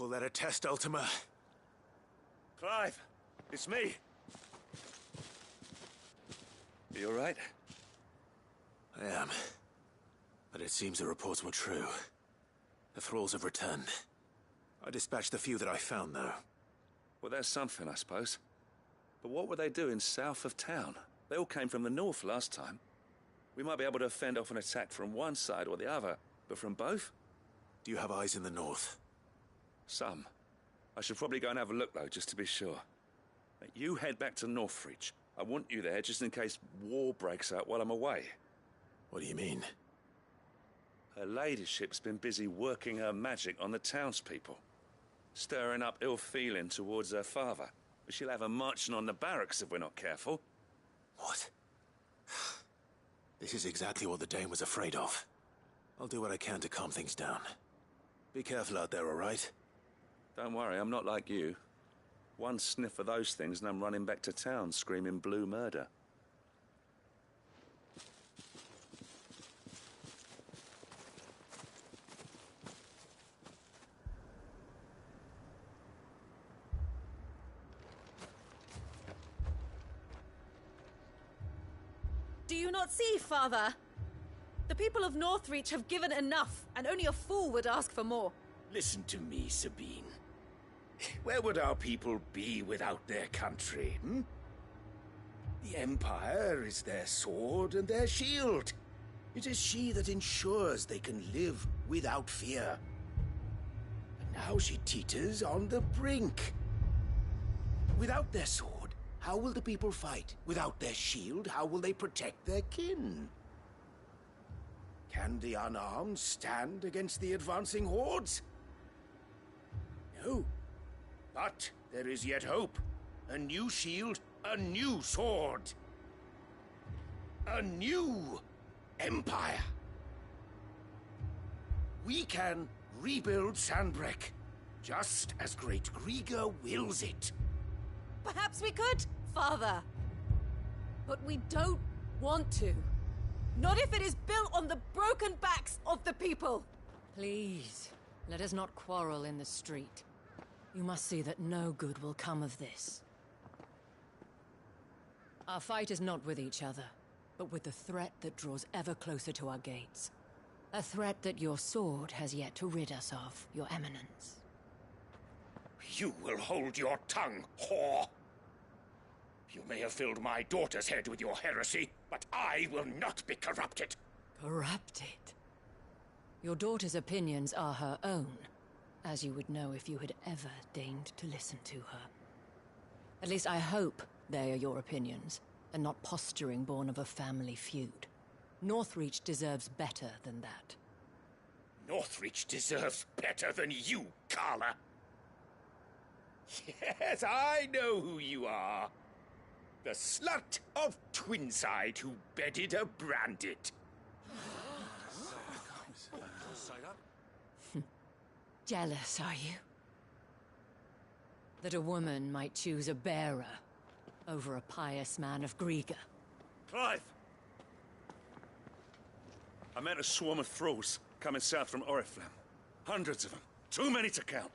Call that a test, Ultima? Clive, it's me. Are you alright? I am. But it seems the reports were true. The thralls have returned. I dispatched the few that I found, though. Well, that's something, I suppose. But what were they doing south of town? They all came from the north last time. We might be able to fend off an attack from one side or the other, but from both? Do you have eyes in the north? Some. I should probably go and have a look, though, just to be sure. You head back to Northreach. I want you there just in case war breaks out while I'm away. What do you mean? Her ladyship's been busy working her magic on the townspeople. Stirring up ill feeling towards her father. But she'll have her marching on the barracks if we're not careful. What? This is exactly what the Dane was afraid of. I'll do what I can to calm things down. Be careful out there, all right? Don't worry, I'm not like you. One sniff of those things and I'm running back to town screaming blue murder. Do you not see, Father? The people of Northreach have given enough, and only a fool would ask for more. Listen to me, Sabine. Where would our people be without their country, hmm? The Empire is their sword and their shield. It is she that ensures they can live without fear. And now she teeters on the brink. Without their sword, how will the people fight? Without their shield, how will they protect their kin? Can the unarmed stand against the advancing hordes? No. But there is yet hope. A new shield, a new sword. A new empire. We can rebuild Sandbreck, just as Great Grieger wills it. Perhaps we could, Father. But we don't want to. Not if it is built on the broken backs of the people. Please, let us not quarrel in the street. You must see that no good will come of this. Our fight is not with each other, but with the threat that draws ever closer to our gates. A threat that your sword has yet to rid us of, Your Eminence. You will hold your tongue, whore! You may have filled my daughter's head with your heresy, but I will not be corrupted! Corrupted? Your daughter's opinions are her own, as you would know if you had ever deigned to listen to her. At least I hope they are your opinions, and not posturing born of a family feud. Northreach deserves better than that. Northreach deserves better than you, Carla! Yes, I know who you are. The slut of Twinside who bedded a Brandit. Jealous, are you? That a woman might choose a bearer over a pious man of Grieger. Clive! I met a swarm of thralls coming south from Oriflamme. Hundreds of them. Too many to count.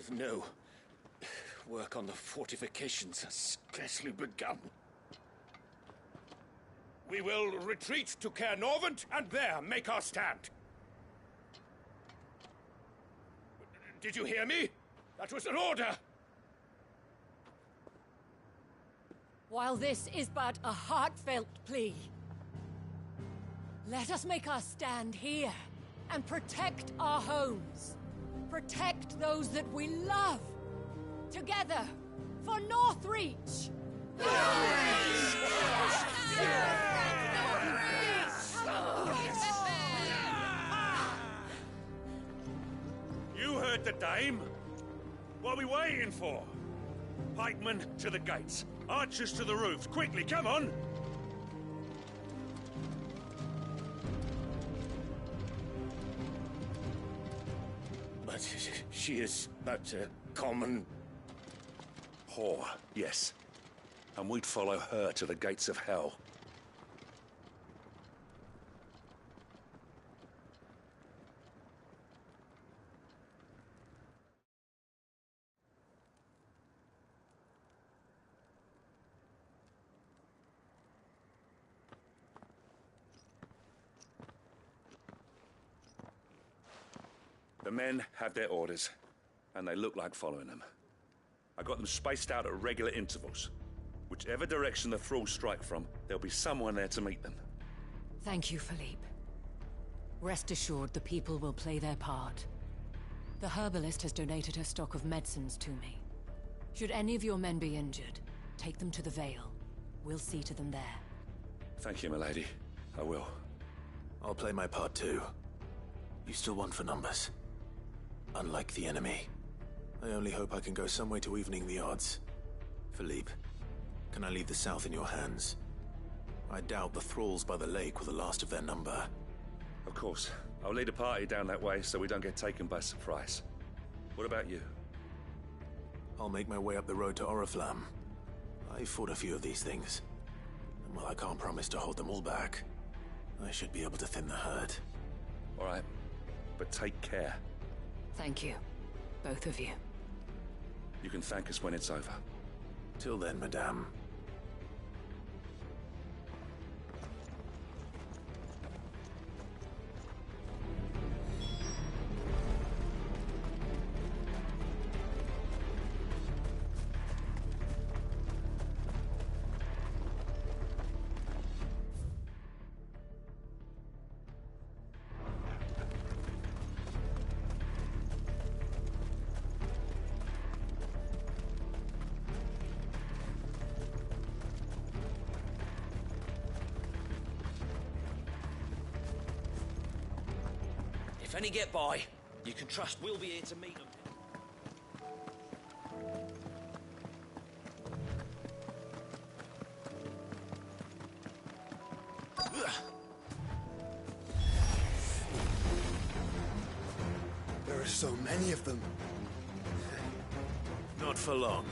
No. Work on the fortifications has scarcely begun. We will retreat to Caer Norvent and there make our stand. Did you hear me? That was an order! While this is but a heartfelt plea, let us make our stand here and protect our homes. Protect those that we love. Together, for Northreach! You heard the dame. What are we waiting for? Pikemen to the gates. Archers to the roofs. Quickly, come on! But she is but a common... Whore, yes. And we'd follow her to the gates of hell. The men have their orders, and they look like following them. I got them spaced out at regular intervals. Whichever direction the thralls strike from, there'll be someone there to meet them. Thank you, Philippe. Rest assured the people will play their part. The herbalist has donated her stock of medicines to me. Should any of your men be injured, take them to the Vale. We'll see to them there. Thank you, milady. I will. I'll play my part too. You still want for numbers. Unlike the enemy. I only hope I can go some way to evening the odds. Philippe, can I leave the south in your hands? I doubt the thralls by the lake were the last of their number. Of course. I'll lead a party down that way so we don't get taken by surprise. What about you? I'll make my way up the road to Oriflamme. I fought a few of these things. And while I can't promise to hold them all back, I should be able to thin the herd. All right. But take care. Thank you. Both of you. You can thank us when it's over. Till then, madame. If any get by, you can trust we'll be here to meet them. There are so many of them. Not for long.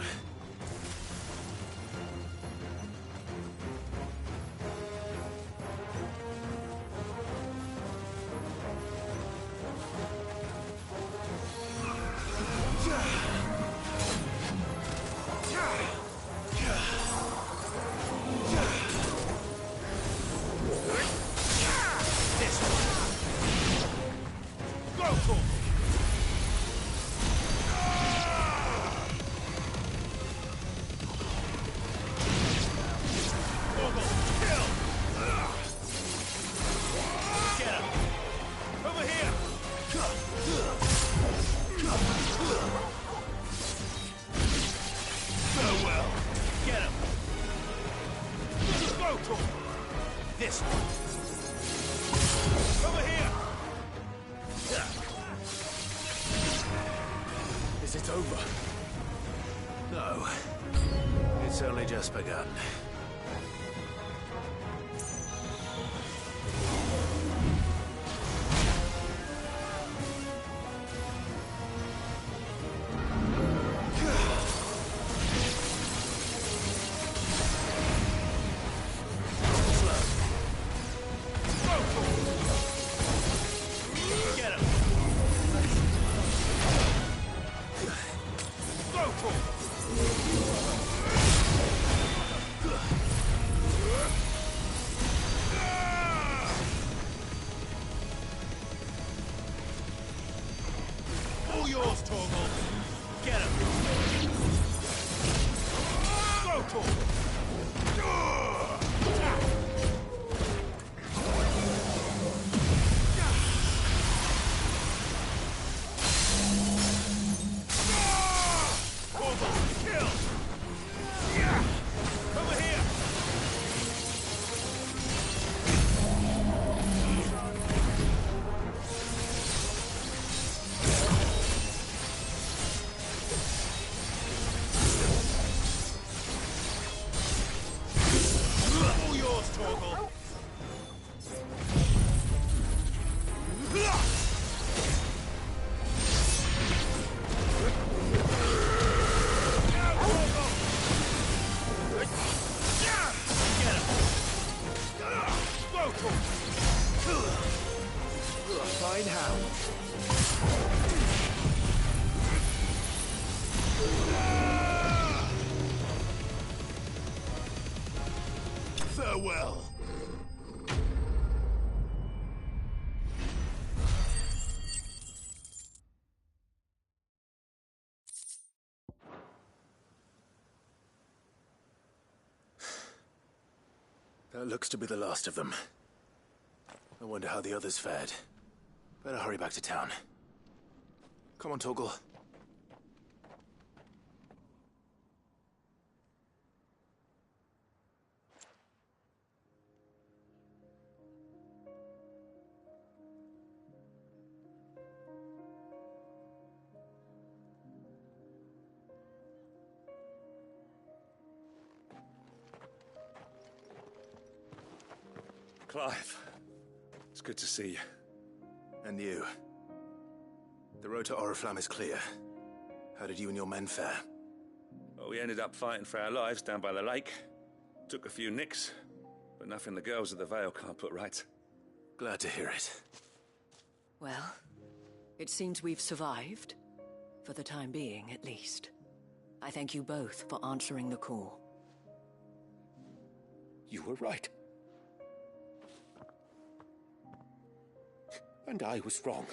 Is it over? No. It's only just begun. Fine hound. Farewell. That looks to be the last of them. I wonder how the others fared. Better hurry back to town. Come on, Torgal. Clive, it's good to see you. And you. The road to Oriflamme is clear. How did you and your men fare? Well, we ended up fighting for our lives down by the lake. Took a few nicks, but nothing the girls of the Vale can't put right. Glad to hear it. Well, it seems we've survived. For the time being, at least. I thank you both for answering the call. You were right. And I was wrong.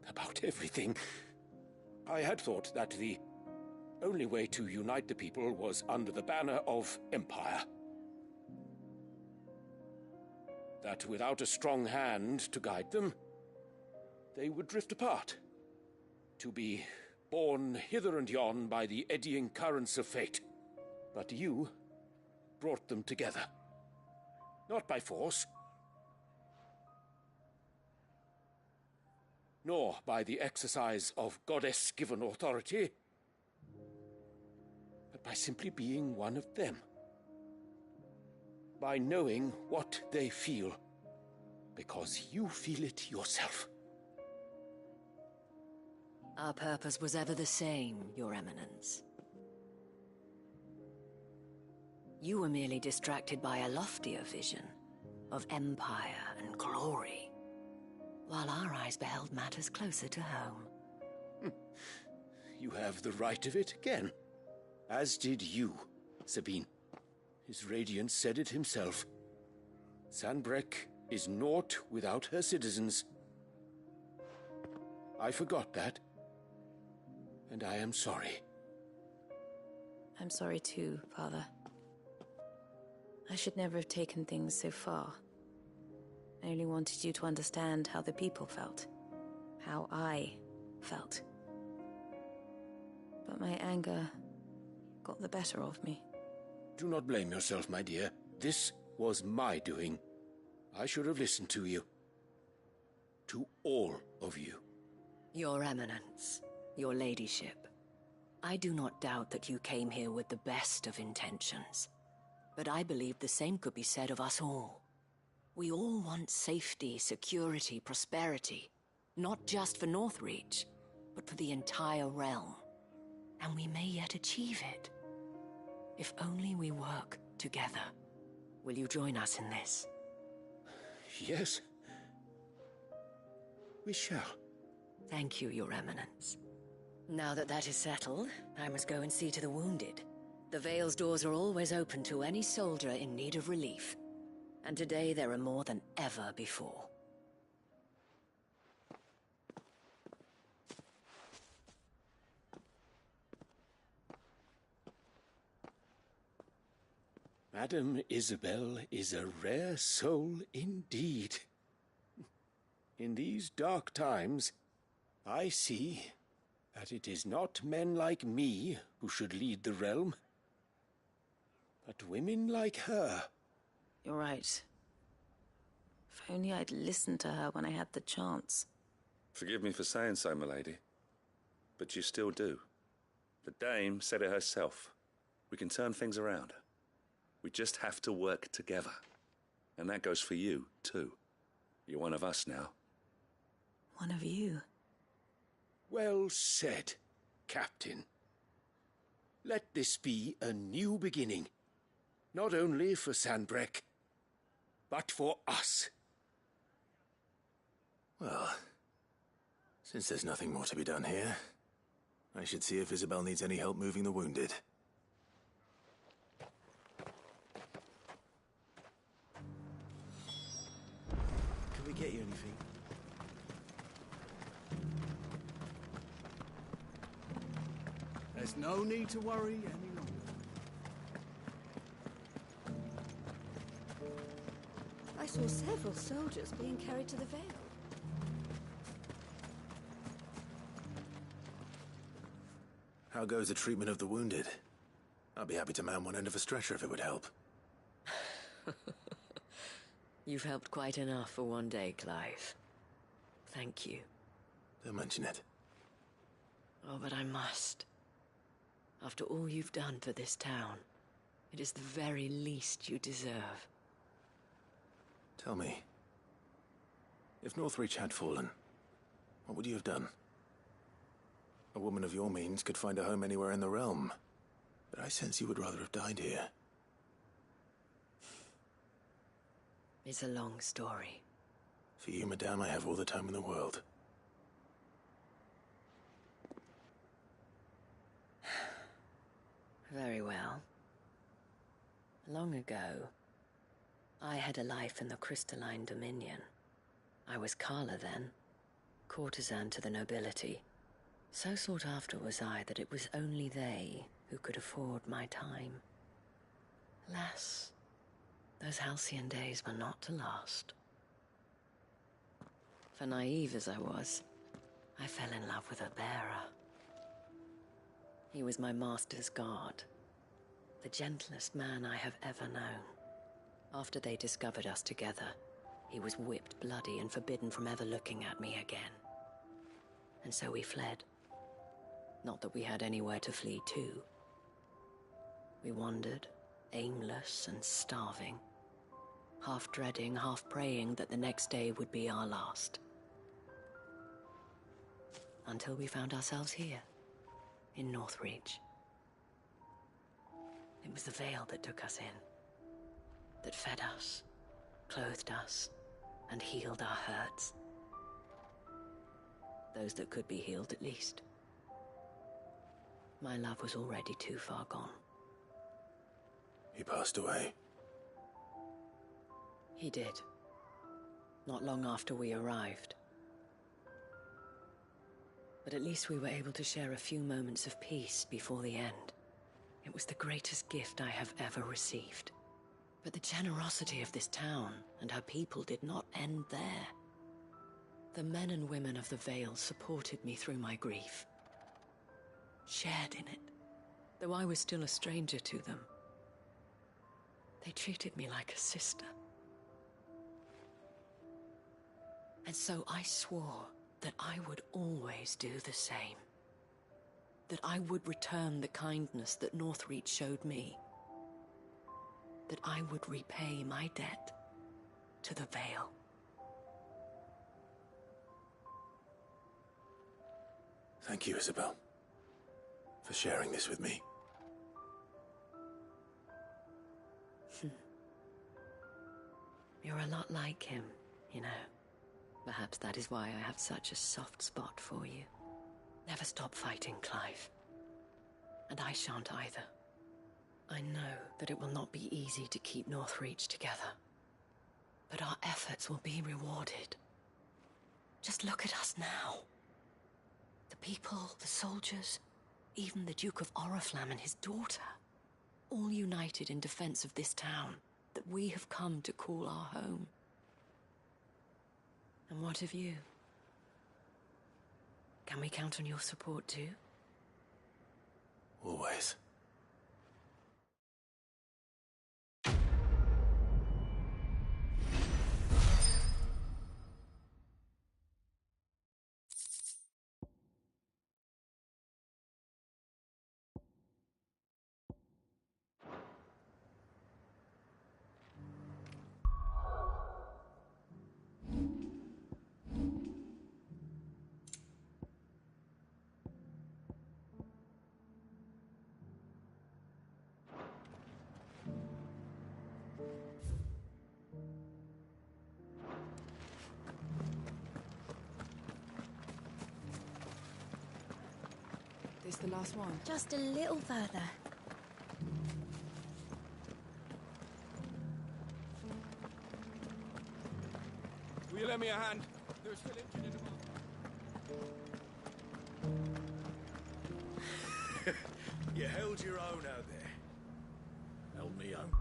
About everything. I had thought that the only way to unite the people was under the banner of Empire. That without a strong hand to guide them, they would drift apart. To be borne hither and yon by the eddying currents of fate. But you brought them together. Not by force, nor by the exercise of goddess-given authority, but by simply being one of them. By knowing what they feel, because you feel it yourself. Our purpose was ever the same, Your Eminence. You were merely distracted by a loftier vision of empire and glory, while our eyes beheld matters closer to home. You have the right of it again. As did you, Sabine. His radiance said it himself. Sanbreque is naught without her citizens. I forgot that. And I am sorry. I'm sorry too, Father. I should never have taken things so far. I only wanted you to understand how the people felt. How I felt. But my anger got the better of me. Do not blame yourself, my dear. This was my doing. I should have listened to you. To all of you. Your Eminence, your ladyship. I do not doubt that you came here with the best of intentions. But I believe the same could be said of us all. We all want safety, security, prosperity. Not just for Northreach, but for the entire realm. And we may yet achieve it. If only we work together. Will you join us in this? Yes. We shall. Thank you, Your Eminence. Now that that is settled, I must go and see to the wounded. The Vale's doors are always open to any soldier in need of relief. And today there are more than ever before. Madame Isabel is a rare soul indeed. In these dark times, I see that it is not men like me who should lead the realm, but women like her. You're right. If only I'd listened to her when I had the chance. Forgive me for saying so, milady, but you still do. The Dame said it herself. We can turn things around. We just have to work together. And that goes for you, too. You're one of us now. One of you. Well said, Captain. Let this be a new beginning. Not only for Sanbreque, but for us. Well, since there's nothing more to be done here, I should see if Isabel needs any help moving the wounded. Can we get you anything? There's no need to worry any longer. I saw several soldiers being carried to the Vale. How goes the treatment of the wounded? I'd be happy to man one end of a stretcher if it would help. You've helped quite enough for one day, Clive. Thank you. Don't mention it. Oh, but I must. After all you've done for this town, it is the very least you deserve. Tell me, if Northreach had fallen, what would you have done? A woman of your means could find a home anywhere in the realm, but I sense you would rather have died here. It's a long story. For you, madame, I have all the time in the world. Very well. Long ago, I had a life in the Crystalline Dominion. I was Carla then, courtesan to the nobility. So sought after was I that it was only they who could afford my time. Alas, those halcyon days were not to last. For naive as I was, I fell in love with a bearer. He was my master's guard, the gentlest man I have ever known. After they discovered us together, he was whipped bloody and forbidden from ever looking at me again. And so we fled. Not that we had anywhere to flee to. We wandered, aimless and starving, half dreading, half praying that the next day would be our last. Until we found ourselves here, in Northreach. It was the Vale that took us in, that fed us, clothed us, and healed our hurts. Those that could be healed, at least. My love was already too far gone. He passed away. He did. Not long after we arrived. But at least we were able to share a few moments of peace before the end. It was the greatest gift I have ever received. But the generosity of this town and her people did not end there. The men and women of the Vale supported me through my grief. Shared in it, though I was still a stranger to them. They treated me like a sister. And so I swore that I would always do the same. That I would return the kindness that Northreach showed me. That I would repay my debt to the Vale. Thank you, Isabel, for sharing this with me. You're a lot like him, you know. Perhaps that is why I have such a soft spot for you. Never stop fighting, Clive. And I shan't either. I know that it will not be easy to keep Northreach together. But our efforts will be rewarded. Just look at us now. The people, the soldiers, even the Duke of Oriflamme and his daughter, all united in defense of this town that we have come to call our home. And what of you? Can we count on your support too? Always. This the last one? Just a little further. Will you lend me a hand? There's still engine in the mark. You held your own out there. Held me own.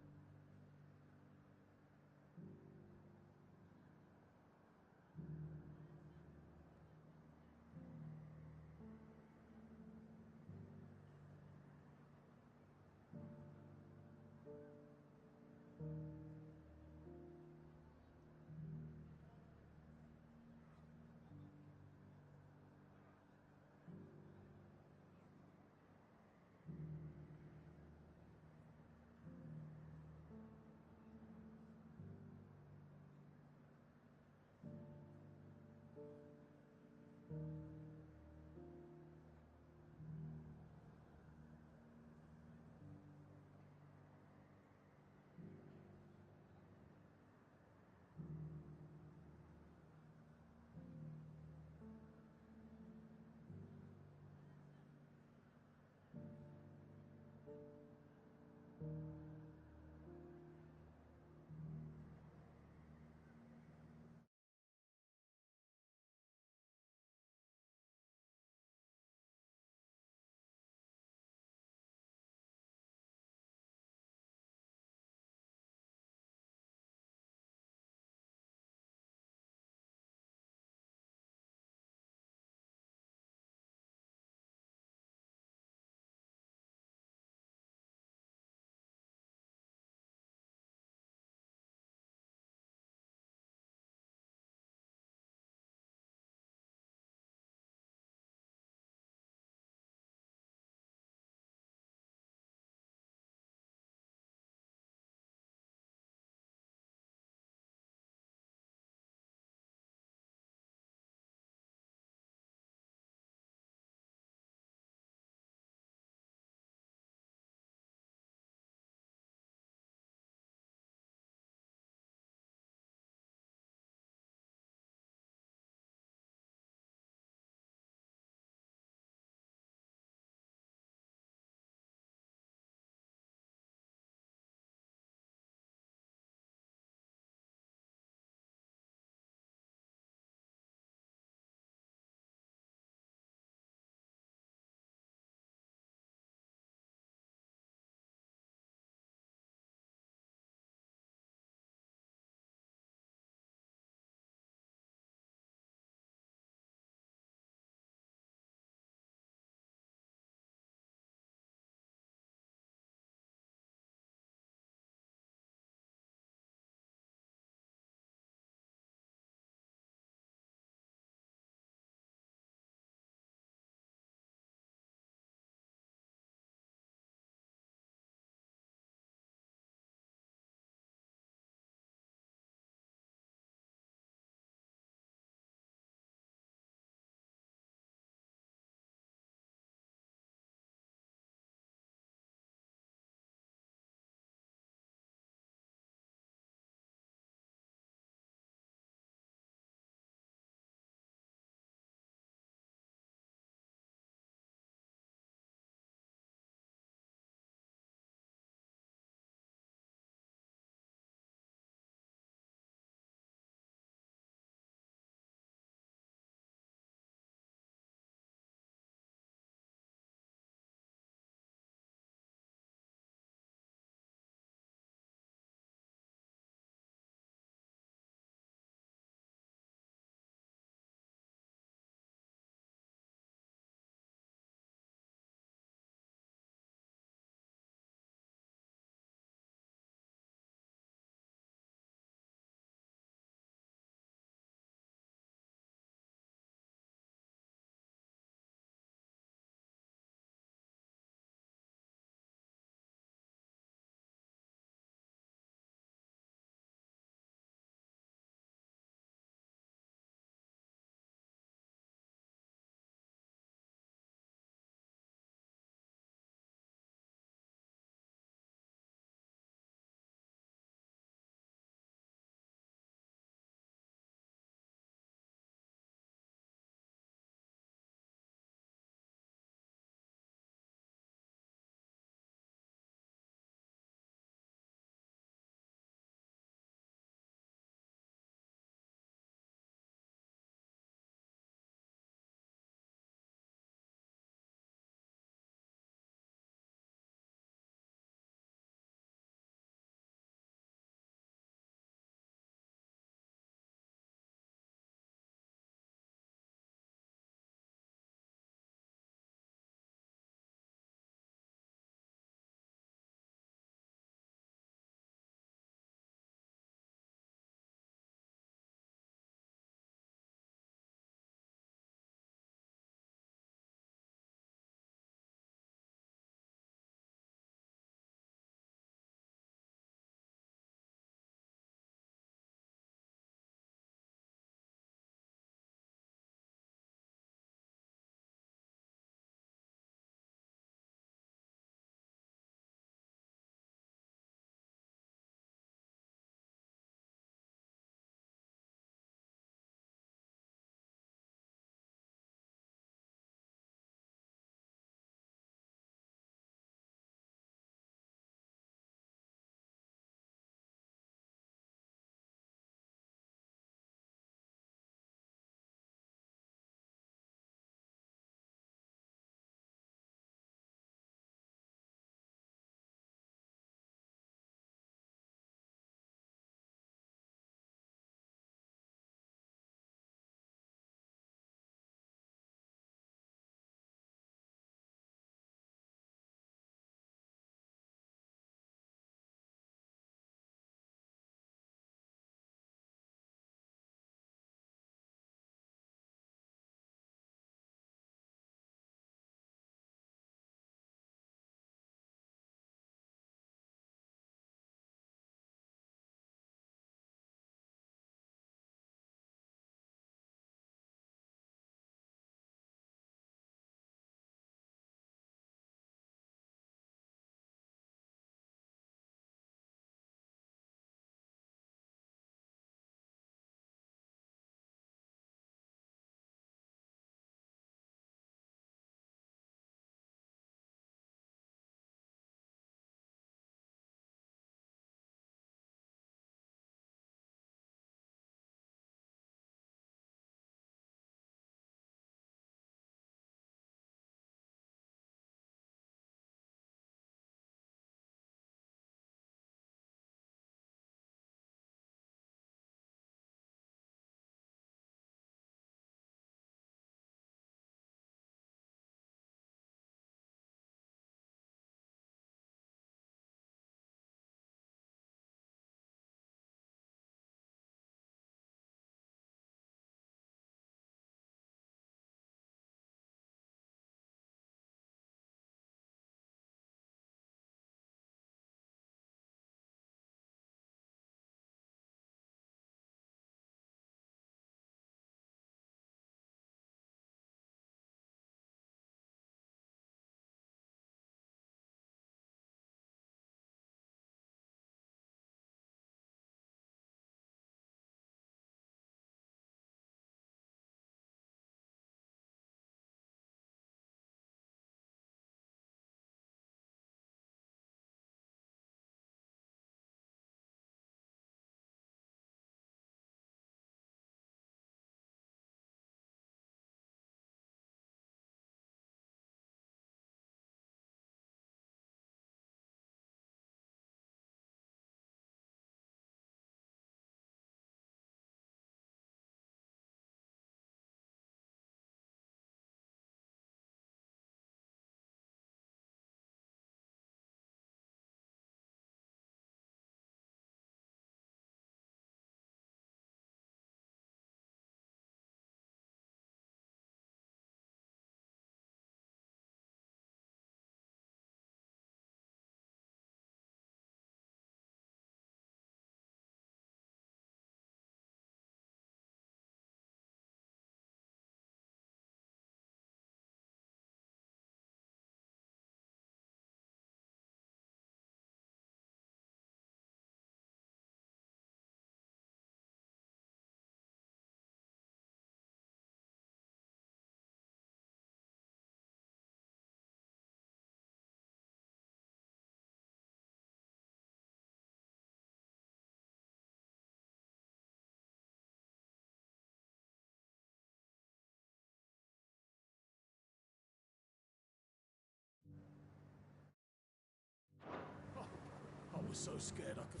was so scared I could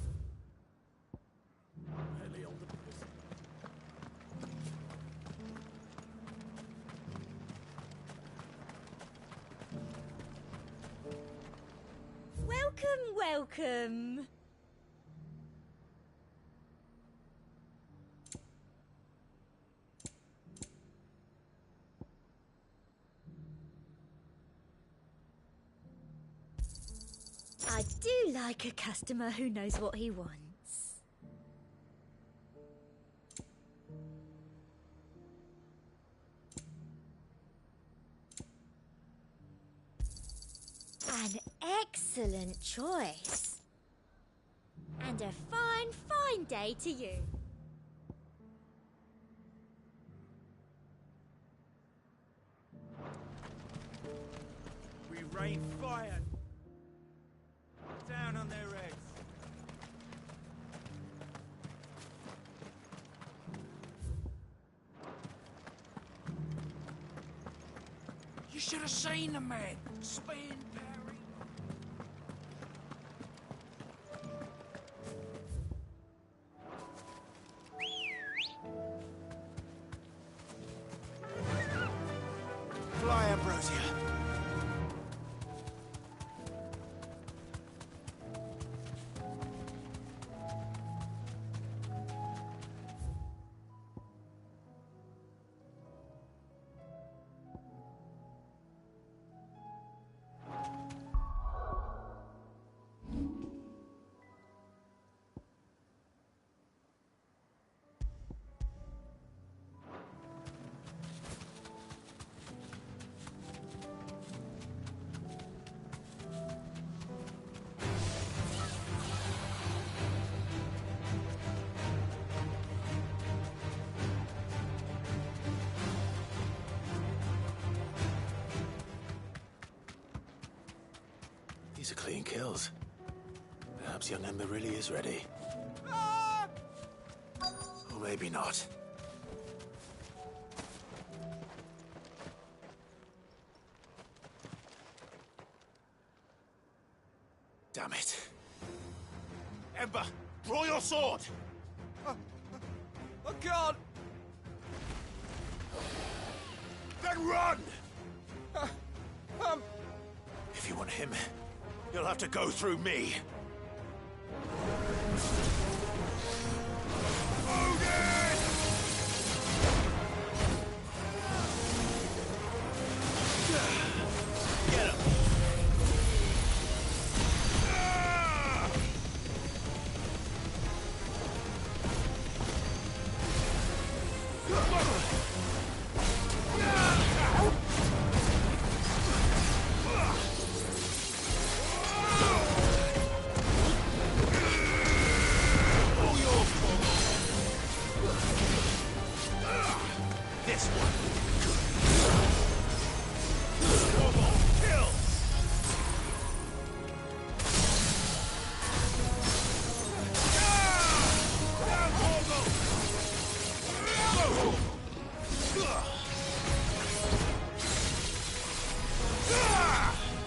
barely hold the pistol. Welcome, welcome. I do like a customer who knows what he wants. An excellent choice. And a fine, fine day to you. We rain fire down on their heads. You should have seen the man. Spin, parry. Fly, Ambrosia. These are clean kills. Perhaps young Ember really is ready. Or maybe not. Damn it. Ember, draw your sword! I can't. Then run! If you want him, You'll have to go through me. get him! This one.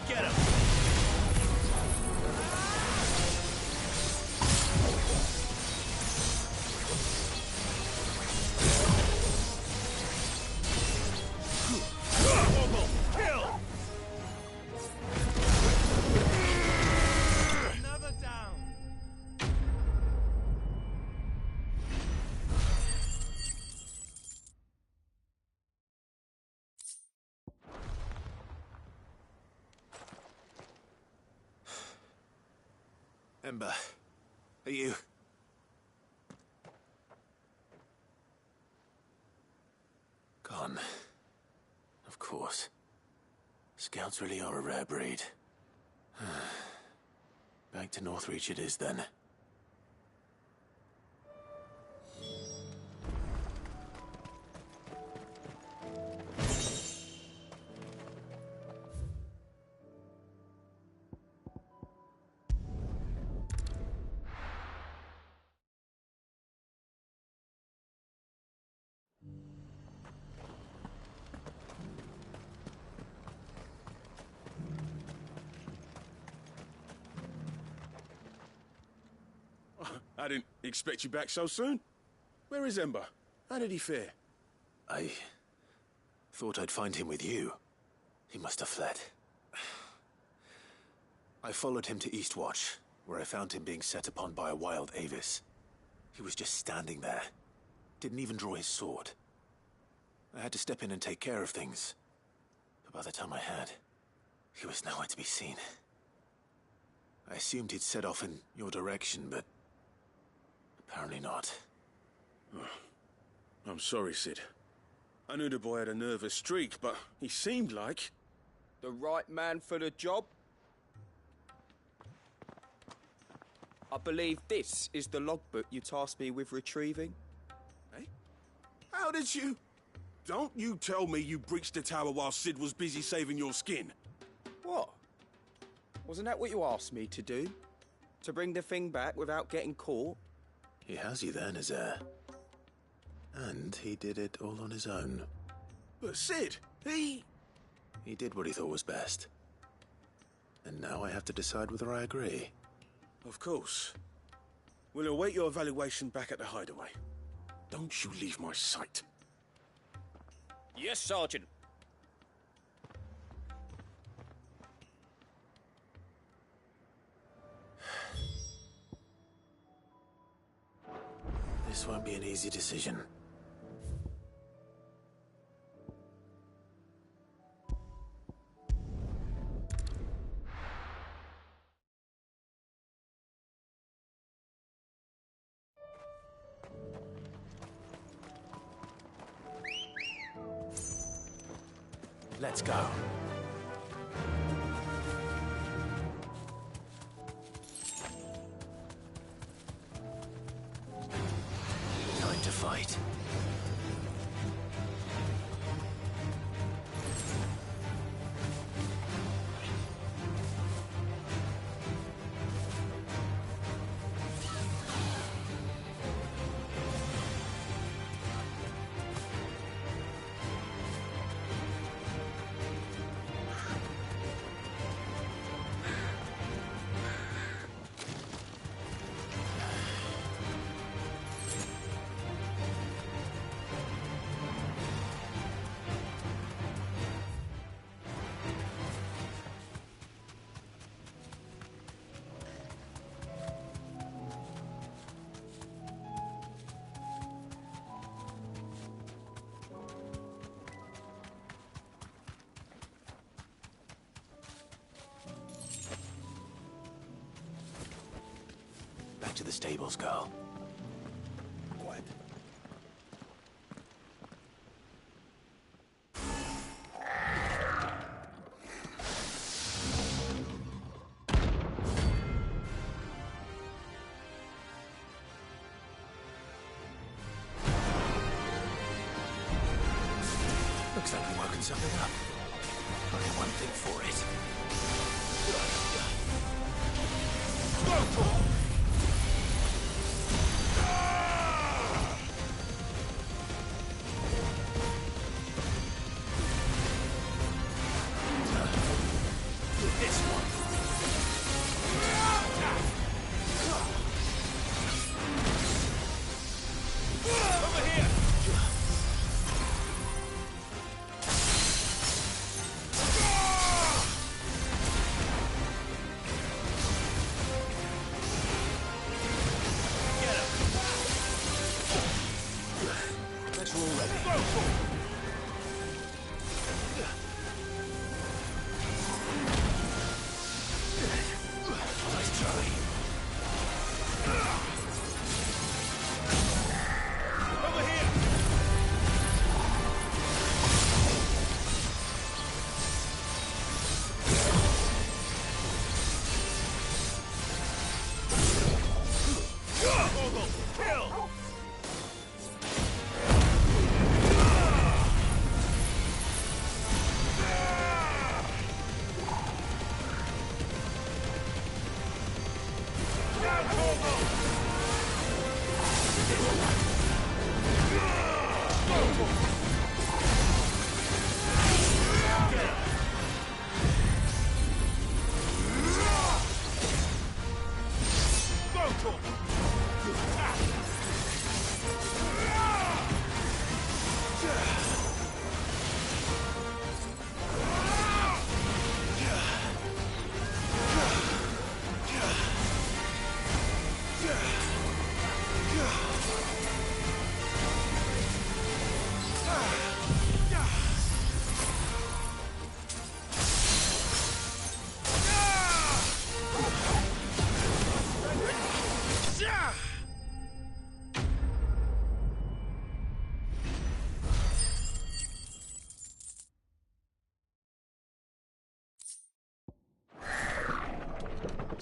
Get him! Another down. Ember, are you... Gone. Of course. Scouts really are a rare breed. Back to Northreach it is then. I didn't expect you back so soon. Where is Ember? How did he fare? I thought I'd find him with you. He must have fled. I followed him to Eastwatch, where I found him being set upon by a wild Avis. He was just standing there. Didn't even draw his sword. I had to step in and take care of things. But by the time I had, he was nowhere to be seen. I assumed he'd set off in your direction, but apparently not. Oh, I'm sorry, Sid. I knew the boy had a nervous streak, but he seemed like... The right man for the job? I believe this is the logbook you tasked me with retrieving. Eh? How did you... Don't you tell me you breached the tower while Sid was busy saving your skin. What? Wasn't that what you asked me to do? To bring the thing back without getting caught? He has you there, Nazaire. And he did it all on his own. But Sid, he did what he thought was best. And now I have to decide whether I agree. Of course. We'll await your evaluation back at the hideaway. Don't you leave my sight. Yes, Sergeant. This won't be an easy decision. Let's go. Time to fight. Back to the stables, girl. Quiet. Looks like we're working something up. Only one thing for it. This one. Over here.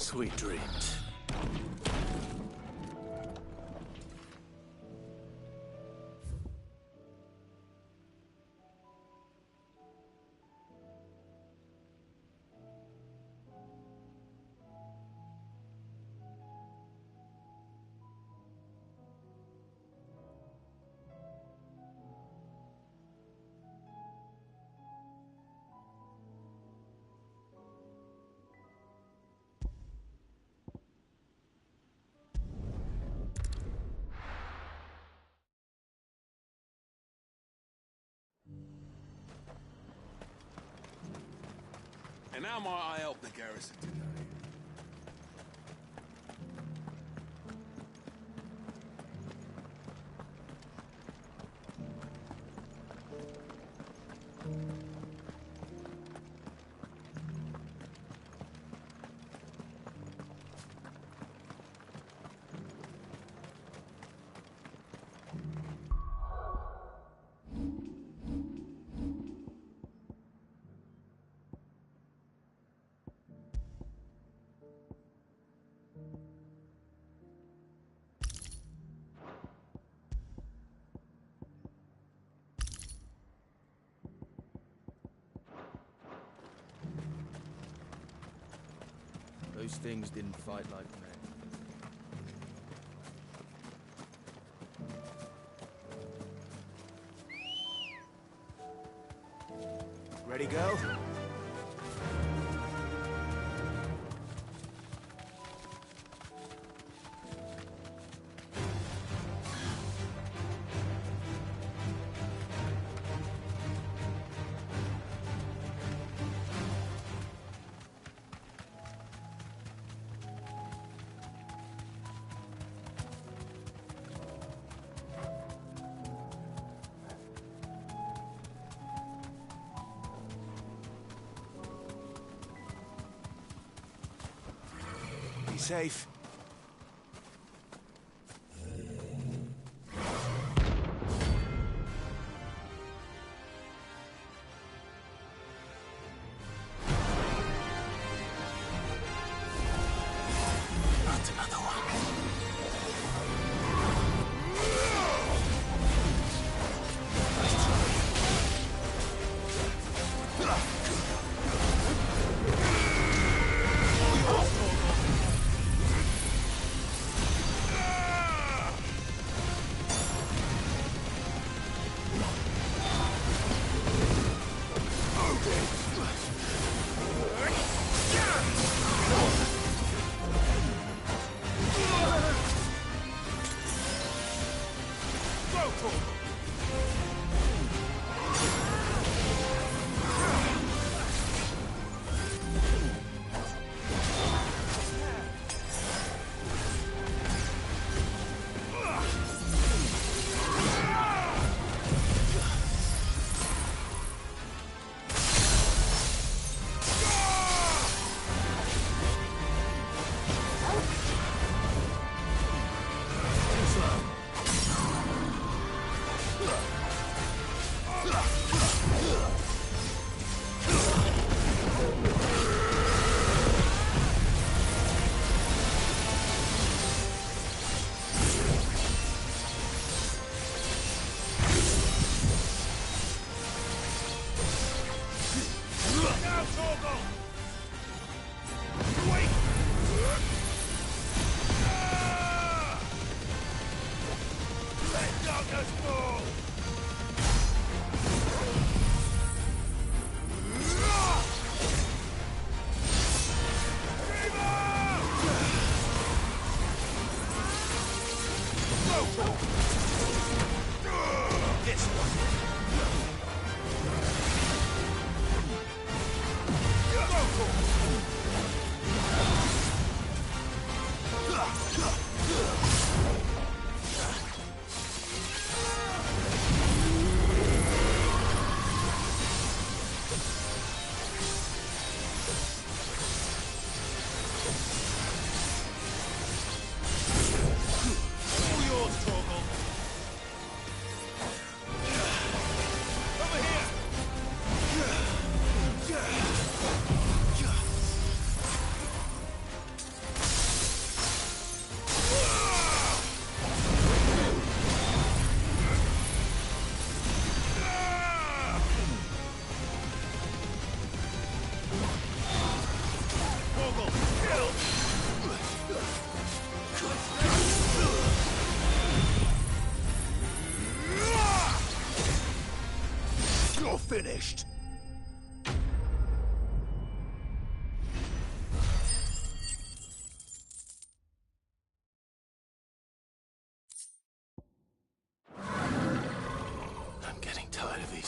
Sweet dreams. And how might I help the garrison today? Those things didn't fight like men. Ready, go? Be safe. Not another one. Go!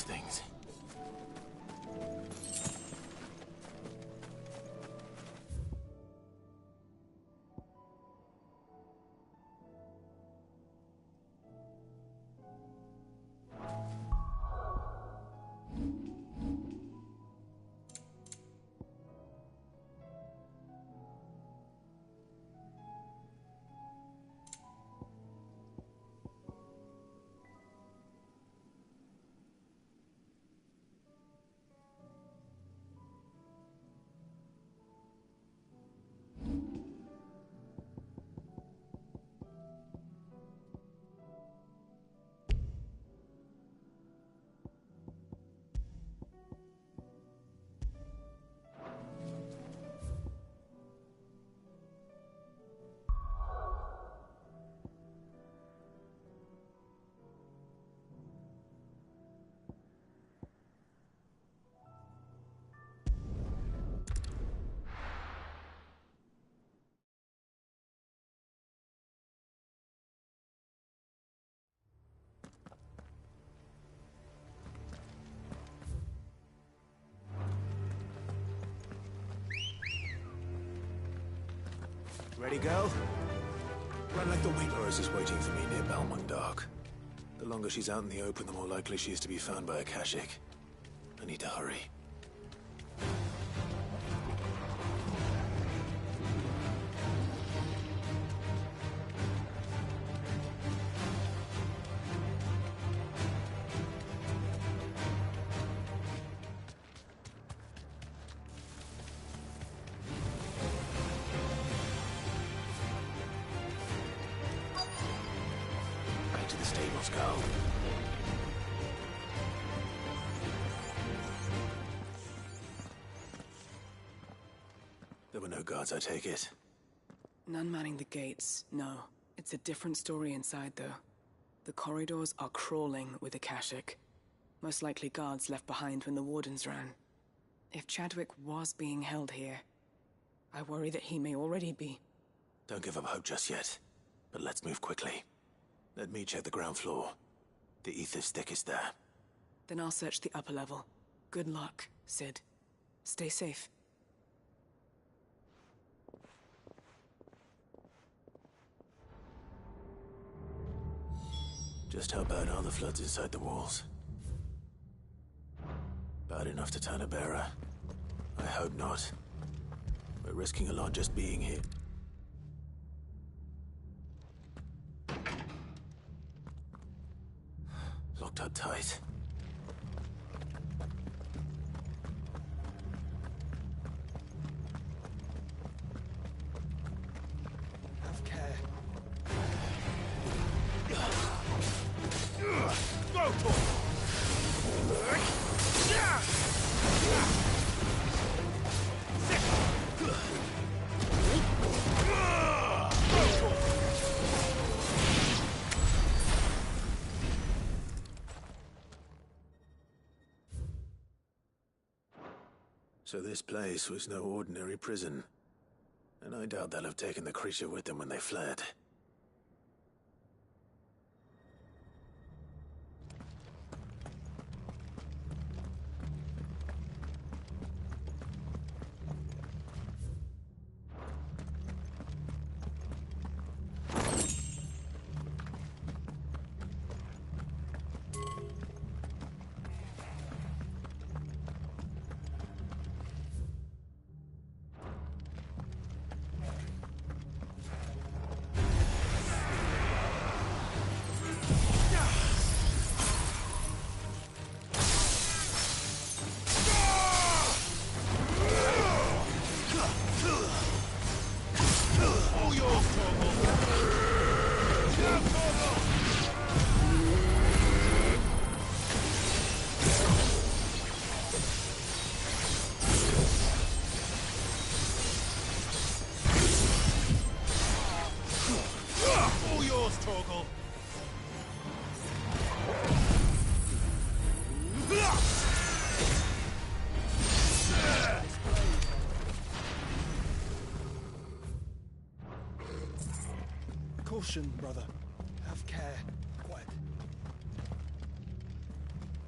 things. Ready, go? Run like the wind. Dolores is waiting for me near Balmung Dock. The longer she's out in the open, the more likely she is to be found by a Kashik. I need to hurry. Back to the stables, go. There were no guards, I take it. None manning the gates, no. It's a different story inside, though. The corridors are crawling with Akashic. Most likely guards left behind when the wardens ran. If Chadwick was being held here, I worry that he may already be. Don't give up hope just yet, but let's move quickly. Let me check the ground floor. The ether's thickest there. Then I'll search the upper level. Good luck, Sid. Stay safe. Just how bad are the floods inside the walls? Bad enough to turn a bearer? I hope not. We're risking a lot just being here. Locked up tight. Have care. Go, Tor! So this place was no ordinary prison. And I doubt they'll have taken the creature with them when they fled. Caution, brother. Have care. Quiet.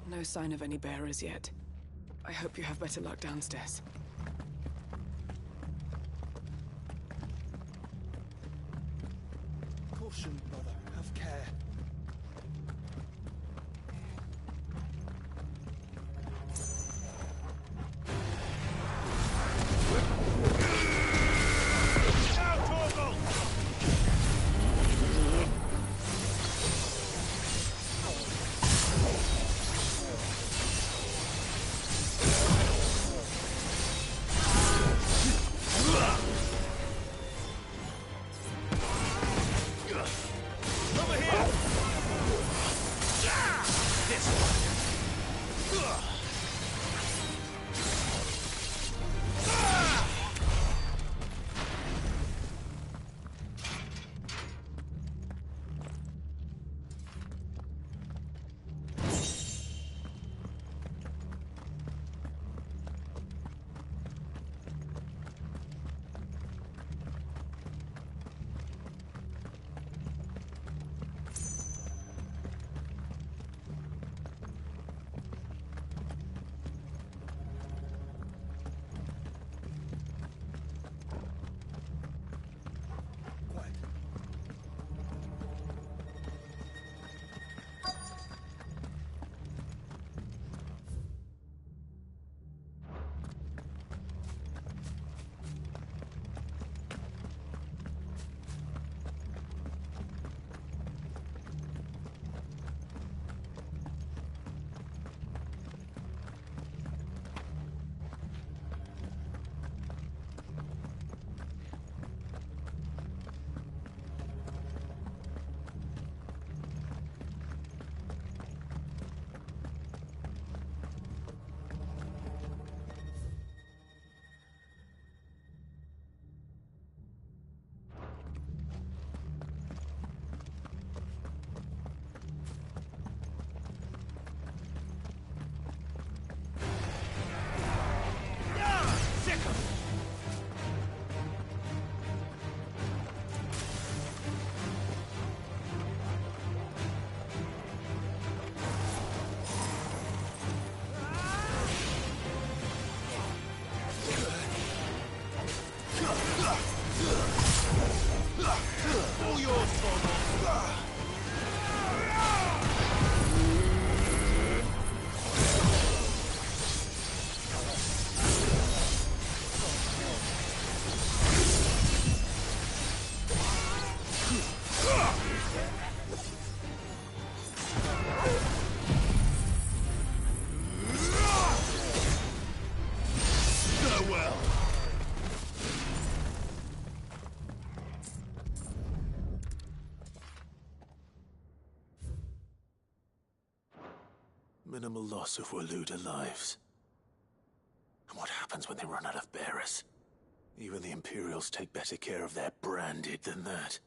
No sign of any bearers yet. I hope you have better luck downstairs. Caution, brother. Have care. Minimal loss of Waluda lives. And what happens when they run out of bearers? Even the Imperials take better care of their branded than that.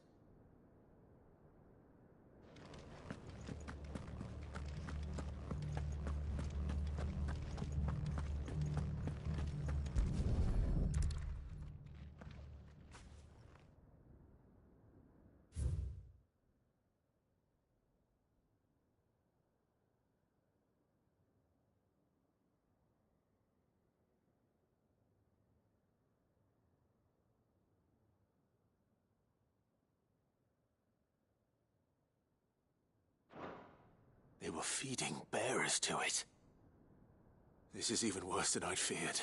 They were feeding bearers to it. This is even worse than I'd feared.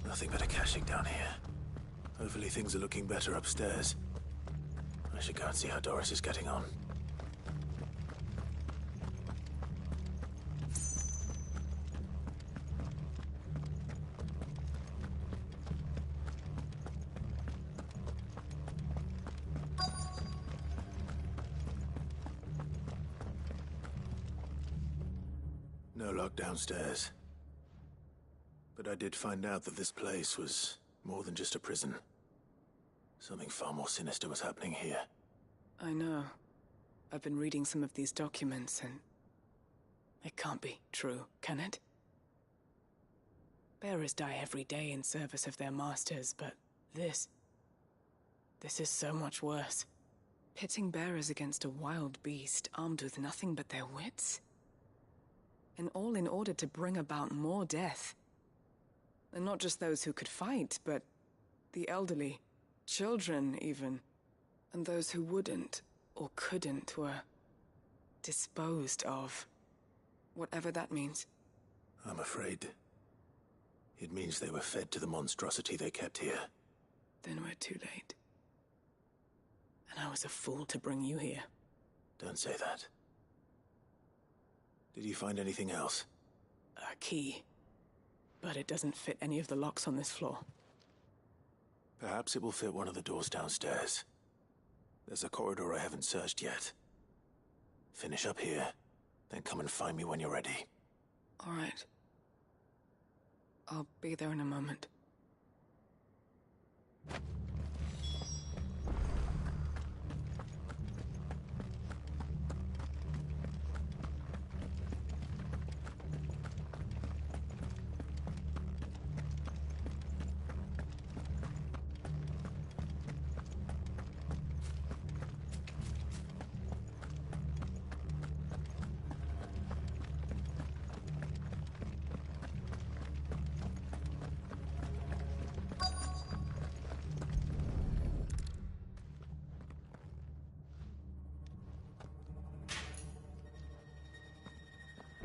Nothing but a caching down here. Hopefully things are looking better upstairs. I should go and see how Doris is getting on. No lock downstairs. But I did find out that this place was more than just a prison. Something far more sinister was happening here. I know. I've been reading some of these documents, and it can't be true, can it? Bearers die every day in service of their masters, but this is so much worse. Pitting bearers against a wild beast armed with nothing but their wits? And all in order to bring about more death. And not just those who could fight, but the elderly, children even. And those who wouldn't or couldn't were disposed of. Whatever that means. I'm afraid it means they were fed to the monstrosity they kept here. Then we're too late. And I was a fool to bring you here. Don't say that. Did you find anything else? A key. But it doesn't fit any of the locks on this floor. Perhaps it will fit one of the doors downstairs. There's a corridor I haven't searched yet. Finish up here, then come and find me when you're ready. All right. I'll be there in a moment.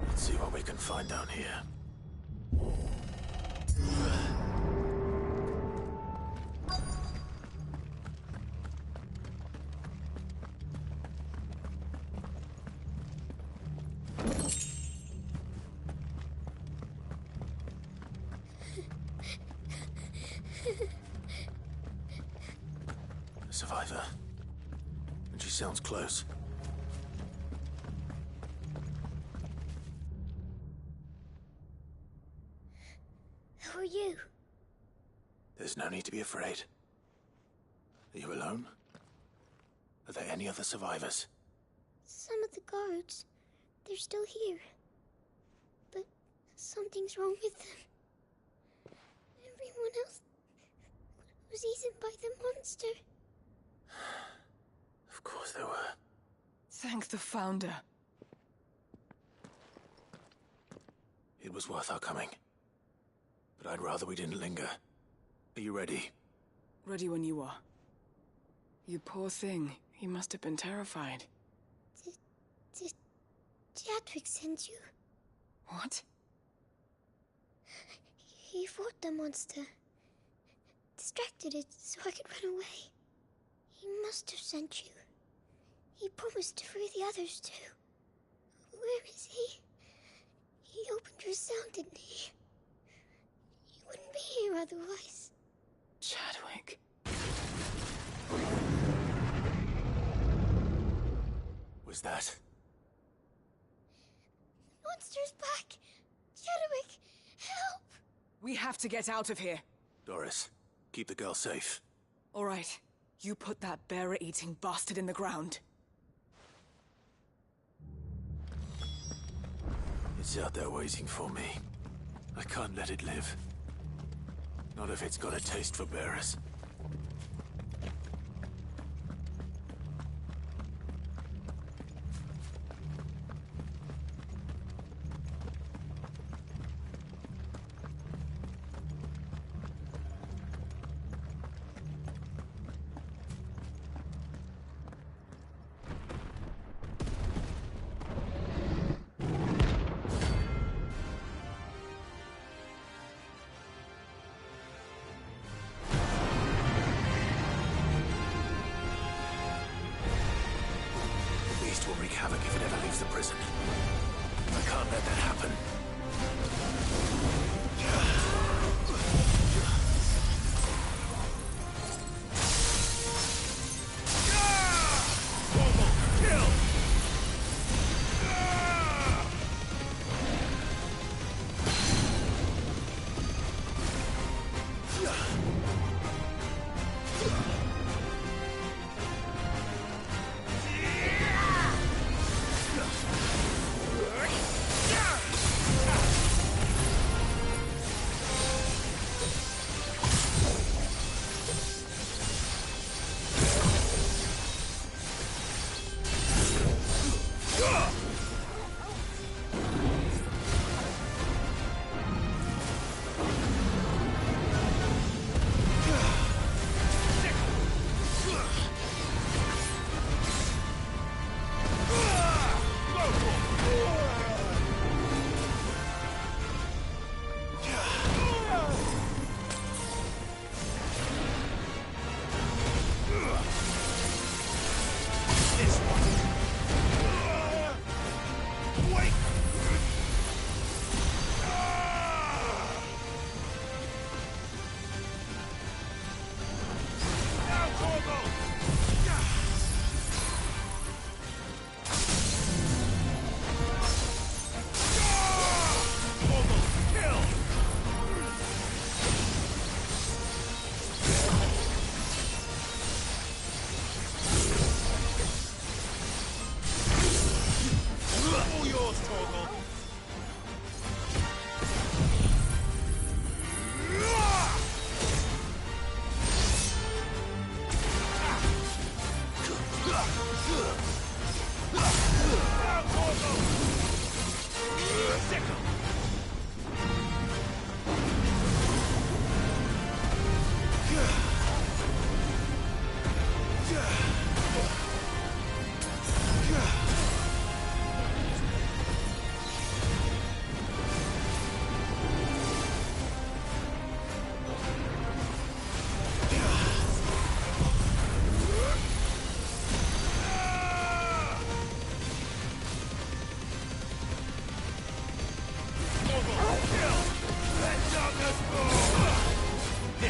Let's see what we can find down here. A survivor. And she sounds close. Who are you? There's no need to be afraid. Are you alone? Are there any other survivors? Some of the guards. They're still here. But something's wrong with them. Everyone else was eaten by the monster. Of course there were. Thank the Founder. It was worth our coming. But I'd rather we didn't linger. Are you ready? Ready when you are. You poor thing. He must have been terrified. Did Chadwick send you? What? He fought the monster. Distracted it so I could run away. He must have sent you. He promised to free the others too. Where is he? He opened your cell, didn't he? He wouldn't be here otherwise. Chadwick. Was that? The monster's back! Chadwick, help! We have to get out of here. Doris, keep the girl safe. All right. You put that bearer-eating bastard in the ground. It's out there waiting for me. I can't let it live. Not if it's got a taste for bearers.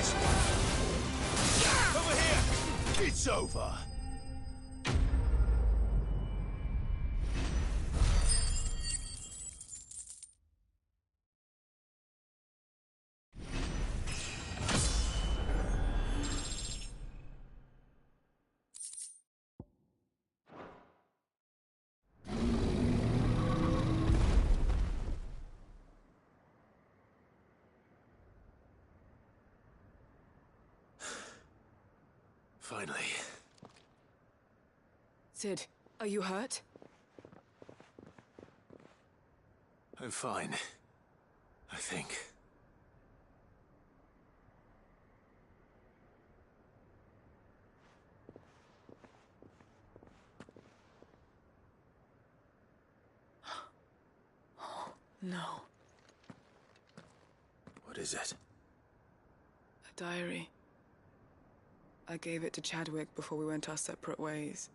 this one! Over here! It's over! Finally. Sid, are you hurt? I'm fine. I think. No. What is it? A diary. I gave it to Chadwick before we went our separate ways.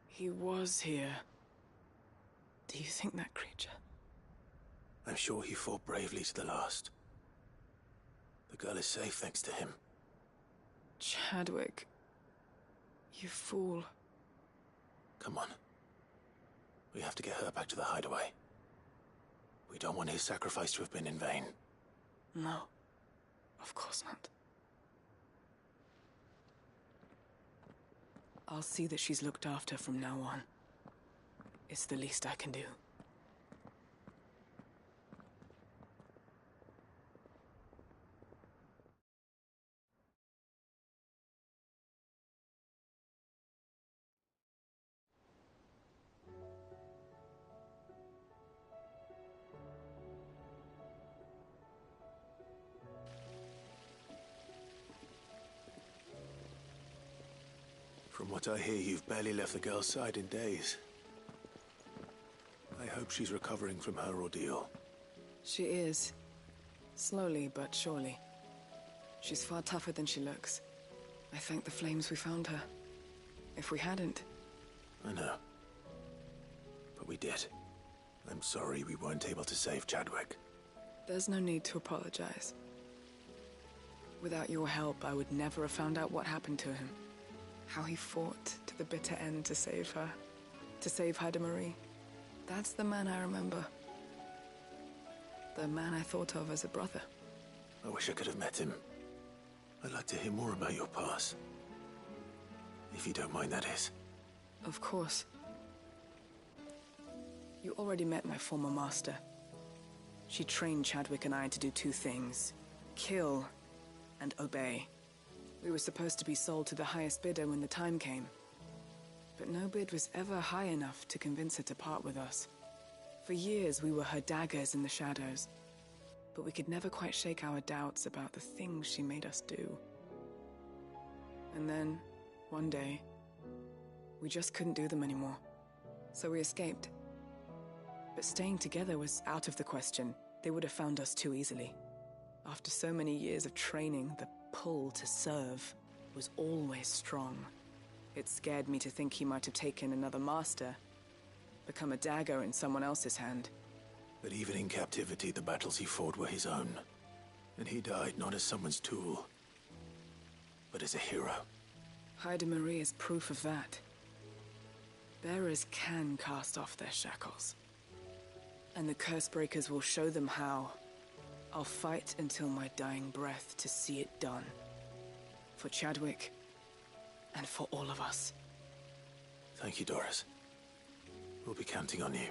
He was here. Do you think that creature? I'm sure he fought bravely to the last. The girl is safe thanks to him. Chadwick. You fool. Come on. We have to get her back to the hideaway. We don't want his sacrifice to have been in vain. No. Of course not. I'll see that she's looked after from now on. It's the least I can do. From what I hear, you've barely left the girl's side in days. I hope she's recovering from her ordeal. She is. Slowly but surely. She's far tougher than she looks. I thank the flames we found her. If we hadn't... I know. But we did. I'm sorry we weren't able to save Chadwick. There's no need to apologize. Without your help, I would never have found out what happened to him. How he fought to the bitter end to save her. To save Haida Marie. That's the man I remember. The man I thought of as a brother. I wish I could have met him. I'd like to hear more about your past. If you don't mind, that is. Of course. You already met my former master. She trained Chadwick and I to do two things. Kill and obey. We were supposed to be sold to the highest bidder when the time came. But no bid was ever high enough to convince her to part with us. For years, we were her daggers in the shadows. But we could never quite shake our doubts about the things she made us do. And then, one day, we just couldn't do them anymore. So we escaped. But staying together was out of the question. They would have found us too easily. After so many years of training, the pull to serve was always strong. It scared me to think he might have taken another master, become a dagger in someone else's hand. But even in captivity, the battles he fought were his own. And he died not as someone's tool, but as a hero. Haida Marie is proof of that. Bearers can cast off their shackles. And the Cursebreakers will show them how. I'll fight until my dying breath to see it done. For Chadwick, and for all of us. Thank you, Doris. We'll be counting on you.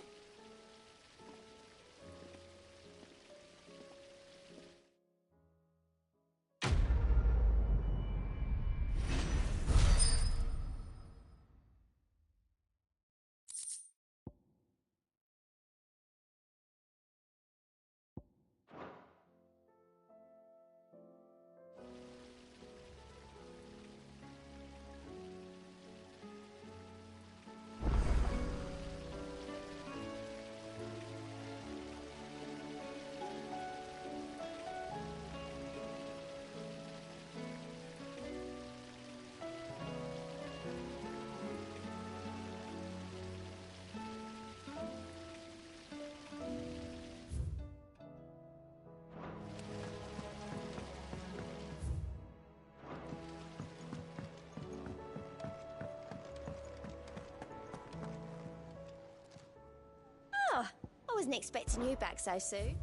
wasn't expecting you back so soon.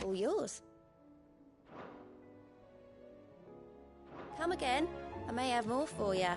All yours. Come again. I may have more for you.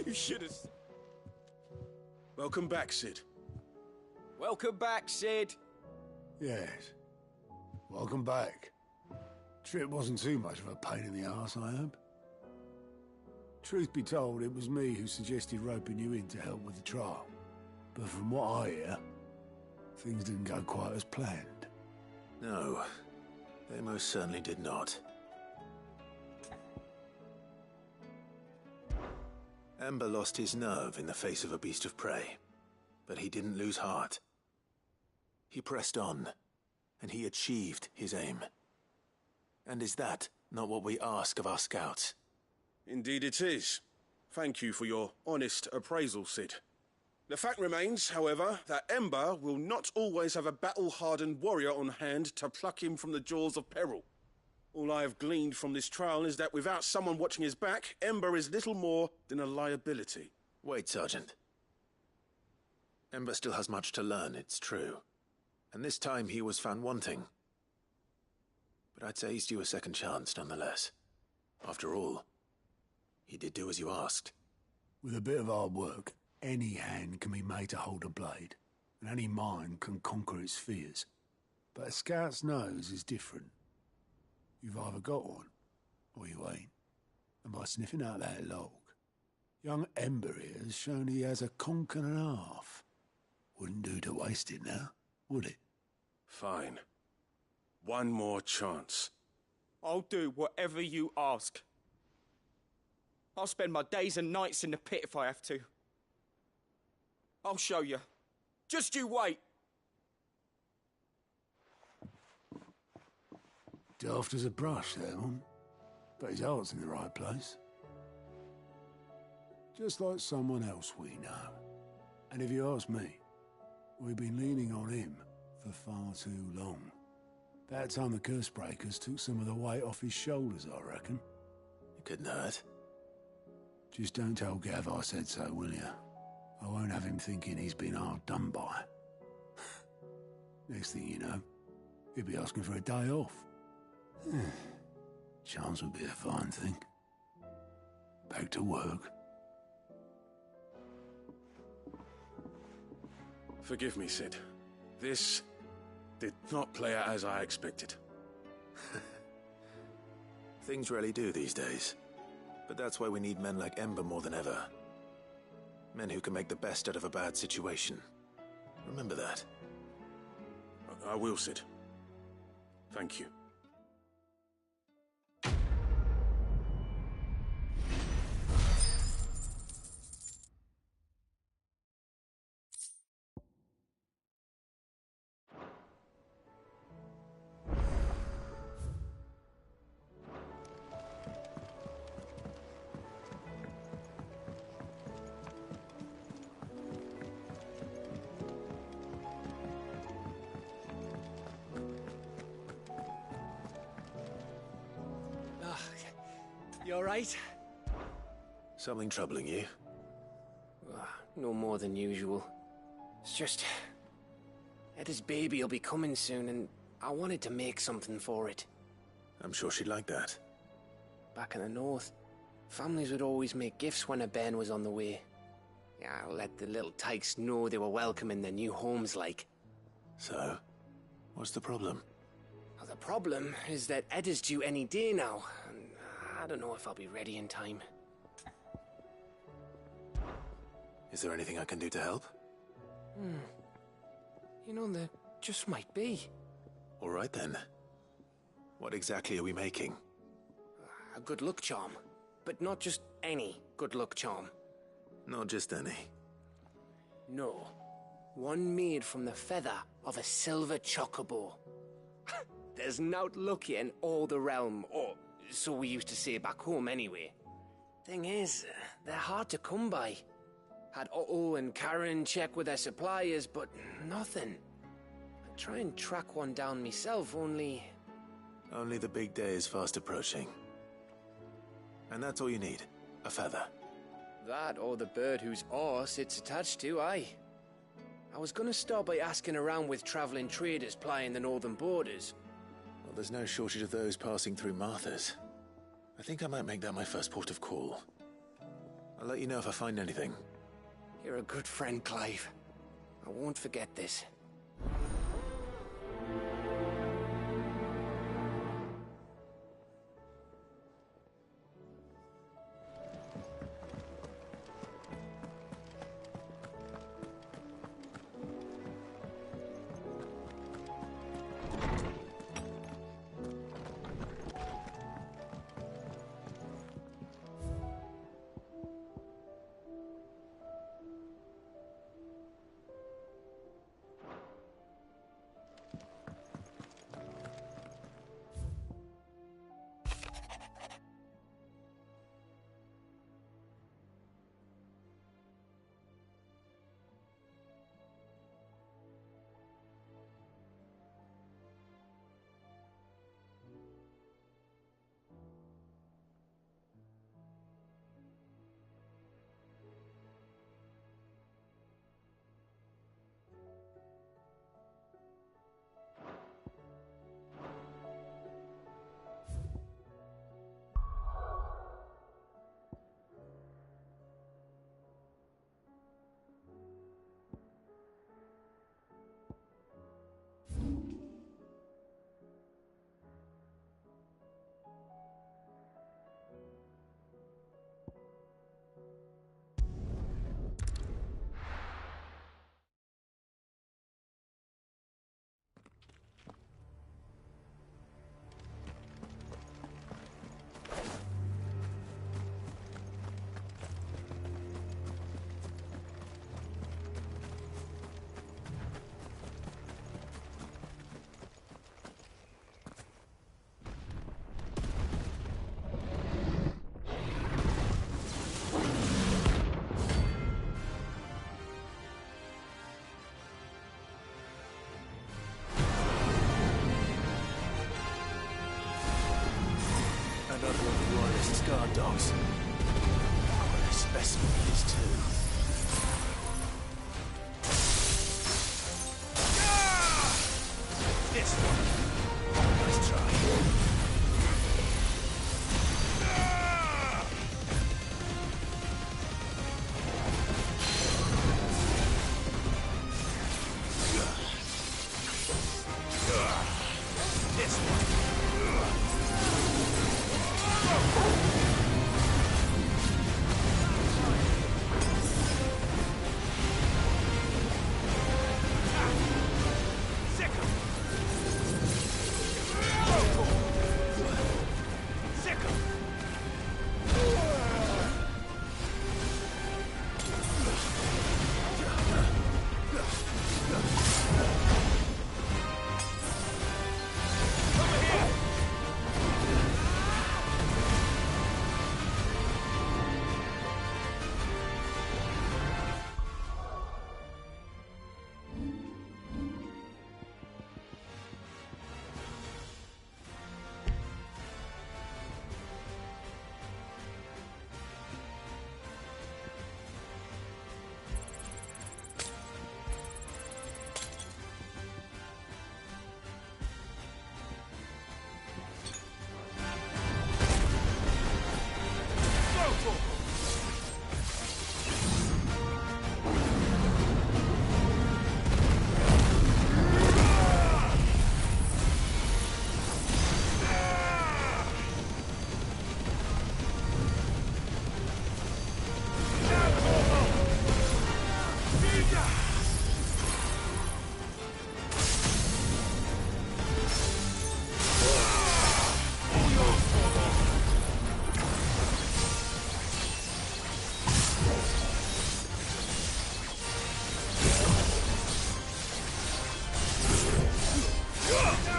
You should have... Welcome back, Sid. Welcome back, Sid. Yes. Welcome back. Trip wasn't too much of a pain in the arse, I hope. Truth be told, it was me who suggested roping you in to help with the trial. But from what I hear, things didn't go quite as planned. No, they most certainly did not. Ember lost his nerve in the face of a beast of prey, but he didn't lose heart. He pressed on, and he achieved his aim. And is that not what we ask of our scouts? Indeed it is. Thank you for your honest appraisal, Sid. The fact remains, however, that Ember will not always have a battle-hardened warrior on hand to pluck him from the jaws of peril. All I have gleaned from this trial is that without someone watching his back, Ember is little more than a liability. Wait, Sergeant. Ember still has much to learn, it's true. And this time he was found wanting. But I'd say he's due a second chance, nonetheless. After all, he did do as you asked. With a bit of hard work, any hand can be made to hold a blade, and any mind can conquer its fears. But a scout's nose is different. You've either got one, or you ain't. And by sniffing out that log, young Ember here has shown he has a conch and a half. Wouldn't do to waste it now, would it? Fine. One more chance. I'll do whatever you ask. I'll spend my days and nights in the pit if I have to. I'll show you. Just you wait. Daft as a brush, that one. But his heart's in the right place. Just like someone else we know. And if you ask me, we've been leaning on him for far too long. That time the curse breakers took some of the weight off his shoulders, I reckon. It couldn't hurt. Just don't tell Gav I said so, will you? I won't have him thinking he's been hard done by. Next thing you know, he'll be asking for a day off. Chance would be a fine thing. Back to work. Forgive me, Sid. This did not play out as I expected. Things really do these days. But that's why we need men like Ember more than ever. Men who can make the best out of a bad situation. Remember that. I will, Sid. Thank you. You alright? Something troubling you? No more than usual. It's just... Etta's baby will be coming soon, and I wanted to make something for it. I'm sure she'd like that. Back in the north, families would always make gifts when a bairn was on the way. Yeah, let the little tykes know they were welcome in their new homes, like. So, what's the problem? Well, the problem is that Ed is due any day now, and I don't know if I'll be ready in time. Is there anything I can do to help? You know, there just might be. All right then. What exactly are we making? A good luck charm. But not just any good luck charm. Not just any. No. One made from the feather of a silver chocobo. There's naught luckier in all the realm, or so we used to say back home anyway. Thing is, they're hard to come by. Had Otto and Karen check with their suppliers, but nothing. I try and track one down myself, only... Only the big day is fast approaching. And that's all you need, a feather. That or the bird whose horse it's attached to, aye. I was gonna start by asking around with traveling traders plying the northern borders. Well, there's no shortage of those passing through Martha's. I think I might make that my first port of call. I'll let you know if I find anything. You're a good friend, Clive. I won't forget this. Another of the Royalist guard dogs. What a specimen he is too. This one. Nice try. This one.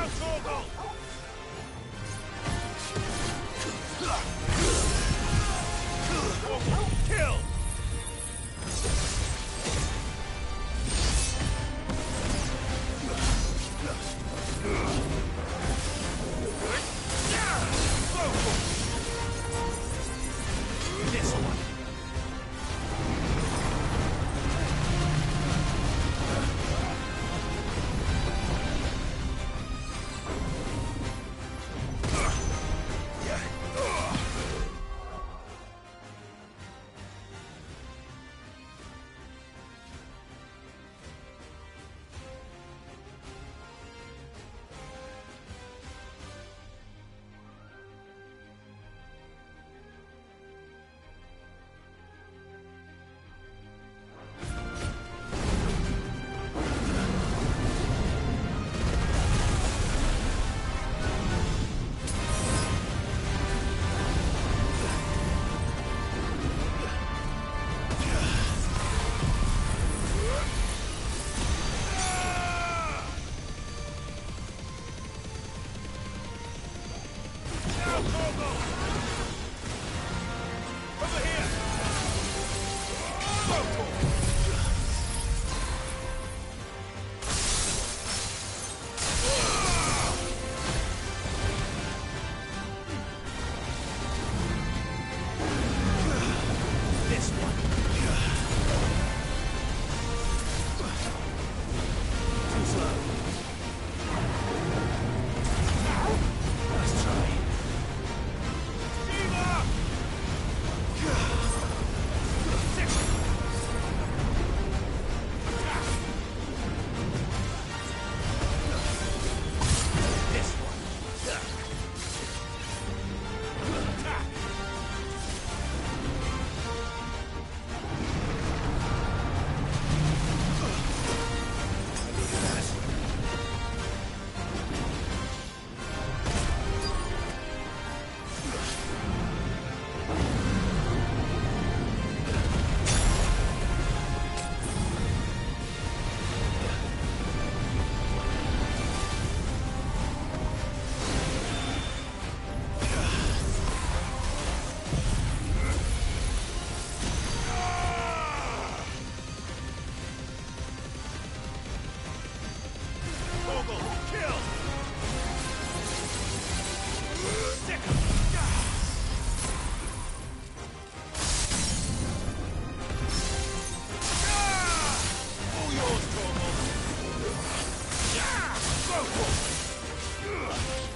Kill!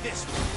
This one.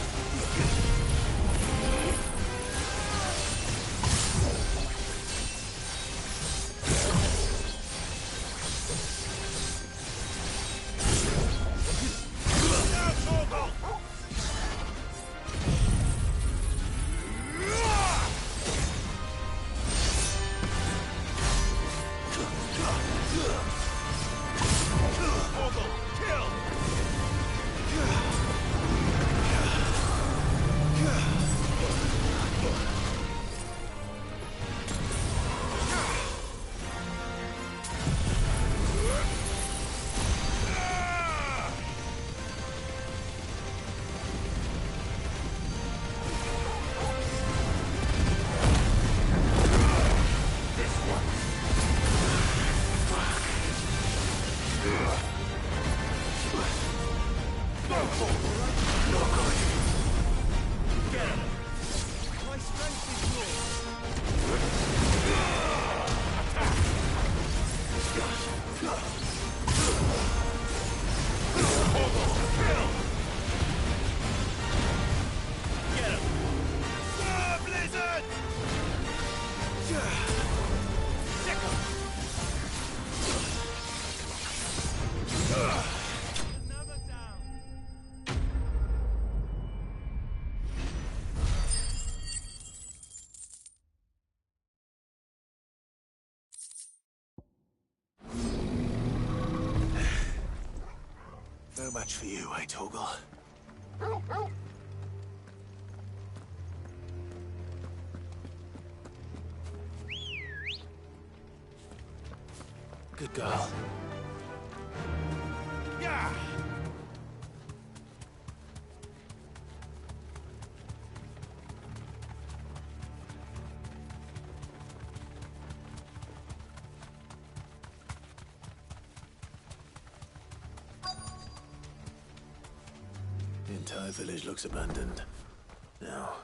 So much for you, eh, Torgal? Good girl. Yeah! The entire village looks abandoned. Now,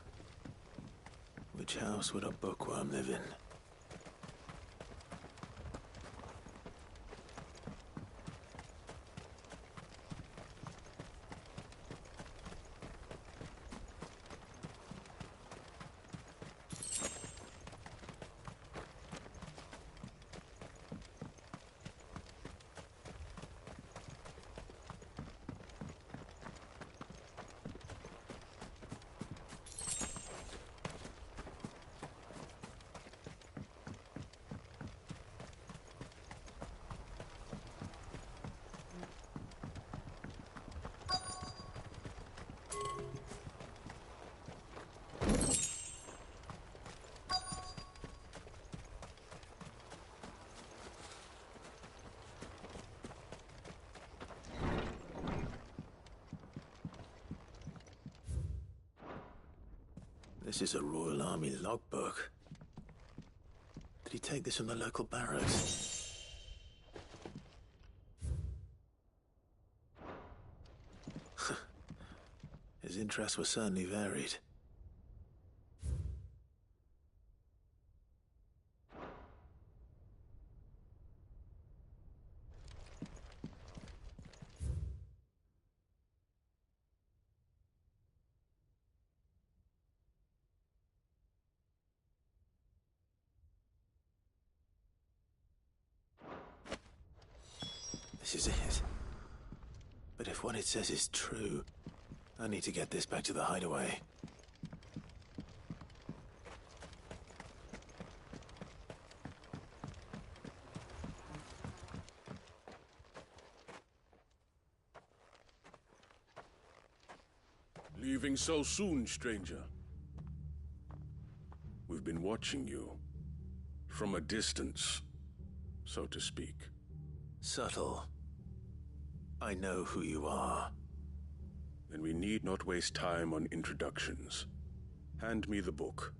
which house would a bookworm live in? This is a Royal Army logbook. Did he take this from the local barracks? His interests were certainly varied. This is it. But if what it says is true, I need to get this back to the hideaway. Leaving so soon, stranger? We've been watching you. From a distance, so to speak. Subtle. I know who you are. Then we need not waste time on introductions. Hand me the book.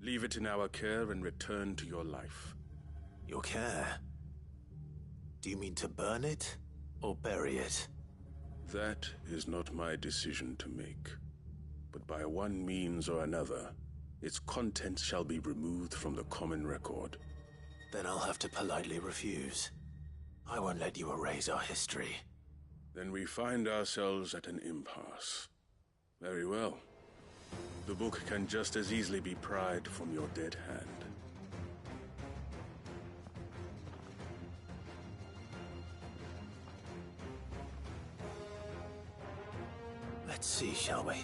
Leave it in our care and return to your life. Your care? Do you mean to burn it or bury it? That is not my decision to make. But by one means or another, its contents shall be removed from the common record. Then I'll have to politely refuse. I won't let you erase our history. Then we find ourselves at an impasse. Very well. The book can just as easily be pried from your dead hand. Let's see, shall we?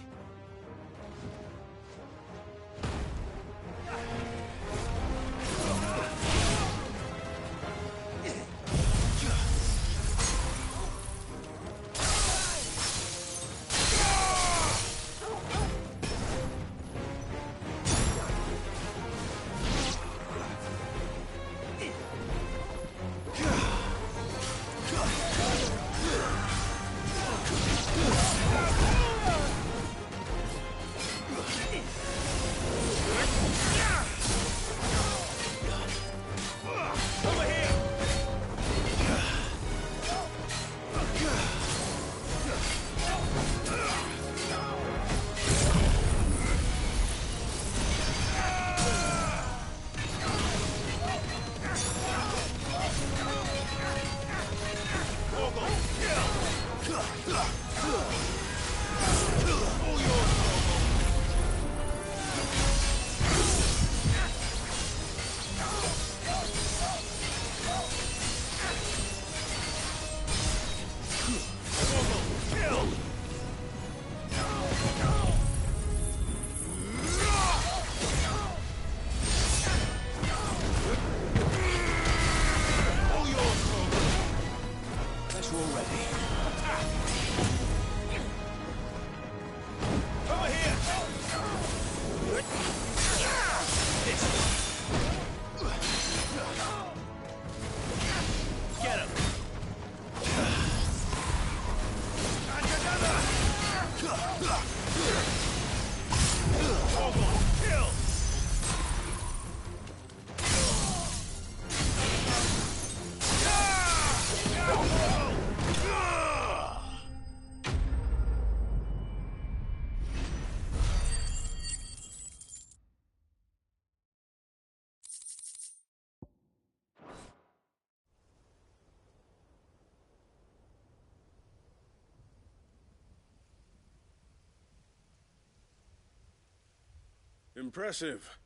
Impressive.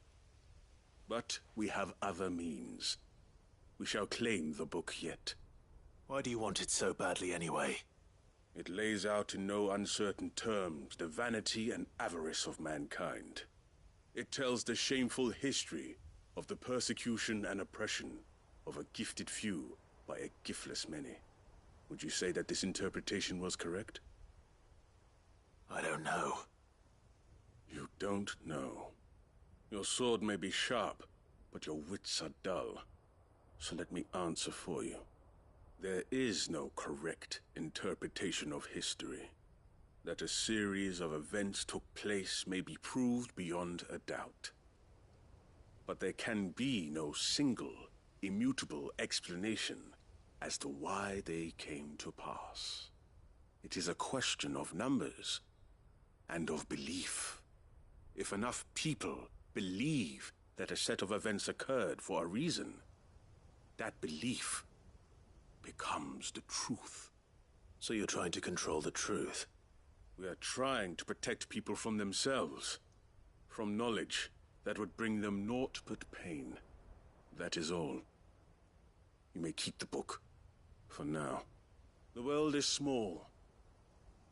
But we have other means. We shall claim the book yet. Why do you want it so badly anyway? It lays out in no uncertain terms the vanity and avarice of mankind. It tells the shameful history of the persecution and oppression of a gifted few by a giftless many. Would you say that this interpretation was correct? I don't know. You don't know. Your sword may be sharp, but your wits are dull. So let me answer for you. There is no correct interpretation of history. That a series of events took place may be proved beyond a doubt. But there can be no single, immutable explanation as to why they came to pass. It is a question of numbers and of belief. If enough people believe that a set of events occurred for a reason, that belief becomes the truth. So you're trying to control the truth? We are trying to protect people from themselves, from knowledge that would bring them naught but pain. That is all. You may keep the book, for now. The world is small.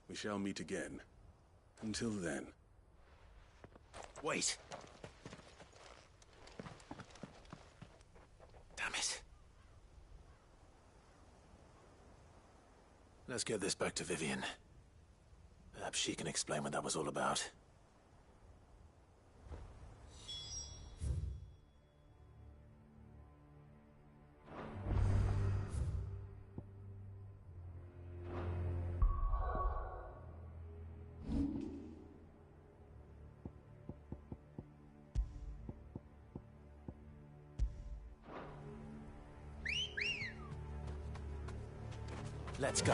We shall meet again. Until then. Wait! Damn it. Let's get this back to Vivian. Perhaps she can explain what that was all about. Let's go.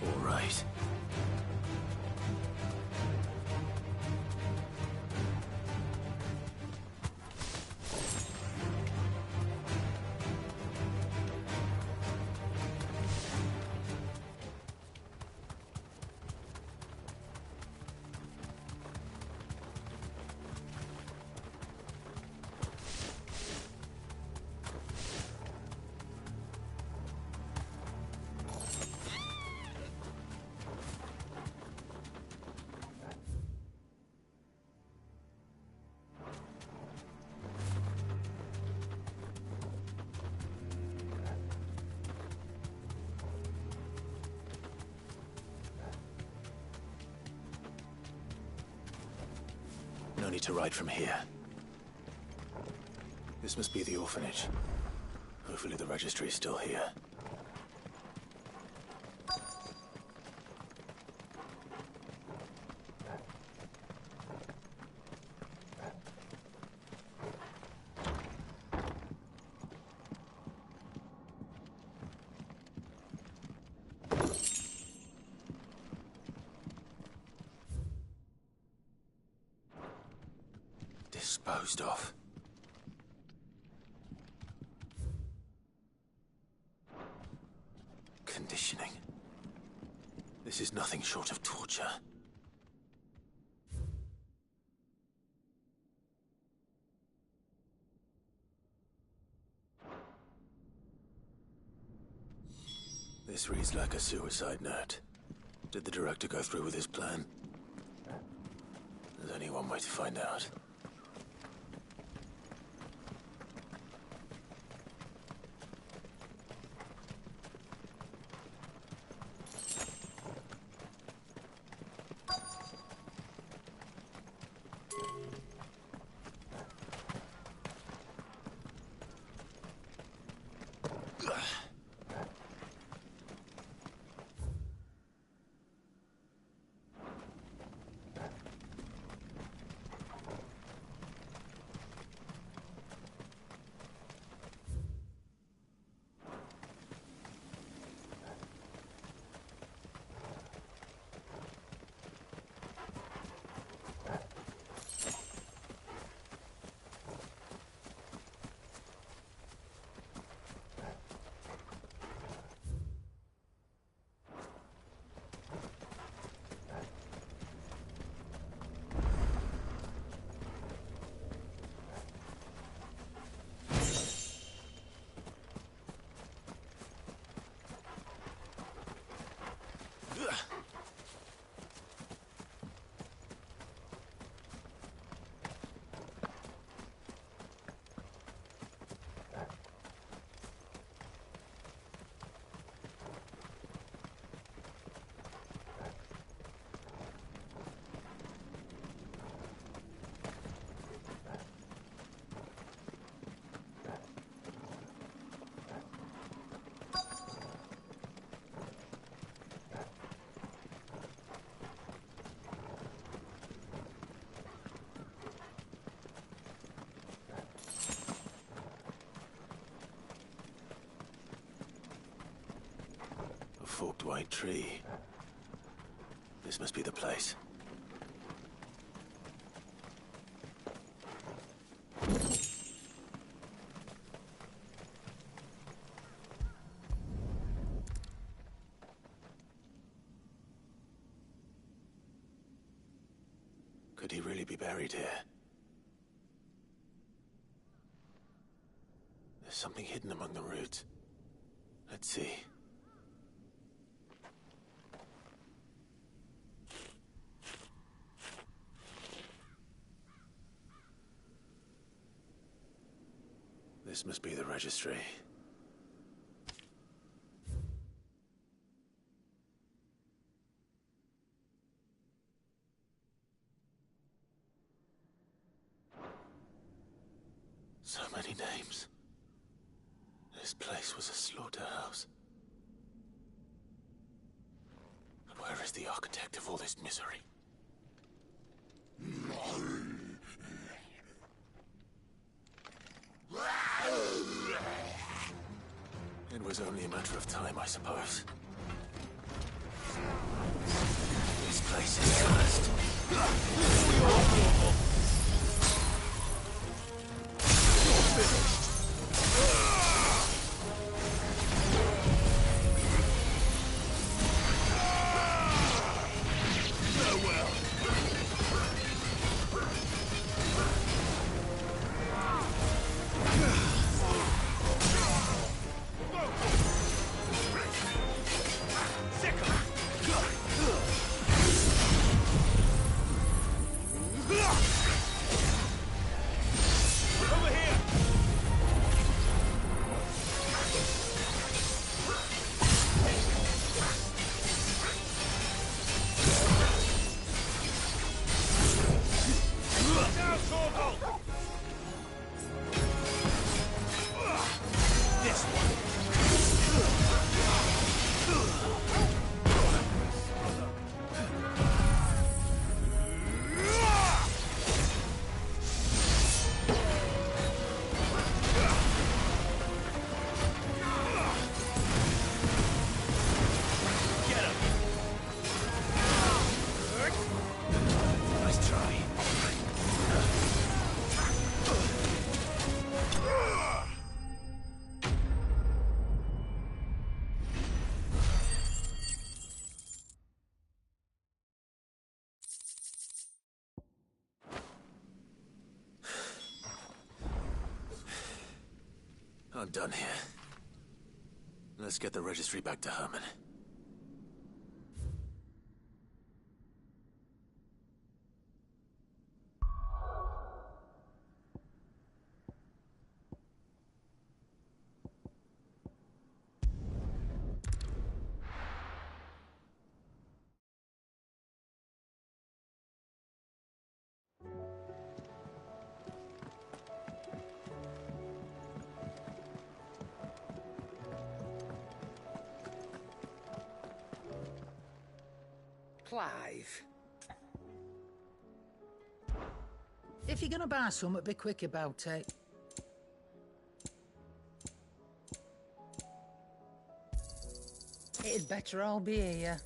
All right. No need to ride from here. This must be the orphanage. Hopefully the registry is still here. Disposed of. Conditioning. This is nothing short of torture. This reads like a suicide note. Did the director go through with his plan? There's only one way to find out. perfect white tree. This must be the place. Could he really be buried here? There's something hidden among the roots. Let's see. This must be the registry. So many names. This place was a slaughterhouse. But where is the architect of all this misery? It was only a matter of time, I suppose. This place is cursed. You're finished. I'm done here. Let's get the registry back to Herman. Clive. If you're gonna buy something, be quick about it. It'd better all be here.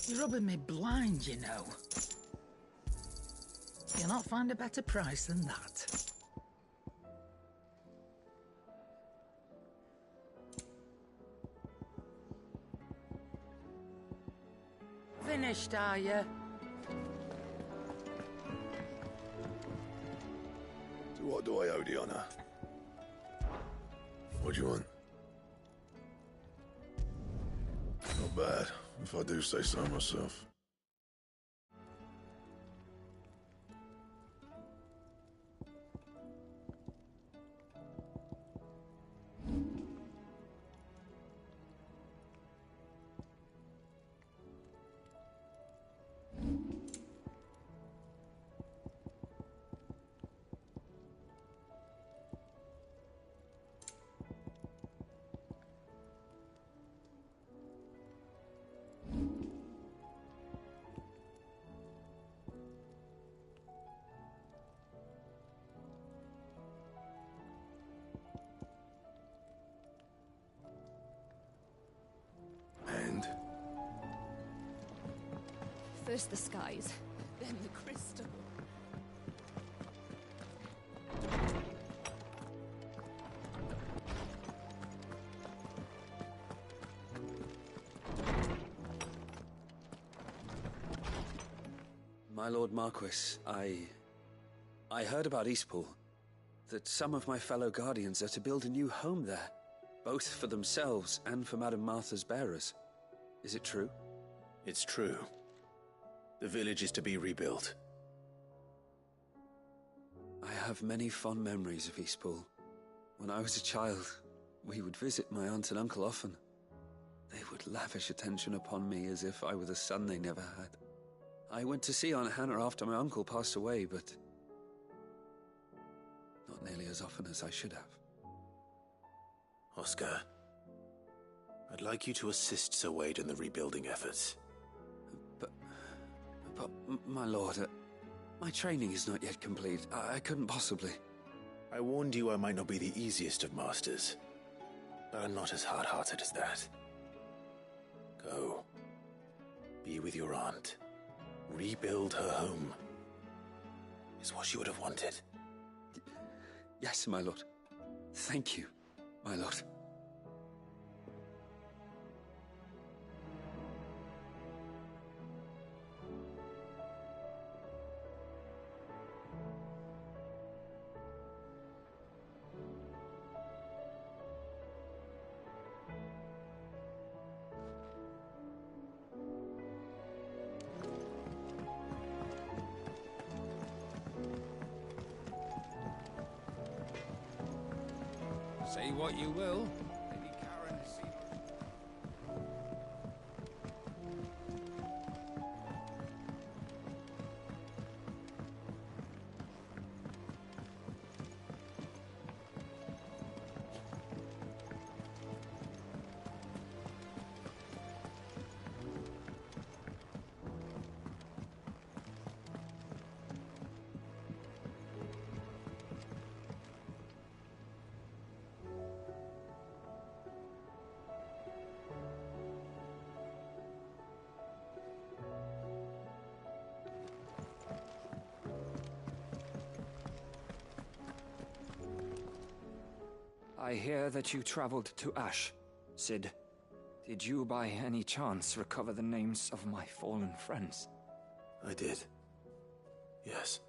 You're rubbing me blind, you know. You'll not find a better price than that. Finished, are you? So what do I owe the honour? What do you want? Not bad, if I do say so myself. First the skies, then the crystal. My Lord Marquis, I heard about Eastpool. That some of my fellow Guardians are to build a new home there, both for themselves and for Madame Martha's bearers. Is it true? It's true. The village is to be rebuilt. I have many fond memories of Eastpool. When I was a child, we would visit my aunt and uncle often. They would lavish attention upon me as if I were the son they never had. I went to see Aunt Hannah after my uncle passed away, but not nearly as often as I should have. Oscar, I'd like you to assist Sir Wade in the rebuilding efforts. But my lord, my training is not yet complete. I couldn't possibly. I warned you I might not be the easiest of masters, but I'm not as hard-hearted as that. Go. Be with your aunt. Rebuild her home. Is what she would have wanted. Yes, my lord. Thank you, my lord. Say what you will. Lady Karen has seen... I hear that you traveled to Ash, Cid. Did you by any chance recover the names of my fallen friends? I did. Yes.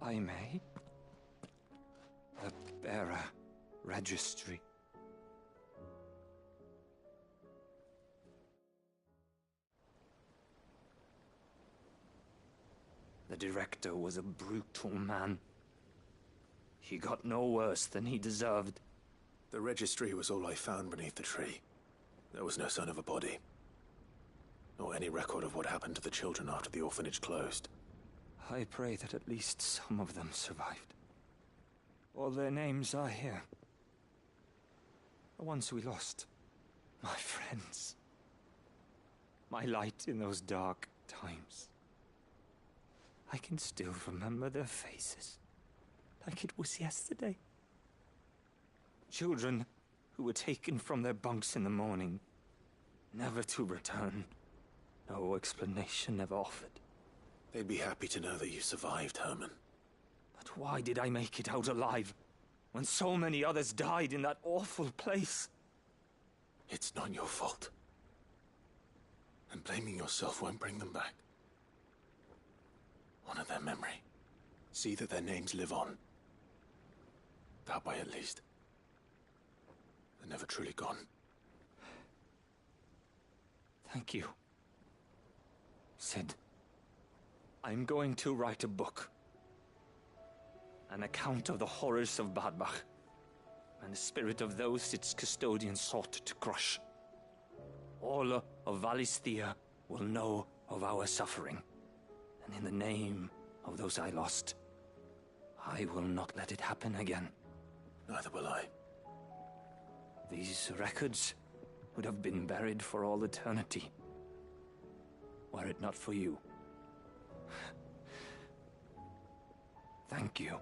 I may. The bearer registry. The director was a brutal man. He got no worse than he deserved. The registry was all I found beneath the tree. There was no sign of a body. Nor any record of what happened to the children after the orphanage closed. I pray that at least some of them survived. All their names are here. The ones we lost. My friends. My light in those dark times. I can still remember their faces, like it was yesterday. Children who were taken from their bunks in the morning, never to return. No explanation ever offered. They'd be happy to know that you survived, Herman. But why did I make it out alive, when so many others died in that awful place? It's not your fault. And blaming yourself won't bring them back. Honor their memory. See that their names live on. That way, at least. They're never truly gone. Thank you. Sid, I'm going to write a book. An account of the horrors of Badbach, and the spirit of those its custodians sought to crush. All of Valisthea will know of our suffering, and in the name of those I lost, I will not let it happen again. Neither will I. These records would have been buried for all eternity, were it not for you. Thank you.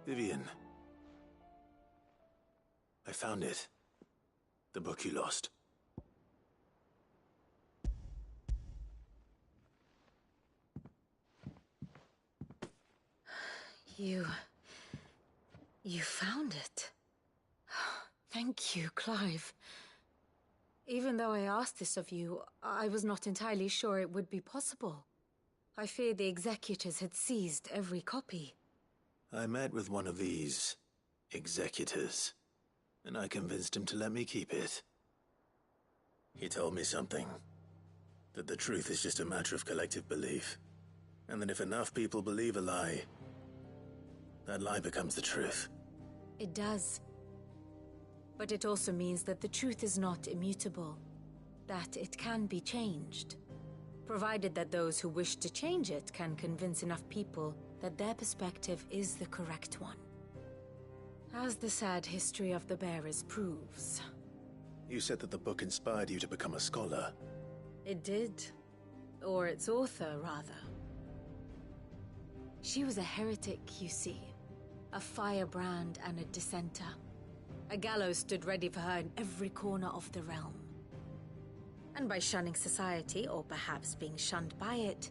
Vivian. I found it. The book you lost. You found it. Thank you, Clive. Even though I asked this of you, I was not entirely sure it would be possible. I feared the executors had seized every copy. I met with one of these executors, and I convinced him to let me keep it. He told me something. That the truth is just a matter of collective belief. And that if enough people believe a lie, that lie becomes the truth. It does. But it also means that the truth is not immutable. That it can be changed. Provided that those who wish to change it can convince enough people that their perspective is the correct one. As the sad history of the bearers proves. You said that the book inspired you to become a scholar. It did. Or its author, rather. She was a heretic, you see. A firebrand and a dissenter. A gallows stood ready for her in every corner of the realm. And by shunning society, or perhaps being shunned by it,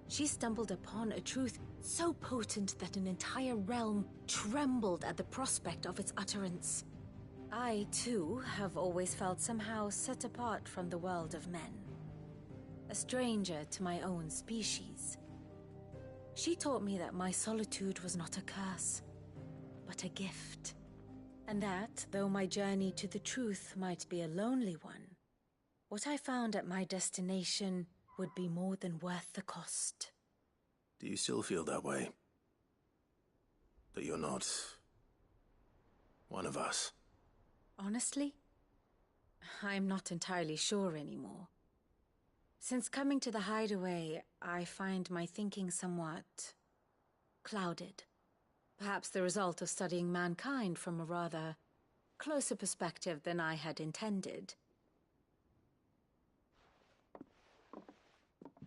she stumbled upon a truth so potent that an entire realm trembled at the prospect of its utterance. I, too, have always felt somehow set apart from the world of men. A stranger to my own species. She taught me that my solitude was not a curse, but a gift. And that, though my journey to the truth might be a lonely one, what I found at my destination would be more than worth the cost. Do you still feel that way? That you're not one of us? Honestly, I'm not entirely sure anymore. Since coming to the hideaway, I find my thinking somewhat clouded. Perhaps the result of studying mankind from a rather closer perspective than I had intended.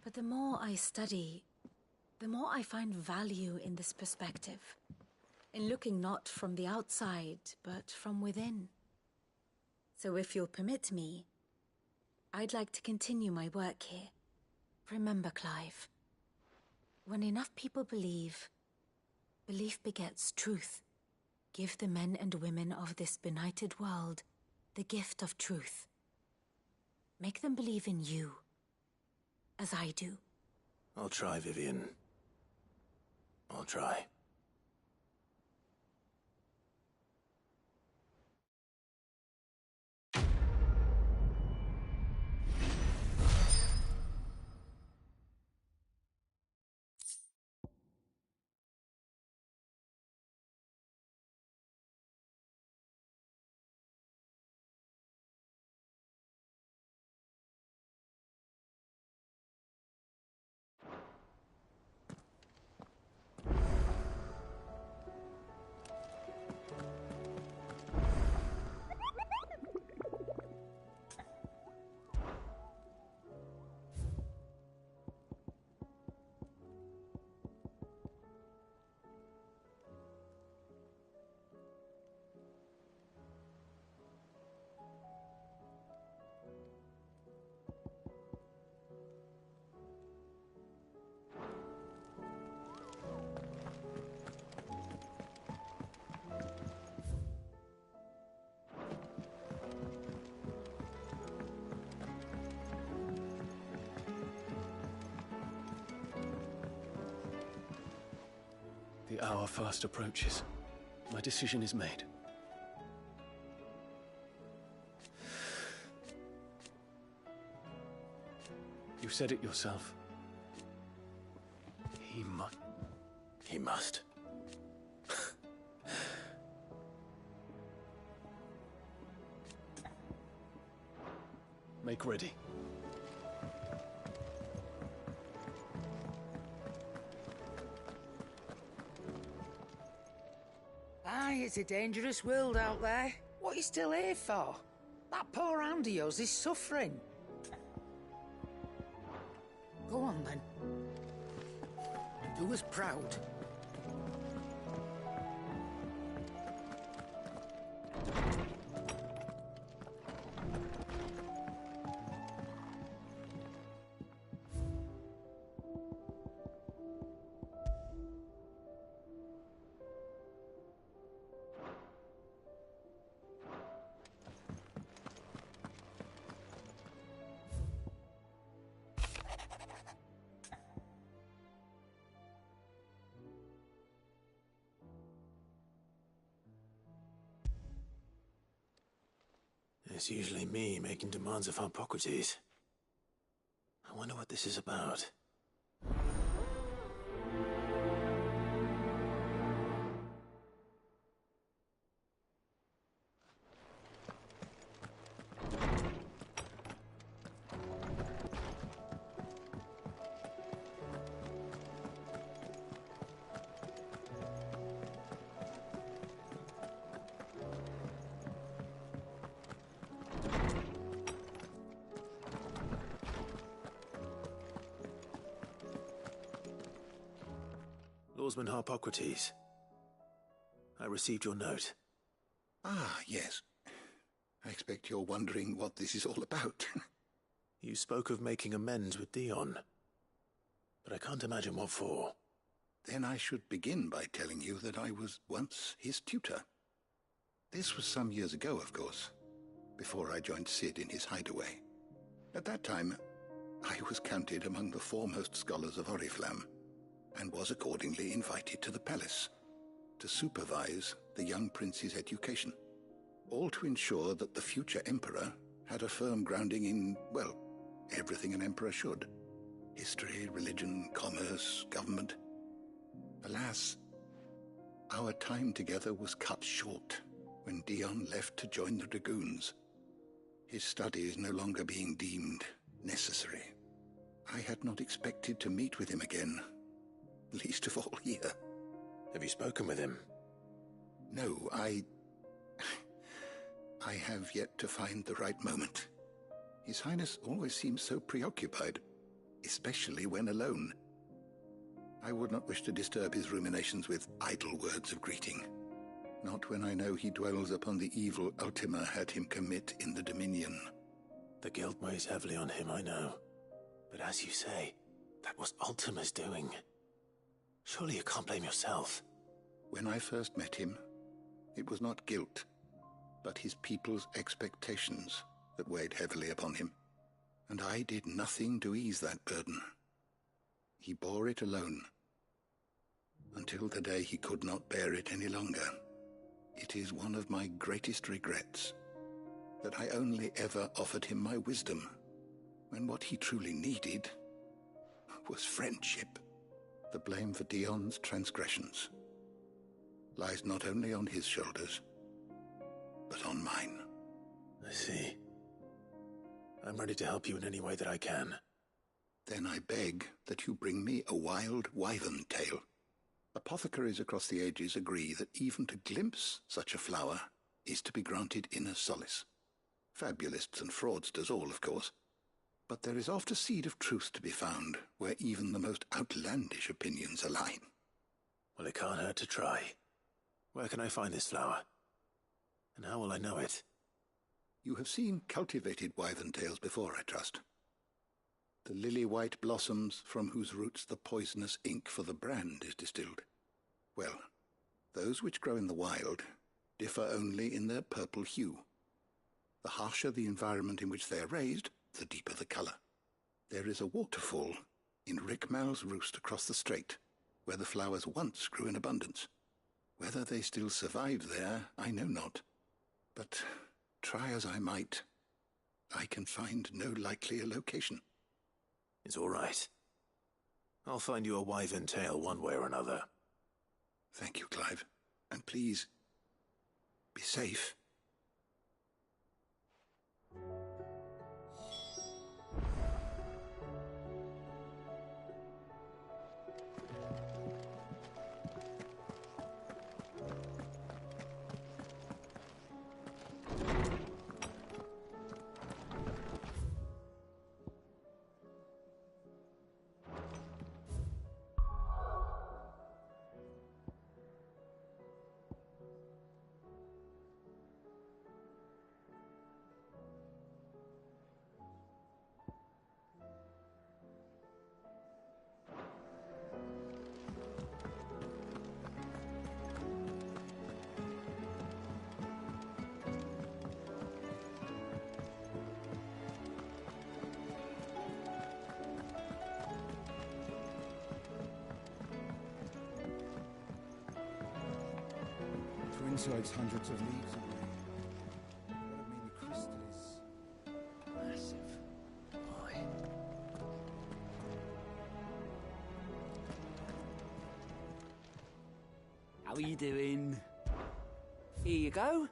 But the more I study, the more I find value in this perspective. In looking not from the outside, but from within. So if you'll permit me, I'd like to continue my work here. Remember, Clive, when enough people believe, belief begets truth. Give the men and women of this benighted world the gift of truth. Make them believe in you, as I do. I'll try, Vivian. I'll try. The hour fast approaches. My decision is made. You said it yourself. He must. He must. Make ready. Aye, it's a dangerous world out there. What are you still here for? That poor hound of yours is suffering. Go on, then. Do us proud. It's usually me making demands of Hippocrates. I wonder what this is about. Lawsman Hippocrates. I received your note. Ah, yes. I expect you're wondering what this is all about. You spoke of making amends with Dion, but I can't imagine what for. Then I should begin by telling you that I was once his tutor. This was some years ago, of course, before I joined Cid in his hideaway. At that time, I was counted among the foremost scholars of Oriflamme, and was accordingly invited to the palace to supervise the young prince's education, all to ensure that the future emperor had a firm grounding in, well, everything an emperor should. History, religion, commerce, government. Alas, our time together was cut short when Dion left to join the dragoons, his studies no longer being deemed necessary. I had not expected to meet with him again, least of all here. Have you spoken with him? No, I have yet to find the right moment. His Highness always seems so preoccupied, especially when alone. I would not wish to disturb his ruminations with idle words of greeting, not when I know he dwells upon the evil Ultima had him commit in the Dominion. The guilt weighs heavily on him, I know. But as you say, that was Ultima's doing. Surely you can't blame yourself. When I first met him, it was not guilt, but his people's expectations that weighed heavily upon him, and I did nothing to ease that burden. He bore it alone, until the day he could not bear it any longer. It is one of my greatest regrets that I only ever offered him my wisdom, when what he truly needed was friendship. The blame for Dion's transgressions lies not only on his shoulders, but on mine. I see. I'm ready to help you in any way that I can. Then I beg that you bring me a wild wyvern tail. Apothecaries across the ages agree that even to glimpse such a flower is to be granted inner solace. Fabulists and fraudsters all, of course. But there is oft a seed of truth to be found where even the most outlandish opinions align. Well, it can't hurt to try. Where can I find this flower? And how will I know it? You have seen cultivated wyvern tails before, I trust. The lily-white blossoms from whose roots the poisonous ink for the brand is distilled. Well, those which grow in the wild differ only in their purple hue. The harsher the environment in which they are raised, the deeper the colour. There is a waterfall in Rickmal's roost across the strait, where the flowers once grew in abundance. Whether they still survive there, I know not. But try as I might, I can find no likelier location. It's all right. I'll find you a wyvern tail one way or another. Thank you, Clive. And please, be safe. Twinside's hundreds of leagues away. But I mean, the crystal is How are you doing? Here you go.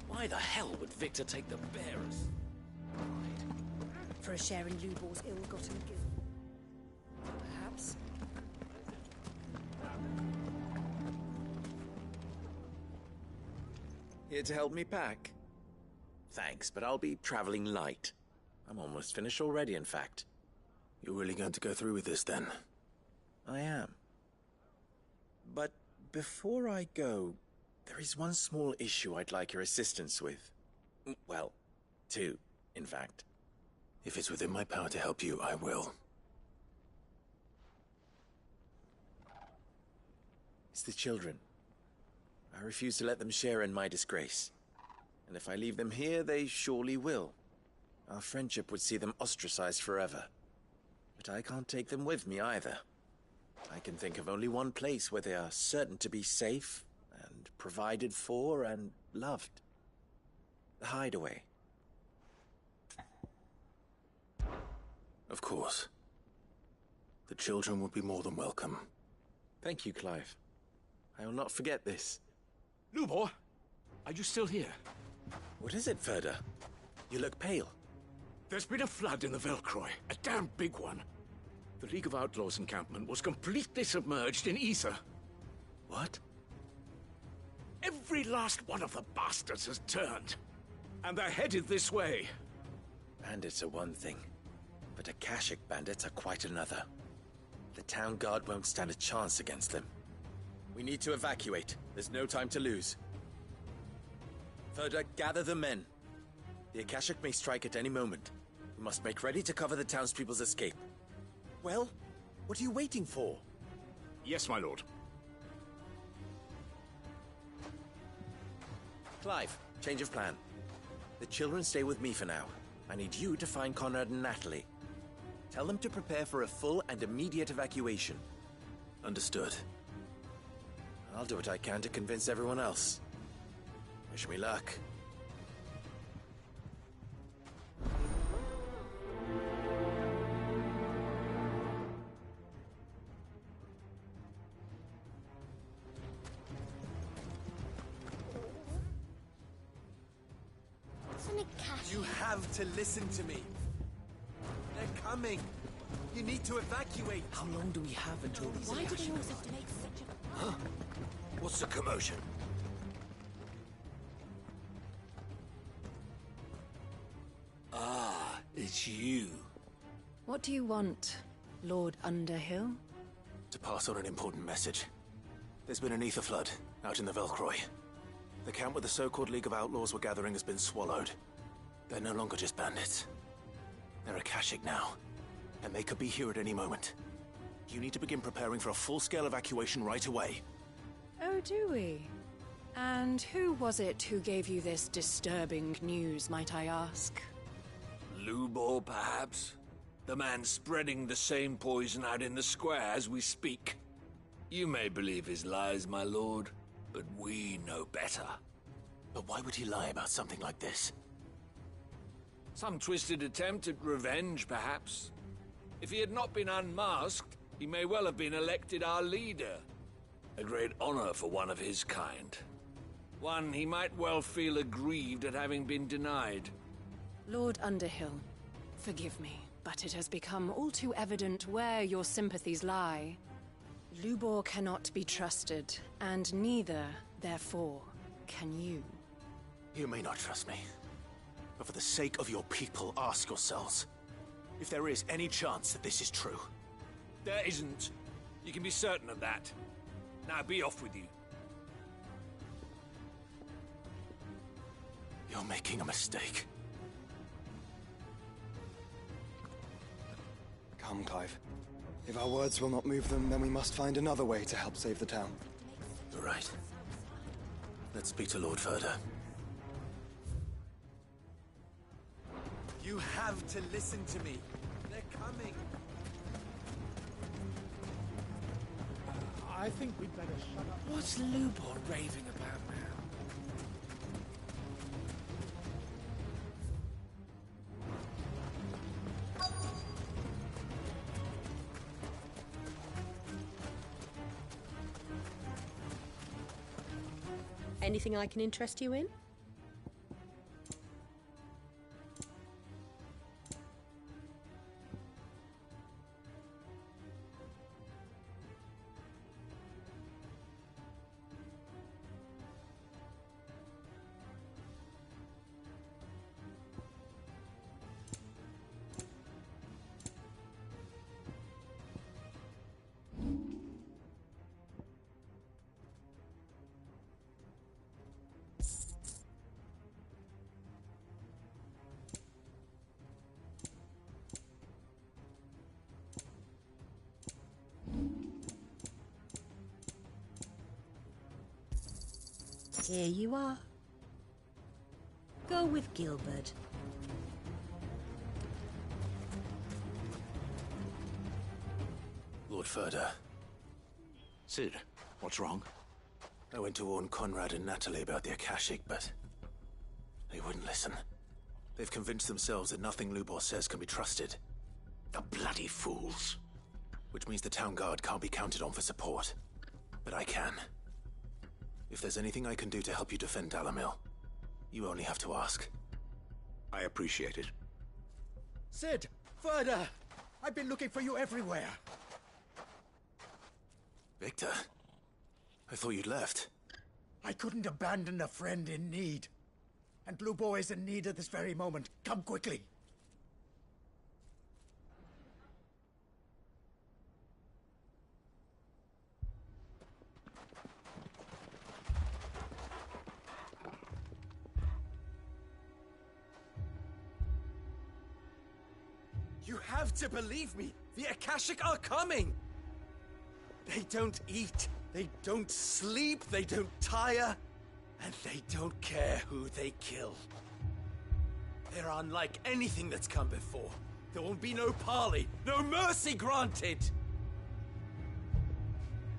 Why the hell would Victor take the bearers? For a share in Lubor's ill-gotten guilt. Perhaps. Here to help me pack? Thanks, but I'll be traveling light. I'm almost finished already, in fact. You're really going to go through with this, then? I am. But before I go, there is one small issue I'd like your assistance with. Well, two, in fact. If it's within my power to help you, I will. It's the children. I refuse to let them share in my disgrace. And if I leave them here, they surely will. Our friendship would see them ostracized forever. But I can't take them with me either. I can think of only one place where they are certain to be safe and provided for and loved. The Hideaway. Of course. The children would be more than welcome. Thank you, Clive. I will not forget this. Lubor, are you still here? What is it, Ferda? You look pale. There's been a flood in the Velcroy, a damn big one. The League of Outlaws encampment was completely submerged in ether. What? Every last one of the bastards has turned. And they're headed this way. Bandits are one thing, but Akashic bandits are quite another. The town guard won't stand a chance against them. We need to evacuate. There's no time to lose. Ferda, gather the men. The Akashic may strike at any moment. We must make ready to cover the townspeople's escape. Well, what are you waiting for? Yes, my lord. Clive, change of plan. The children stay with me for now. I need you to find Conrad and Natalie. Tell them to prepare for a full and immediate evacuation. Understood. I'll do what I can to convince everyone else. Wish me luck. You have to listen to me. They're coming. You need to evacuate. How long do we have until these Why do they always have to make such a... Huh? What's the commotion? Ah, it's you. What do you want, Lord Underhill? To pass on an important message. There's been an ether flood out in the Velcroy. The camp where the so-called League of Outlaws were gathering has been swallowed. They're no longer just bandits. They're Akashic now, and they could be here at any moment. You need to begin preparing for a full-scale evacuation right away. Oh, do we? And who was it who gave you this disturbing news, might I ask? Lubor, perhaps? The man spreading the same poison out in the square as we speak. You may believe his lies, my lord, but we know better. But why would he lie about something like this? Some twisted attempt at revenge, perhaps. If he had not been unmasked, he may well have been elected our leader. A great honor for one of his kind. One he might well feel aggrieved at having been denied. Lord Underhill, forgive me, but it has become all too evident where your sympathies lie. Lubor cannot be trusted, and neither, therefore, can you. You may not trust me, but for the sake of your people, ask yourselves if there is any chance that this is true. There isn't. You can be certain of that. Now be off with you. You're making a mistake. Come, Clive. If our words will not move them, then we must find another way to help save the town. You're right. Let's speak to Lord Furder. You have to listen to me. They're coming. I think we'd better shut up. What's Lubor raving about now? Anything I can interest you in? Here you are. Go with Gilbert. Lord Furder. Sid, what's wrong? I went to warn Conrad and Natalie about the Akashic, but they wouldn't listen. They've convinced themselves that nothing Lubor says can be trusted. The bloody fools. Which means the town guard can't be counted on for support. But I can. If there's anything I can do to help you defend Dalamil, you only have to ask. I appreciate it. Sid! Further! I've been looking for you everywhere. Victor? I thought you'd left. I couldn't abandon a friend in need. And Lubor is in need at this very moment. Come quickly. You have to believe me. The Akashic are coming. They don't eat, they don't sleep, they don't tire, and they don't care who they kill. They're unlike anything that's come before. There won't be no parley, no mercy granted.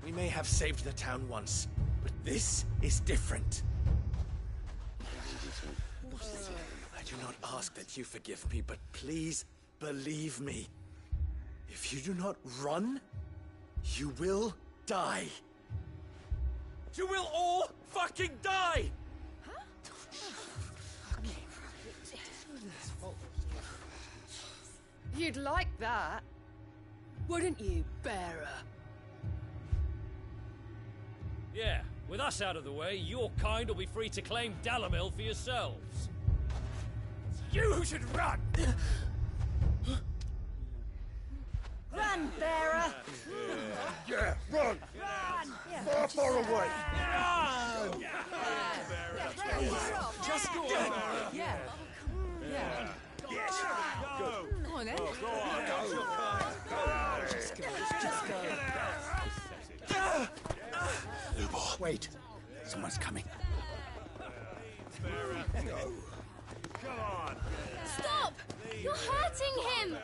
We may have saved the town once, but this is different. I do not ask that you forgive me, but please believe me. If you do not run, you will die. You will all fucking die! You'd like that, wouldn't you, bearer? Yeah, with us out of the way, your kind will be free to claim Dalamil for yourselves. You should run! Run, bearer! Yeah, run! Run! Far away! Run! Just go! Yeah. Yeah. Yes! Go! Come on, then. Go on! Go! Just go. Lubor. Wait. Someone's coming. Come on! Stop! You're hurting him!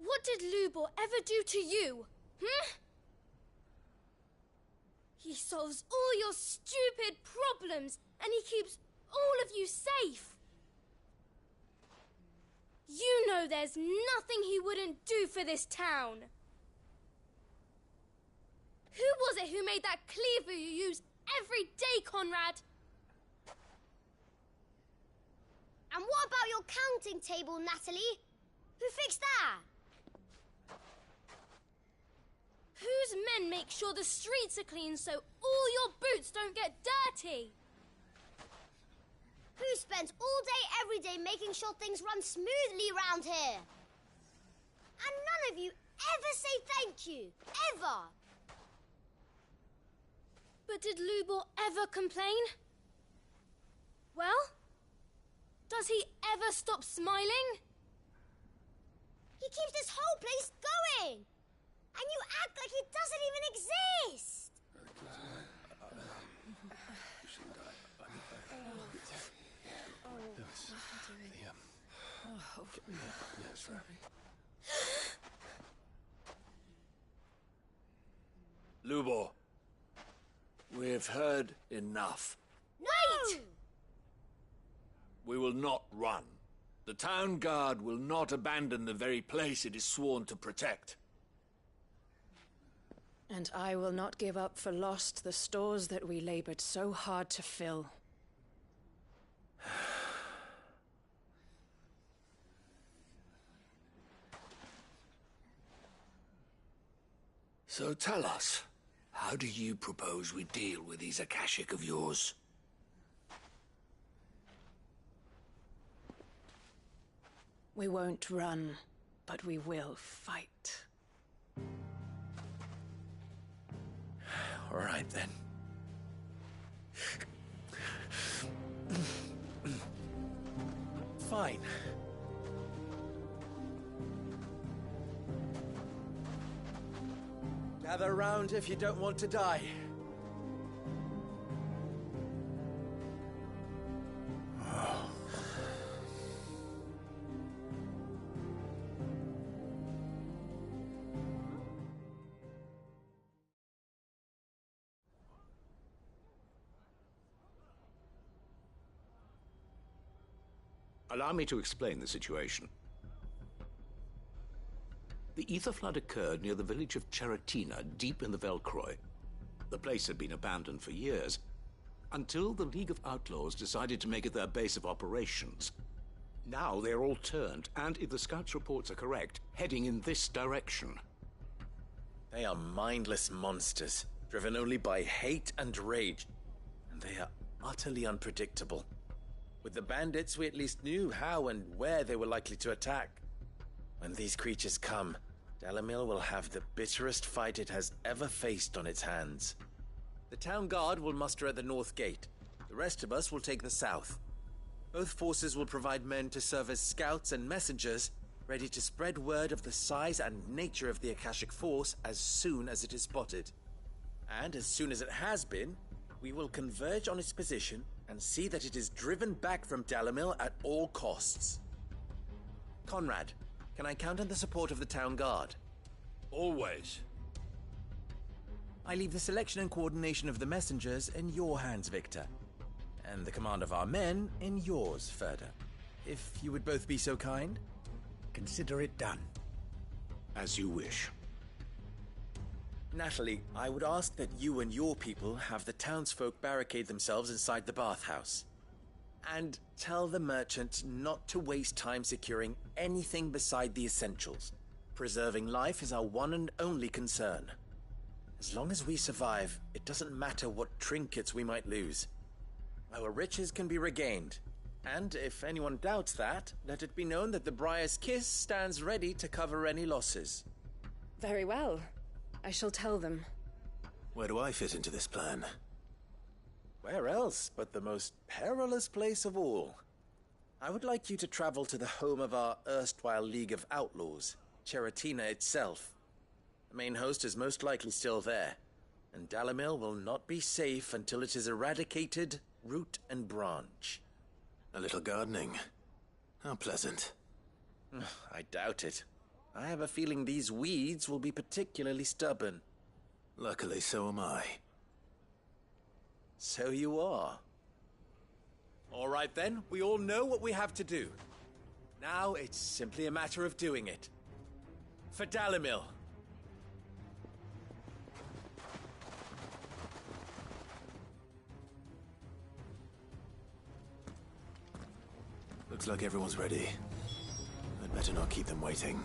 What did Lubor ever do to you? He solves all your stupid problems, and he keeps all of you safe. You know there's nothing he wouldn't do for this town. Who was it who made that cleaver you use every day, Conrad? And what about your counting table, Natalie? Who fixed that? Whose men make sure the streets are clean so all your boots don't get dirty? Who spends all day, every day making sure things run smoothly round here? And none of you ever say thank you. Ever. But did Lubor ever complain? Well? Does he ever stop smiling? He keeps this whole place going! And you act like he doesn't even exist! Lubor, we've heard enough. Wait! We will not run. The town guard will not abandon the very place it is sworn to protect. And I will not give up for lost the stores that we labored so hard to fill. So tell us, how do you propose we deal with these Akashic of yours? We won't run, but we will fight. All right, then. Fine. Gather round if you don't want to die. Allow me to explain the situation. The ether flood occurred near the village of Cheratina, deep in the Velcroy. The place had been abandoned for years, until the League of Outlaws decided to make it their base of operations. Now they're all turned, and if the scouts' reports are correct, heading in this direction. They are mindless monsters, driven only by hate and rage, and they are utterly unpredictable. With the bandits, we at least knew how and where they were likely to attack. When these creatures come, Dalamil will have the bitterest fight it has ever faced on its hands. The town guard will muster at the north gate. The rest of us will take the south. Both forces will provide men to serve as scouts and messengers, ready to spread word of the size and nature of the Akashic force as soon as it is spotted. And as soon as it has been, we will converge on its position and see that it is driven back from Dalamil at all costs. Conrad, can I count on the support of the town guard? Always. I leave the selection and coordination of the messengers in your hands, Victor. And the command of our men in yours, Ferda. If you would both be so kind. Consider it done. As you wish. Natalie, I would ask that you and your people have the townsfolk barricade themselves inside the bathhouse. And tell the merchant not to waste time securing anything beside the essentials. Preserving life is our one and only concern. As long as we survive, it doesn't matter what trinkets we might lose. Our riches can be regained. And if anyone doubts that, let it be known that the Briar's Kiss stands ready to cover any losses. Very well. I shall tell them. Where do I fit into this plan? Where else but the most perilous place of all? I would like you to travel to the home of our erstwhile League of Outlaws, Cheratina itself. The main host is most likely still there, and Dalamil will not be safe until it is eradicated, root and branch. A little gardening. How pleasant. I doubt it. I have a feeling these weeds will be particularly stubborn. Luckily, so am I. So you are. All right then, we all know what we have to do. Now it's simply a matter of doing it. For Dalamil. Looks like everyone's ready. I'd better not keep them waiting.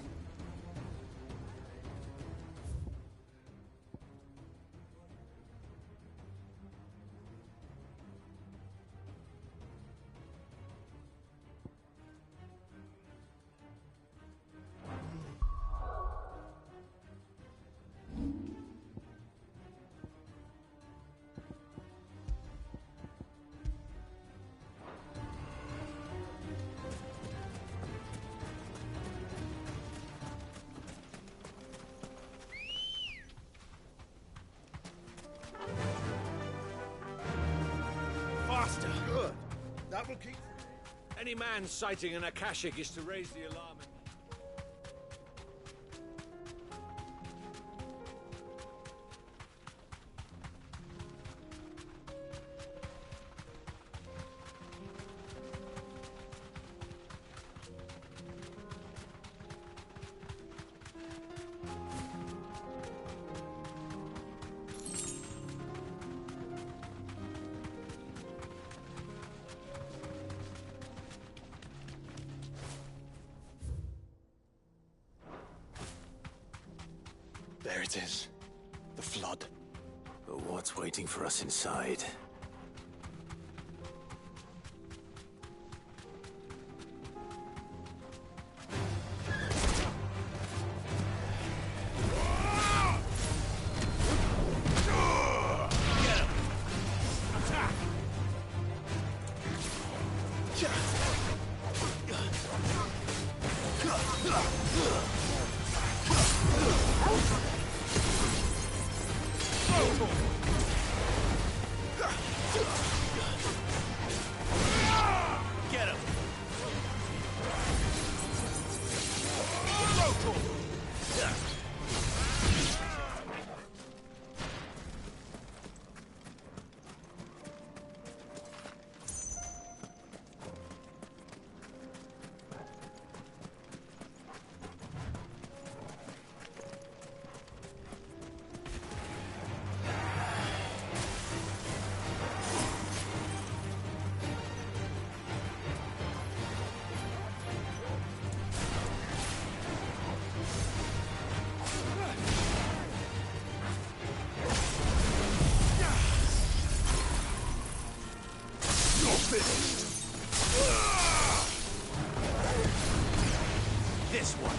keep... Any man sighting an Akashic is to raise the alarm. There it is. The flood. But what's waiting for us inside? This one.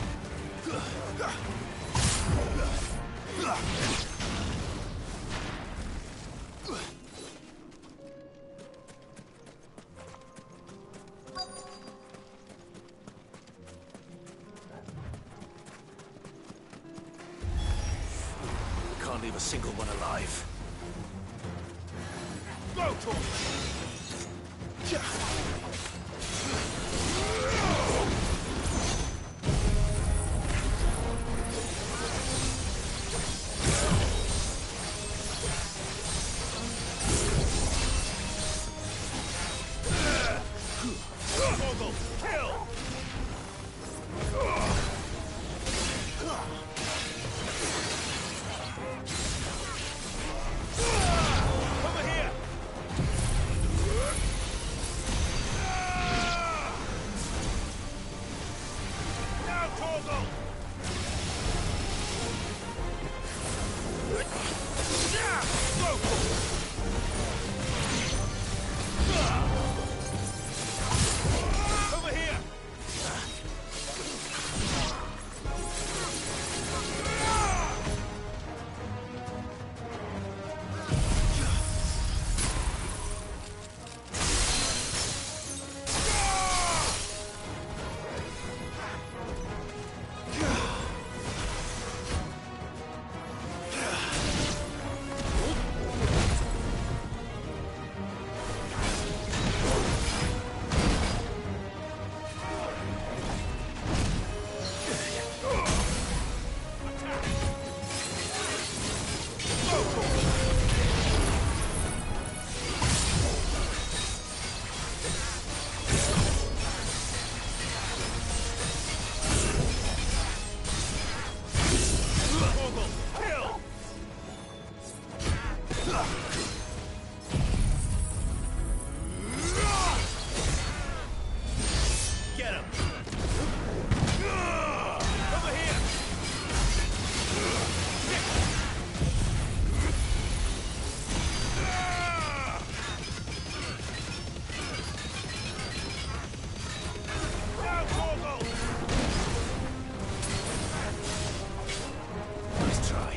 Can't leave a single one alive. Go, Torch! Nice try.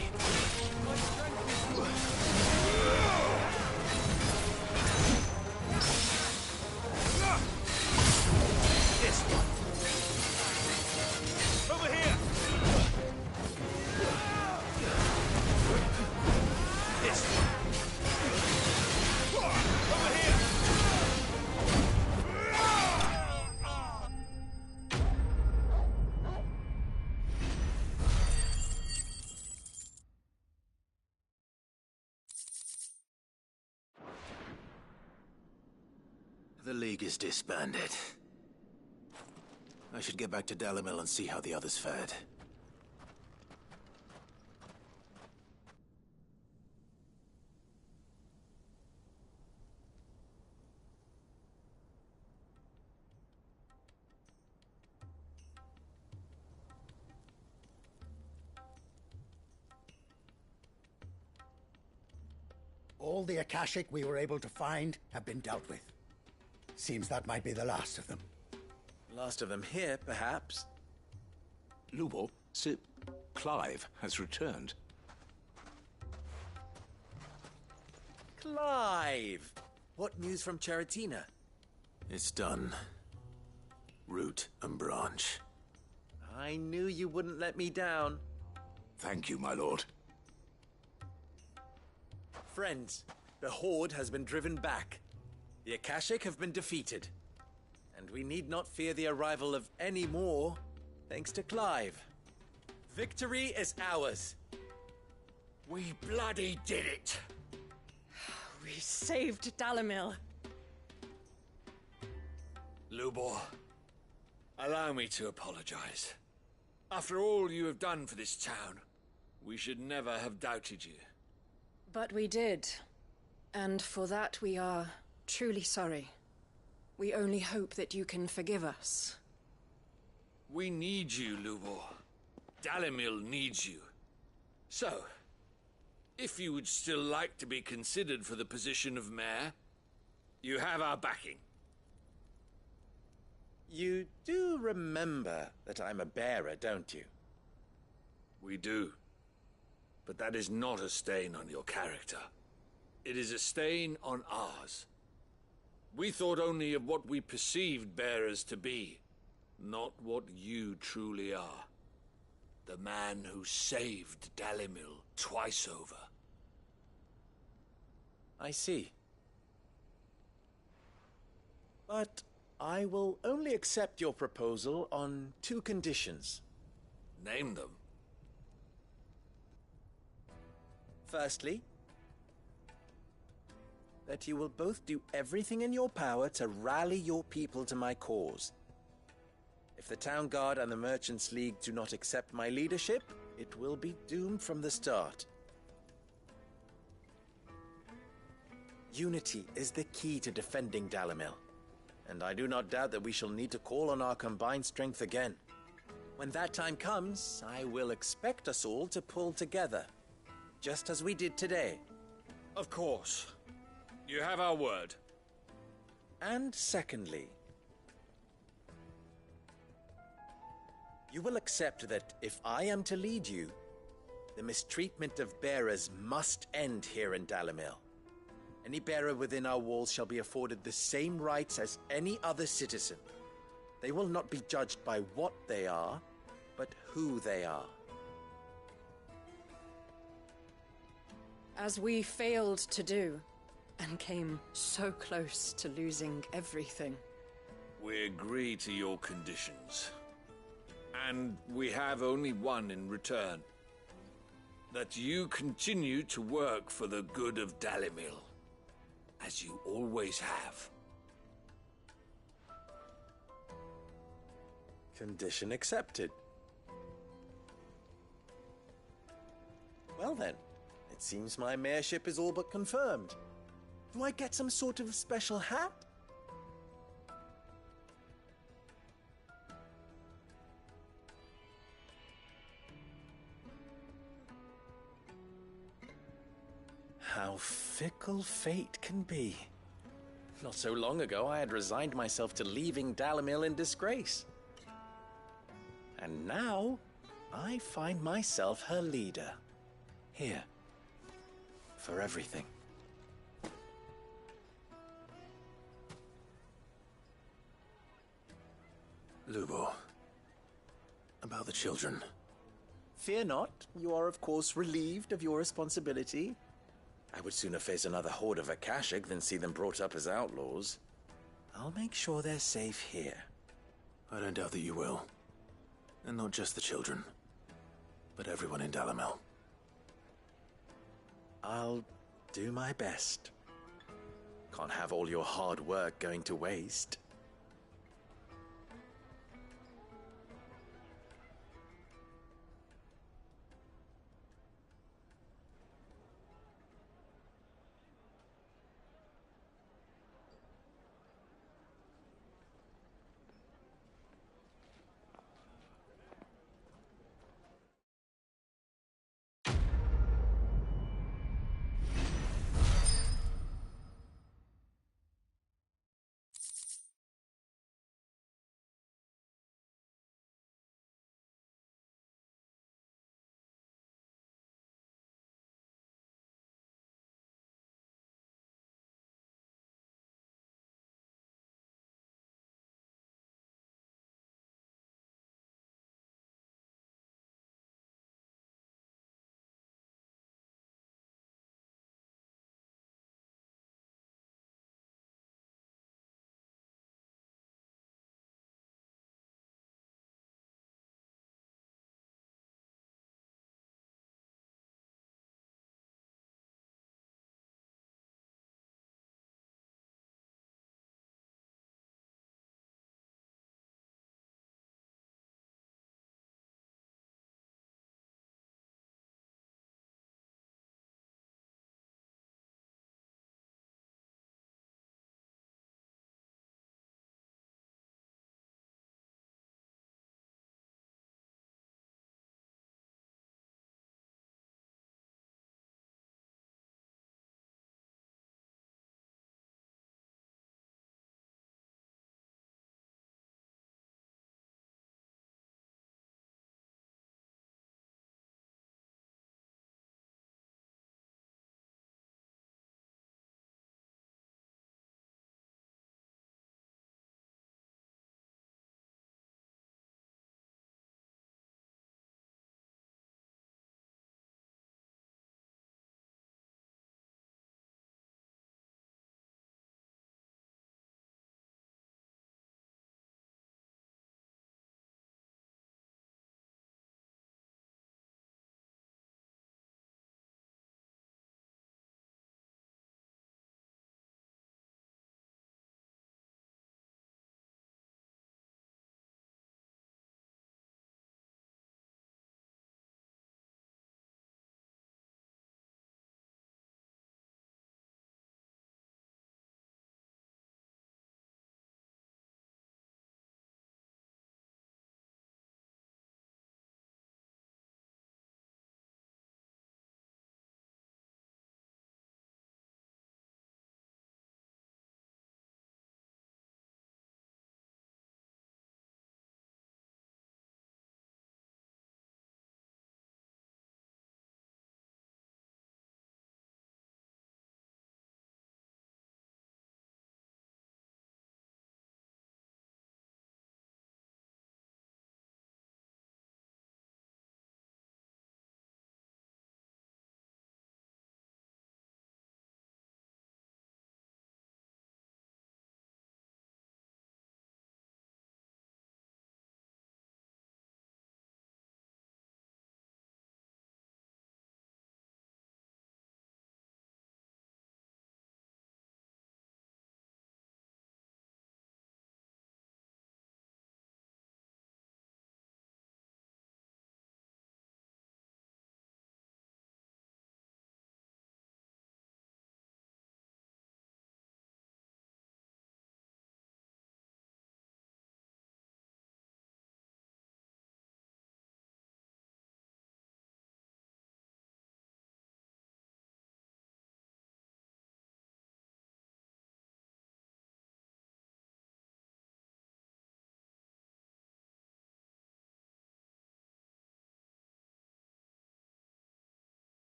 The League is disbanded. I should get back to Dalimil and see how the others fared. All the Akashic we were able to find have been dealt with. Seems that might be the last of them. Last of them here, perhaps. Lubo, Sir Clive has returned. Clive! What news from Charatina? It's done. Root and branch. I knew you wouldn't let me down. Thank you, my lord. Friends, the Horde has been driven back. The Akashic have been defeated. And we need not fear the arrival of any more, thanks to Clive. Victory is ours. We bloody did it! We saved Dalimil. Lubor, allow me to apologize. After all you have done for this town, we should never have doubted you. But we did. And for that we are truly sorry. We only hope that you can forgive us. We need you, Lubor. Dalimil needs you. So, if you would still like to be considered for the position of mayor, you have our backing. You do remember that I'm a bearer, don't you? We do. But that is not a stain on your character. It is a stain on ours. We thought only of what we perceived bearers to be, not what you truly are. The man who saved Dalimil twice over. I see. But I will only accept your proposal on 2 conditions. Name them. Firstly, that you will both do everything in your power to rally your people to my cause. If the Town Guard and the Merchants League do not accept my leadership, it will be doomed from the start. Unity is the key to defending Dalimil, and I do not doubt that we shall need to call on our combined strength again. When that time comes, I will expect us all to pull together, just as we did today. Of course. You have our word. And secondly, you will accept that if I am to lead you, the mistreatment of bearers must end here in Dalimil. Any bearer within our walls shall be afforded the same rights as any other citizen. They will not be judged by what they are, but who they are. As we failed to do, and came so close to losing everything. We agree to your conditions. And we have only one in return. That you continue to work for the good of Dalimil, as you always have. Condition accepted. Well then, it seems my mayorship is all but confirmed. Do I get some sort of special hat? How fickle fate can be. Not so long ago, I had resigned myself to leaving Dalimil in disgrace. And now, I find myself her leader. Here. For everything. Lubo. About the children. Fear not. You are, of course, relieved of your responsibility. I would sooner face another horde of Akashic than see them brought up as outlaws. I'll make sure they're safe here. I don't doubt that you will. And not just the children, but everyone in Dalimil. I'll do my best. Can't have all your hard work going to waste.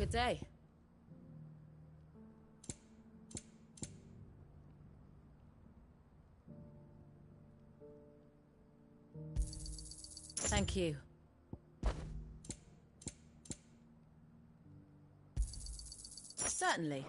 Good day. Thank you. Certainly.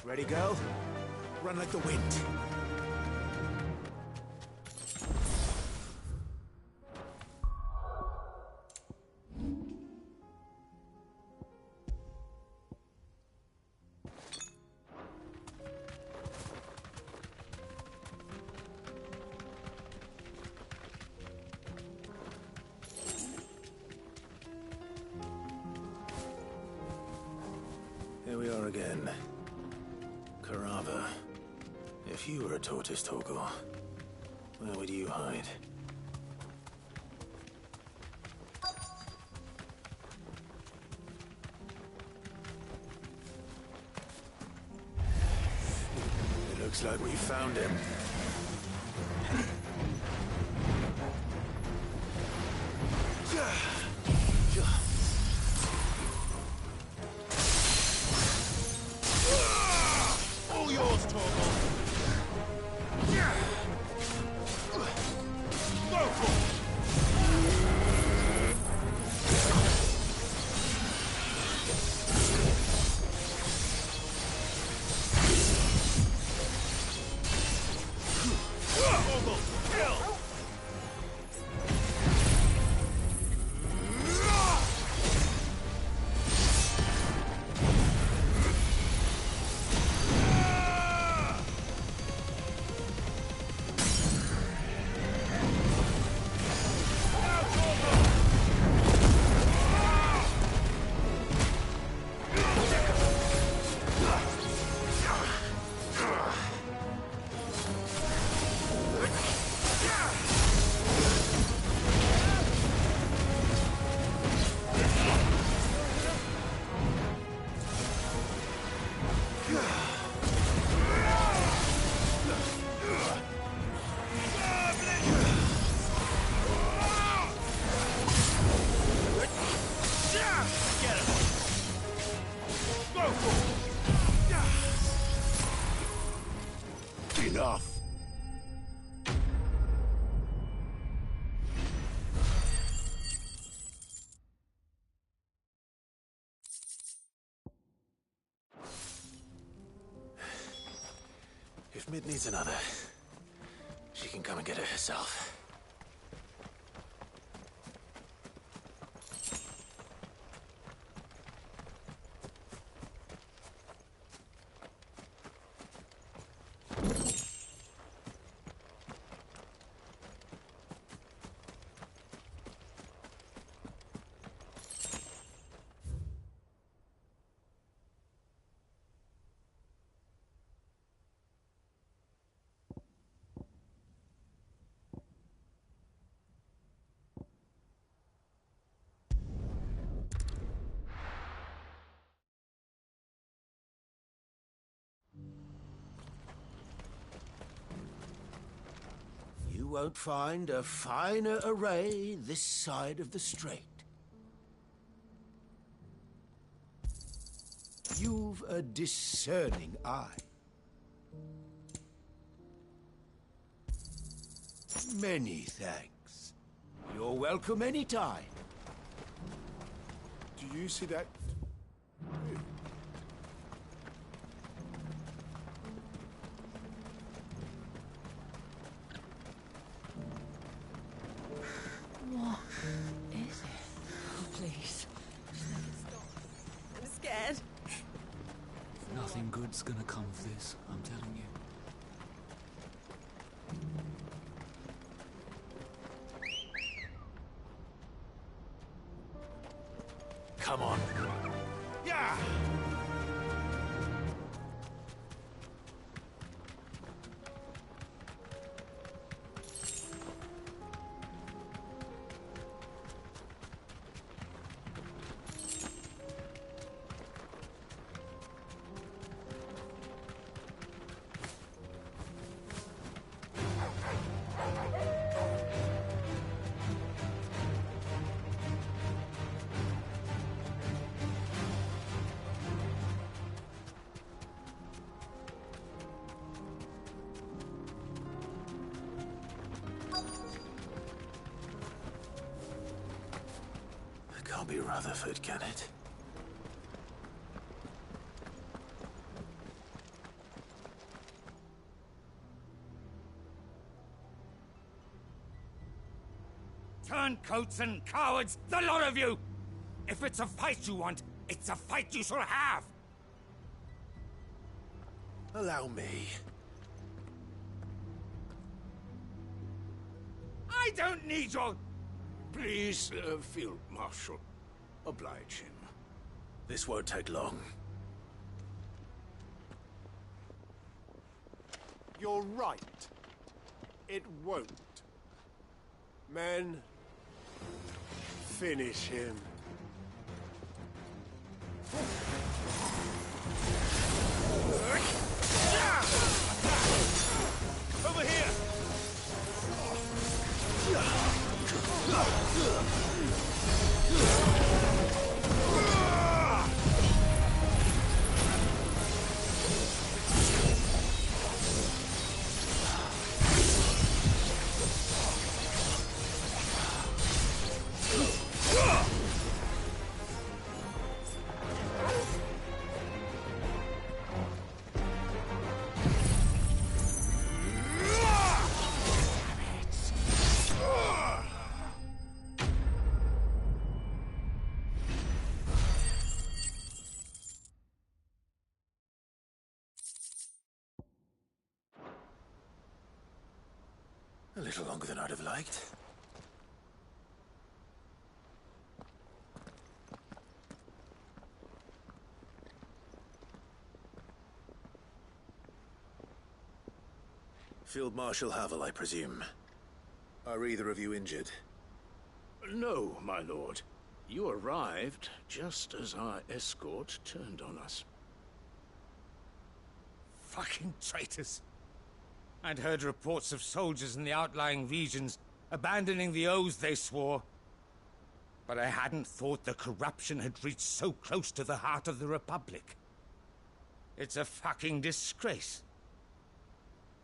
Ready, girl? Run like the wind. Here we are again. Carava. If you were a tortoise, Torgor, where would you hide? It looks like we found him. All yours, Torgor. Go for it. Torgor, kill! Enough! Mid needs another. She can come and get it herself. You won't find a finer array this side of the strait. You've a discerning eye. Many thanks. You're welcome anytime. Do you see that? What is it? Oh, please. I'm scared. Nothing good's gonna come of this, I'm telling you. Come on. Yeah! Can't be Rutherford, can it? Turncoats and cowards, the lot of you! If it's a fight you want, it's a fight you shall have! Allow me. I don't need your... Please, Field Marshal, oblige him. This won't take long. You're right. It won't. Men, finish him. Over here! A little longer than I'd have liked. Field Marshal Havel, I presume. Are either of you injured? No, my lord. You arrived just as our escort turned on us. Fucking traitors. I'd heard reports of soldiers in the outlying regions abandoning the oaths they swore. But I hadn't thought the corruption had reached so close to the heart of the Republic. It's a fucking disgrace.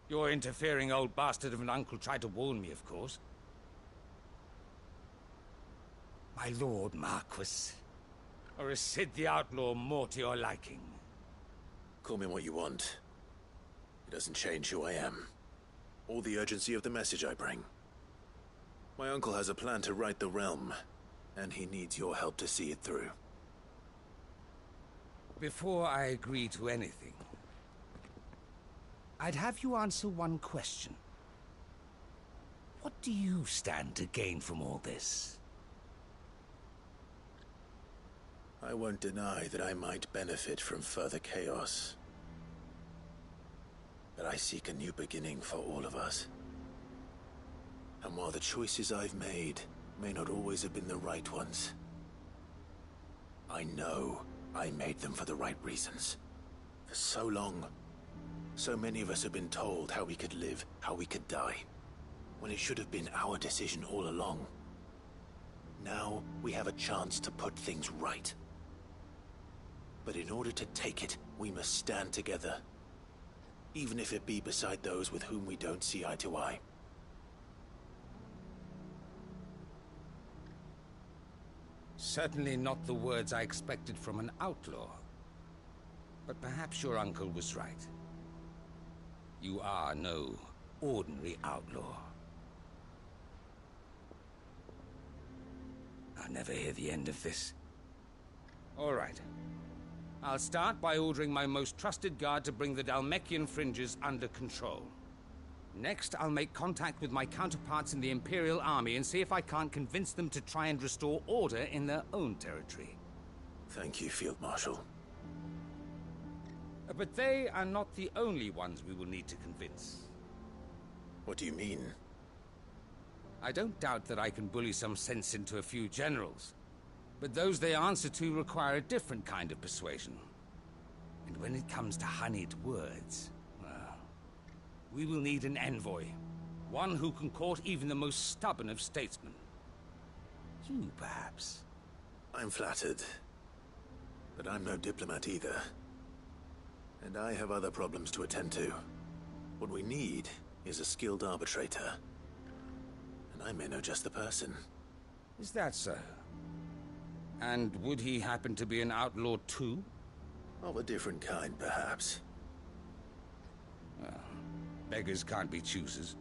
Your interfering old bastard of an uncle tried to warn me, of course. My lord Marquis. Or is Sid the Outlaw more to your liking? Call me what you want. It doesn't change who I am, or the urgency of the message I bring. My uncle has a plan to right the realm, and he needs your help to see it through. Before I agree to anything, I'd have you answer one question. What do you stand to gain from all this? I won't deny that I might benefit from further chaos. But I seek a new beginning for all of us. And while the choices I've made may not always have been the right ones, I know I made them for the right reasons. For so long, so many of us have been told how we could live, how we could die, when it should have been our decision all along. Now we have a chance to put things right. But in order to take it, we must stand together, even if it be beside those with whom we don't see eye to eye. Certainly not the words I expected from an outlaw. But perhaps your uncle was right. You are no ordinary outlaw. I'll never hear the end of this. All right. I'll start by ordering my most trusted guard to bring the Dhalmekian fringes under control. Next, I'll make contact with my counterparts in the Imperial Army and see if I can't convince them to try and restore order in their own territory. Thank you, Field Marshal. But they are not the only ones we will need to convince. What do you mean? I don't doubt that I can bully some sense into a few generals. But those they answer to require a different kind of persuasion. And when it comes to honeyed words, well, we will need an envoy. One who can court even the most stubborn of statesmen. You, perhaps? I'm flattered. But I'm no diplomat either. And I have other problems to attend to. What we need is a skilled arbitrator. And I may know just the person. Is that so? And would he happen to be an outlaw too? Of a different kind, perhaps. Well, beggars can't be choosers.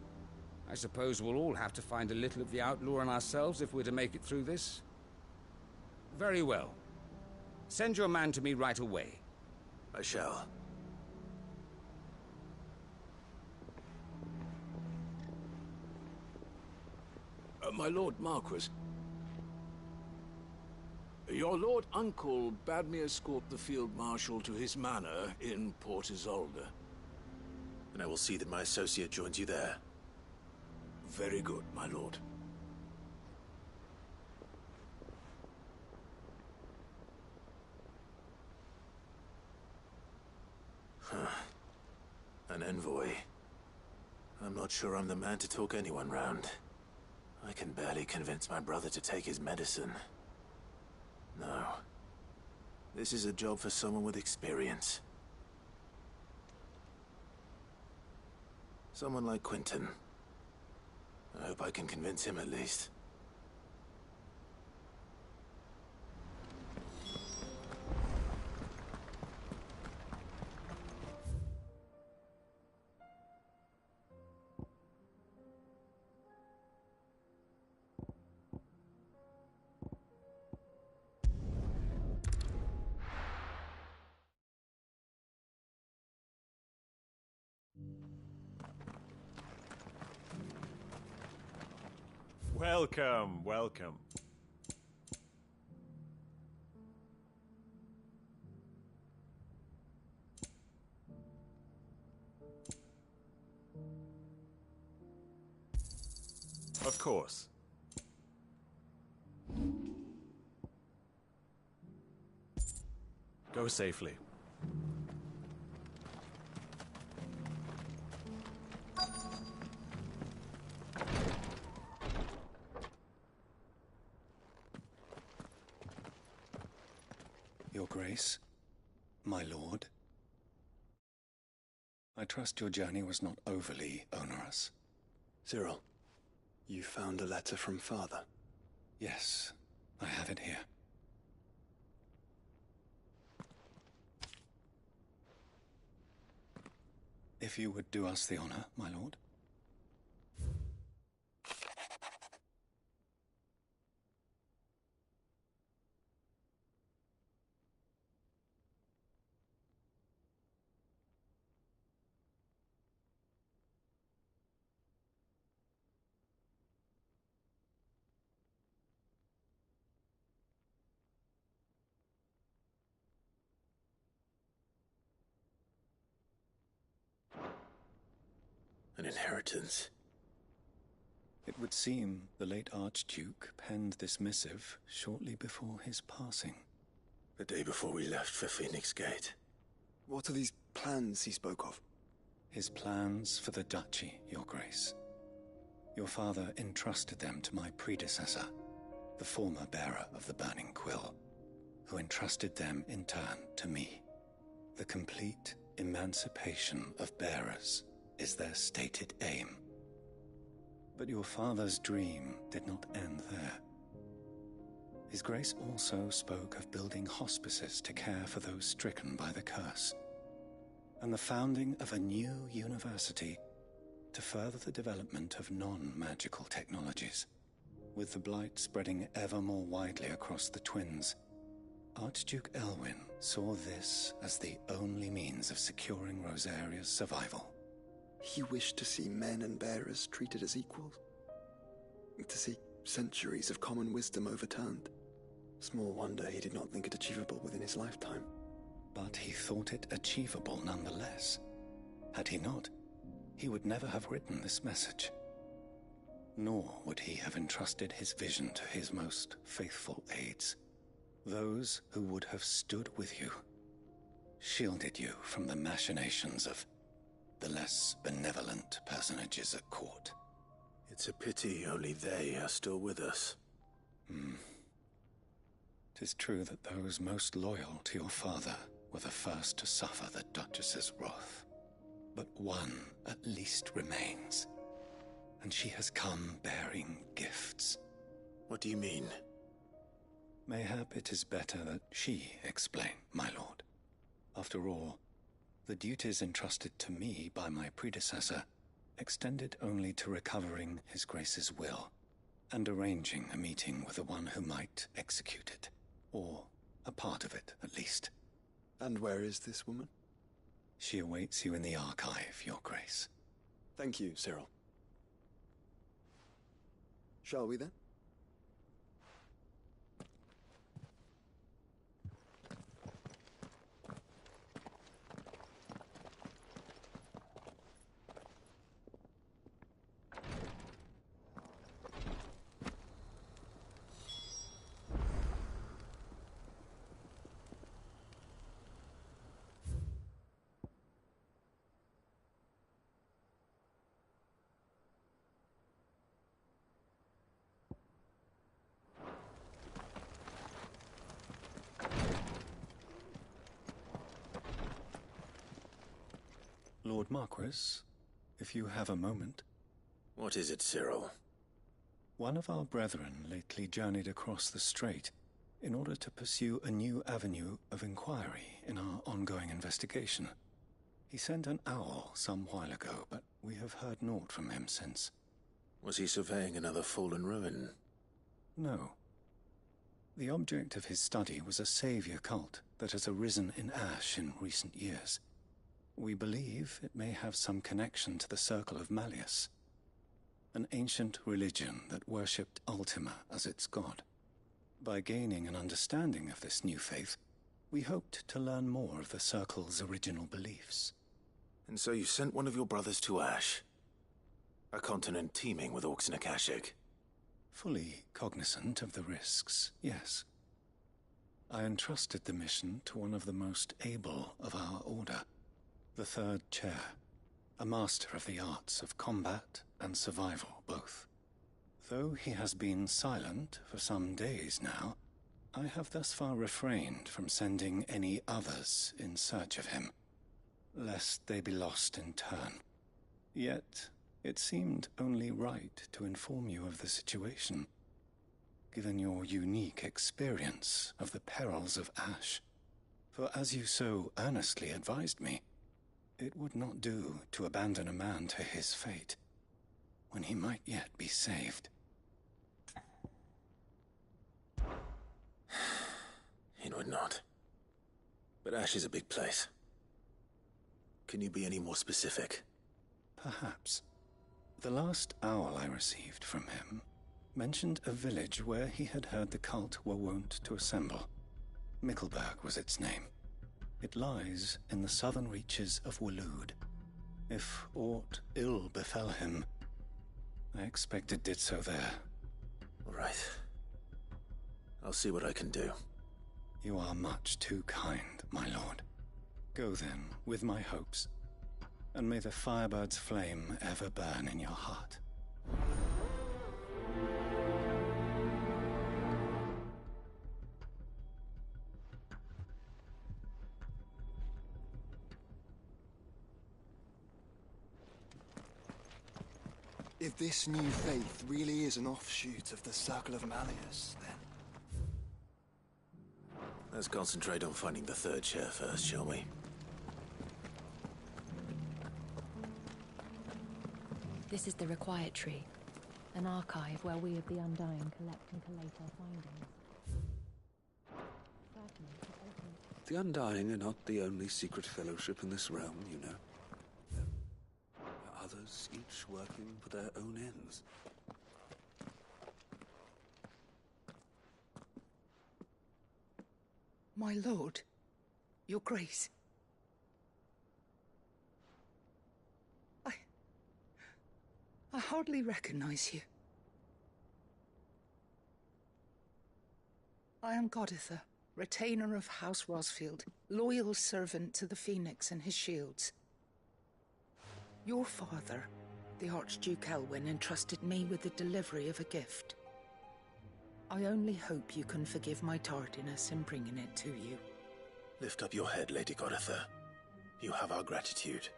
I suppose we'll all have to find a little of the outlaw in ourselves if we're to make it through this. Very well. Send your man to me right away. I shall. My Lord Marquis, your Lord Uncle bade me escort the Field Marshal to his manor in Port Isolde. And I will see that my associate joins you there. Very good, my lord. An envoy. I'm not sure I'm the man to talk anyone round. I can barely convince my brother to take his medicine. No. This is a job for someone with experience. Someone like Quentin. I hope I can convince him at least. Welcome, welcome. Of course. Go safely. Your Grace, my lord, I trust your journey was not overly onerous. Cyril, you found a letter from Father? Yes, I have it here. If you would do us the honor, my lord. An inheritance. It would seem the late Archduke penned this missive shortly before his passing. The day before we left for Phoenix Gate. What are these plans he spoke of? His plans for the duchy, Your Grace. Your father entrusted them to my predecessor, the former bearer of the Burning Quill, who entrusted them in turn to me. The complete emancipation of bearers is their stated aim. But your father's dream did not end there. His Grace also spoke of building hospices to care for those stricken by the curse, and the founding of a new university to further the development of non-magical technologies. With the blight spreading ever more widely across the twins, Archduke Elwyn saw this as the only means of securing Rosaria's survival. He wished to see men and bearers treated as equals. To see centuries of common wisdom overturned. Small wonder he did not think it achievable within his lifetime. But he thought it achievable nonetheless. Had he not, he would never have written this message. Nor would he have entrusted his vision to his most faithful aides, those who would have stood with you, shielded you from the machinations of the less benevolent personages at court. It's a pity only they are still with us. 'Tis true that those most loyal to your father were the first to suffer the Duchess's wrath. But one at least remains, and she has come bearing gifts. What do you mean? Mayhap it is better that she explain, my lord. After all, the duties entrusted to me by my predecessor extended only to recovering His Grace's will and arranging a meeting with the one who might execute it, or a part of it at least. And where is this woman? She awaits you in the archive, Your Grace. Thank you, Cyril. Shall we then? Lord Marquis, if you have a moment. What is it, Cyril? One of our brethren lately journeyed across the strait in order to pursue a new avenue of inquiry in our ongoing investigation. He sent an owl some while ago, but we have heard naught from him since. Was he surveying another fallen ruin? No. The object of his study was a savior cult that has arisen in Ash in recent years. We believe it may have some connection to the Circle of Malleus, an ancient religion that worshipped Ultima as its god. By gaining an understanding of this new faith, we hoped to learn more of the Circle's original beliefs. And so you sent one of your brothers to Ash? A continent teeming with orcs and Akashic? Fully cognizant of the risks, yes. I entrusted the mission to one of the most able of our order, the Third Chair, a master of the arts of combat and survival both. Though he has been silent for some days now, I have thus far refrained from sending any others in search of him, lest they be lost in turn. Yet, it seemed only right to inform you of the situation, given your unique experience of the perils of Ash. For as you so earnestly advised me, It would not do to abandon a man to his fate, when he might yet be saved. It would not. But Ash is a big place. Can you be any more specific? Perhaps. The last owl I received from him mentioned a village where he had heard the cult were wont to assemble. Mickleburg was its name. It lies in the southern reaches of Waloed. If aught ill befell him, I expect it did so there. All right. I'll see what I can do. You are much too kind, my lord. Go then, with my hopes, and may the Firebird's flame ever burn in your heart. If this new faith really is an offshoot of the Circle of Malleus, then... Let's concentrate on finding the third chair first, shall we? This is the Required Tree, an archive where we of the Undying collect and collate our findings. The Undying are not the only secret fellowship in this realm, you know. There are others, each working for their own ends. My lord, your grace. I hardly recognize you. I am Goditha, retainer of House Rosfield, loyal servant to the Phoenix and his shields. Your father, the Archduke Elwyn, entrusted me with the delivery of a gift. I only hope you can forgive my tardiness in bringing it to you. Lift up your head, Lady Goditha. You have our gratitude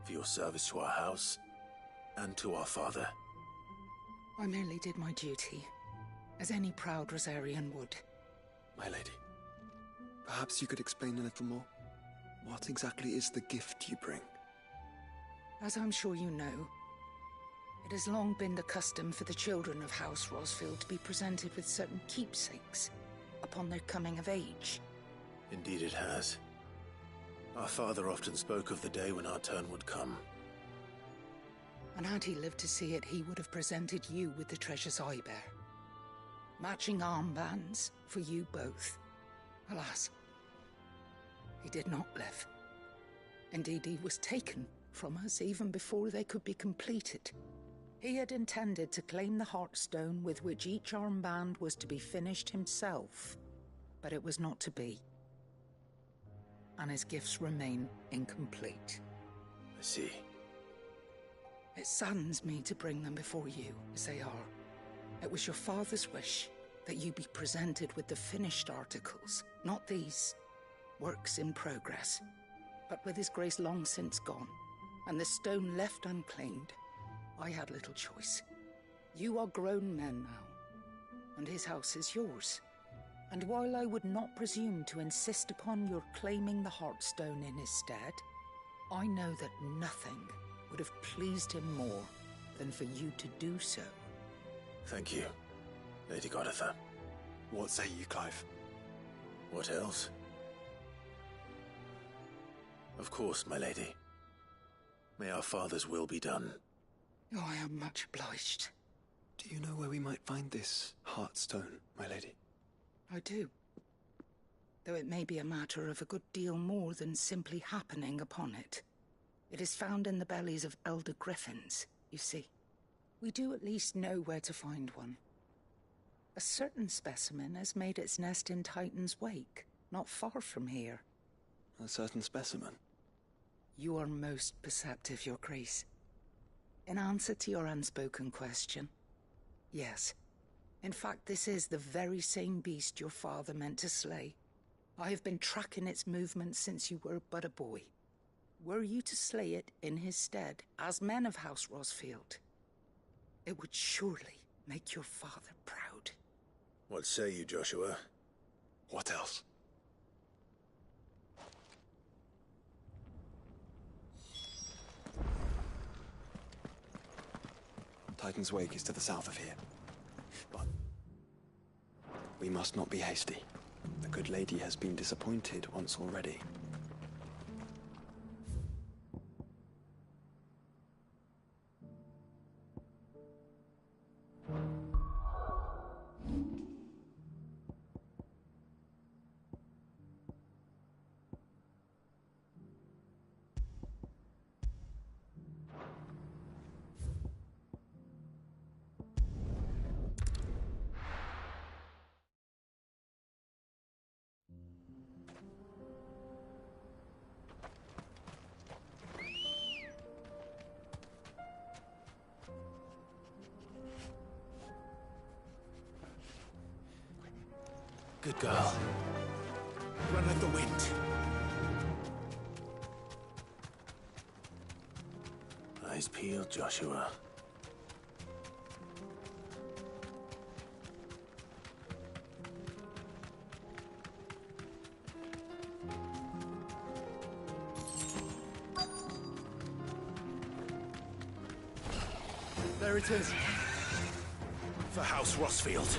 for your service to our house and to our father. I merely did my duty, as any proud Rosarian would. My lady, perhaps you could explain a little more? What exactly is the gift you bring? As I'm sure you know, it has long been the custom for the children of House Rosfield to be presented with certain keepsakes upon their coming of age. Indeed it has. Our father often spoke of the day when our turn would come. And had he lived to see it, he would have presented you with the treasures I bear. Matching armbands for you both. Alas, he did not live. Indeed, he was taken from us even before they could be completed. He had intended to claim the Heartstone with which each armband was to be finished himself, but it was not to be. And his gifts remain incomplete. I see. It saddens me to bring them before you, as they are. It was your father's wish that you be presented with the finished articles, not these, works in progress. But with his grace long since gone, and the stone left unclaimed, I had little choice. You are grown men now, and his house is yours. And while I would not presume to insist upon your claiming the Heartstone in his stead, I know that nothing would have pleased him more than for you to do so. Thank you, Lady Goditha. What say you, Clive? What else? Of course, my lady. May our father's will be done. Oh, I am much obliged. Do you know where we might find this Heartstone, my lady? I do. Though it may be a matter of a good deal more than simply happening upon it. It is found in the bellies of elder griffins, you see. We do at least know where to find one. A certain specimen has made its nest in Titan's Wake, not far from here. A certain specimen? You are most perceptive, Your Grace. In answer to your unspoken question, yes. In fact, this is the very same beast your father meant to slay. I have been tracking its movements since you were but a boy. Were you to slay it in his stead, as men of House Rosfield, it would surely make your father proud. What say you, Joshua? What else? Titan's Wake is to the south of here. But we must not be hasty. The good lady has been disappointed once already. Good girl. Run like the wind. Eyes peeled, Joshua. There it is. For House Rossfield.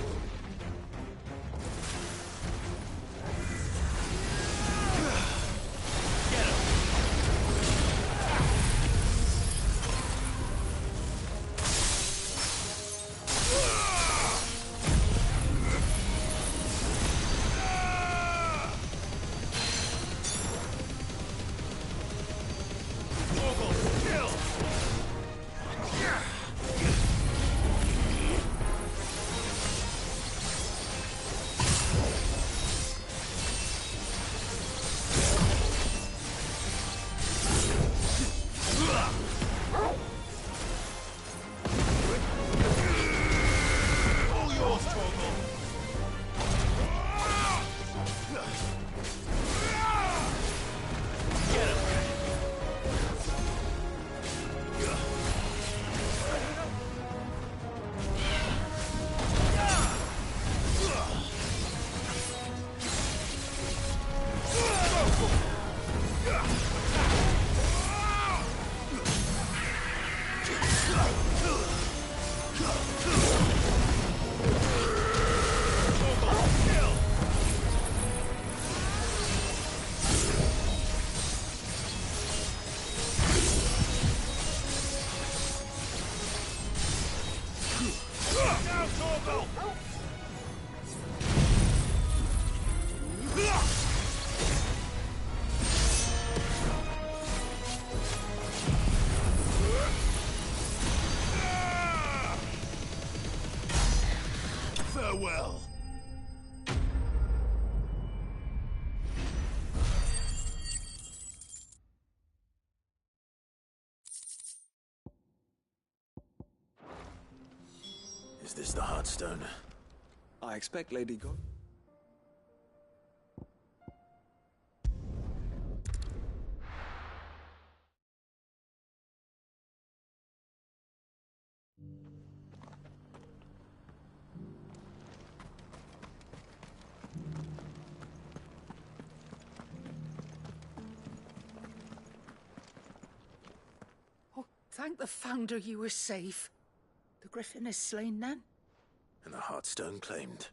Farewell. Is this the Heartstone? I expect Lady God. Thank the Founder you were safe. The Griffin is slain then? And the Heartstone claimed.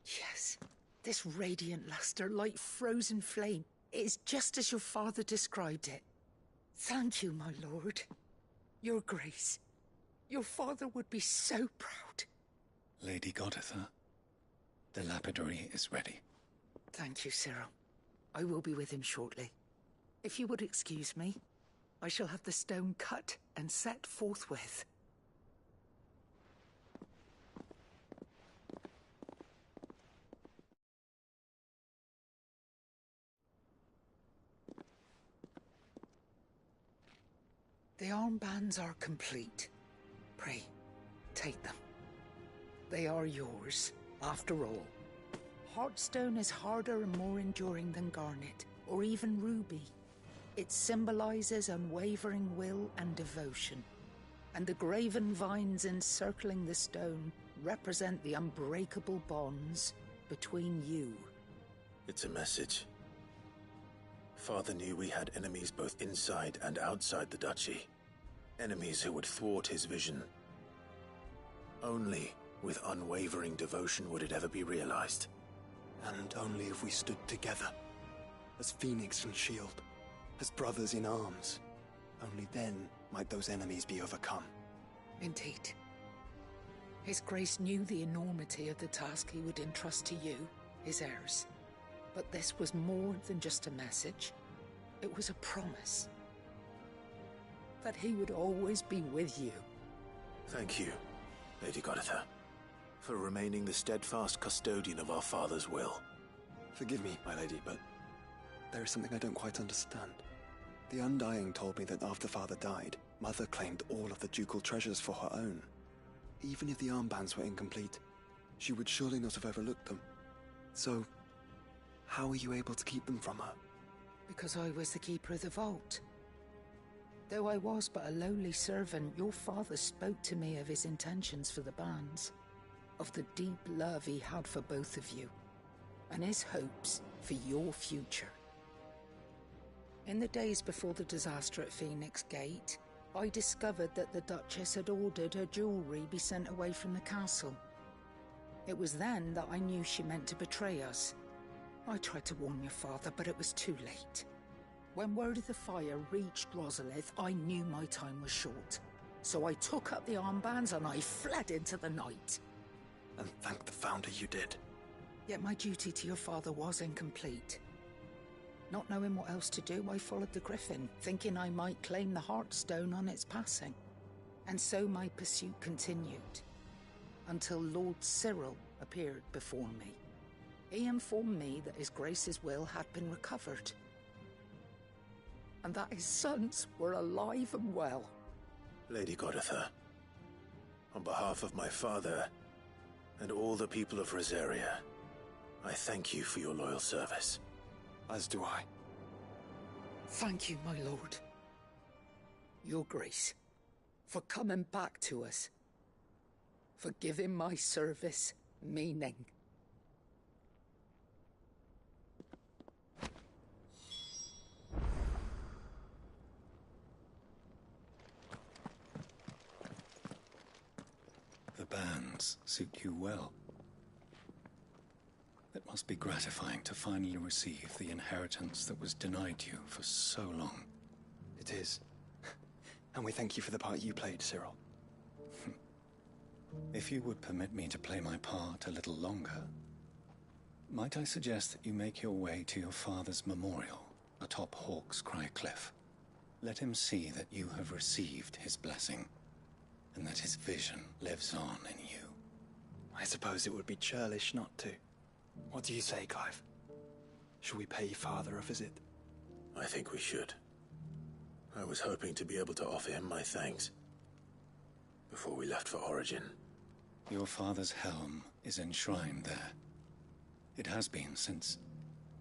Yes. This radiant luster, like frozen flame. It is just as your father described it. Thank you, my lord. Your Grace. Your father would be so proud. Lady Goditha, the lapidary is ready. Thank you, Cyril. I will be with him shortly. If you would excuse me, I shall have the stone cut and set forthwith. The armbands are complete. Pray, take them. They are yours, after all. Heartstone is harder and more enduring than garnet, or even ruby. It symbolizes unwavering will and devotion. And the graven vines encircling the stone represent the unbreakable bonds between you It's a message. Father knew we had enemies both inside and outside the duchy. Enemies who would thwart his vision. Only with unwavering devotion would it ever be realized. And only if we stood together, as Phoenix and Shield, as brothers in arms. Only then might those enemies be overcome. Indeed. His Grace knew the enormity of the task he would entrust to you, his heirs. But this was more than just a message. It was a promise. That he would always be with you. Thank you, Lady Goditha, for remaining the steadfast custodian of our father's will. Forgive me, my lady, but there is something I don't quite understand. The Undying told me that after Father died, Mother claimed all of the ducal treasures for her own. Even if the armbands were incomplete, she would surely not have overlooked them. So, how were you able to keep them from her? Because I was the keeper of the vault. Though I was but a lowly servant, your father spoke to me of his intentions for the bands, of the deep love he had for both of you, and his hopes for your future. In the days before the disaster at Phoenix Gate, I discovered that the Duchess had ordered her jewelry be sent away from the castle. It was then that I knew she meant to betray us. I tried to warn your father, but it was too late. When word of the fire reached Rosalith, I knew my time was short. So I took up the armbands and I fled into the night. And thank the Founder you did. Yet my duty to your father was incomplete. Not knowing what else to do, I followed the Griffin, thinking I might claim the Heartstone on its passing. And so my pursuit continued, until Lord Cyril appeared before me. He informed me that His Grace's will had been recovered, and that his sons were alive and well. Lady Goditha, on behalf of my father and all the people of Rosaria, I thank you for your loyal service. As do I. Thank you, my lord. Your Grace, for coming back to us. For giving my service meaning. The bands suit you well. It must be gratifying to finally receive the inheritance that was denied you for so long. It is. And we thank you for the part you played, Cyril. If you would permit me to play my part a little longer, might I suggest that you make your way to your father's memorial atop Hawk's Cry Cliff? Let him see that you have received his blessing, and that his vision lives on in you. I suppose it would be churlish not to. What do you say, Clive? Shall we pay Father a visit? I think we should. I was hoping to be able to offer him my thanks before we left for Origin. Your father's helm is enshrined there. It has been since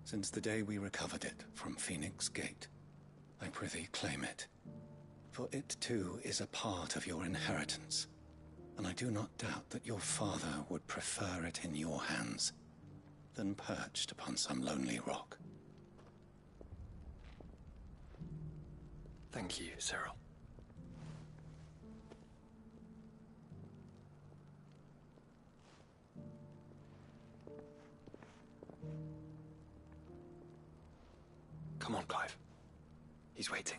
the day we recovered it from Phoenix Gate. I prithee claim it, for it too is a part of your inheritance, and I do not doubt that your father would prefer it in your hands than perched upon some lonely rock. Thank you, Cyril. Come on, Clive. He's waiting.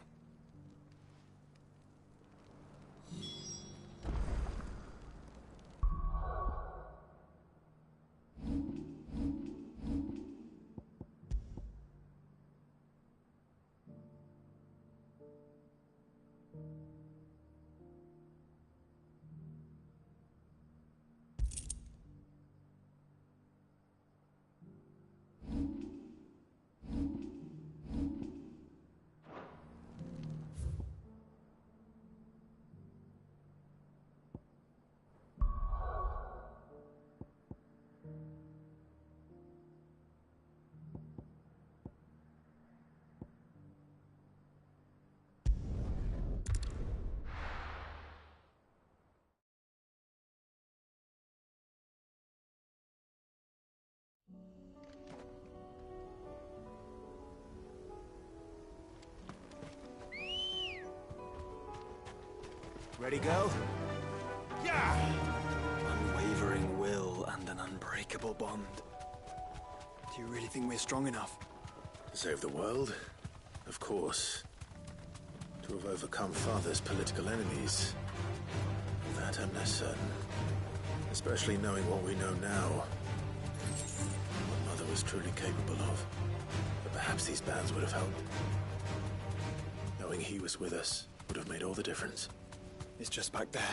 Ready, go? Yeah! Unwavering will and an unbreakable bond. Do you really think we're strong enough? To save the world? Of course. To have overcome Father's political enemies? That I'm less certain. Especially knowing what we know now. What Mother was truly capable of. But perhaps these bands would have helped. Knowing he was with us would have made all the difference. It's just back there.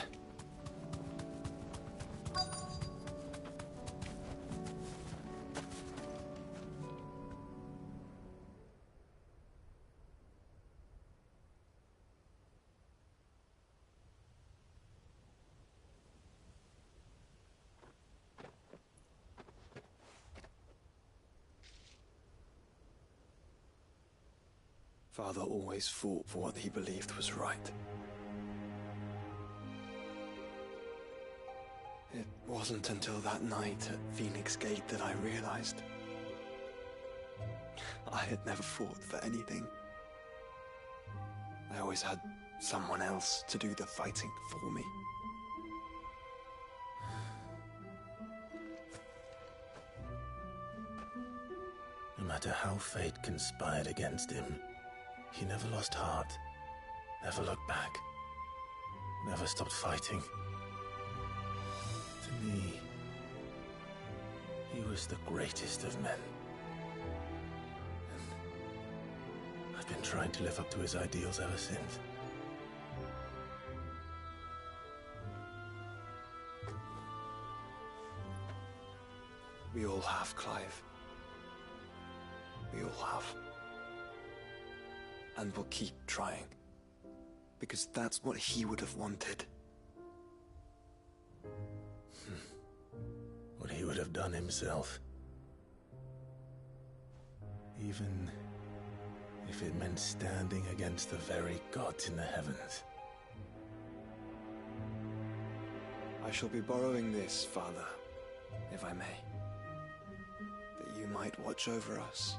Father always fought for what he believed was right. It wasn't until that night at Phoenix Gate that I realized I had never fought for anything. I always had someone else to do the fighting for me. No matter how fate conspired against him, he never lost heart, never looked back, never stopped fighting. To me, he was the greatest of men. And I've been trying to live up to his ideals ever since. We all have, Clive. We all have. And we'll keep trying. Because that's what he would have wanted. What he would have done himself. Even if it meant standing against the very gods in the heavens. I shall be borrowing this, Father, if I may. That you might watch over us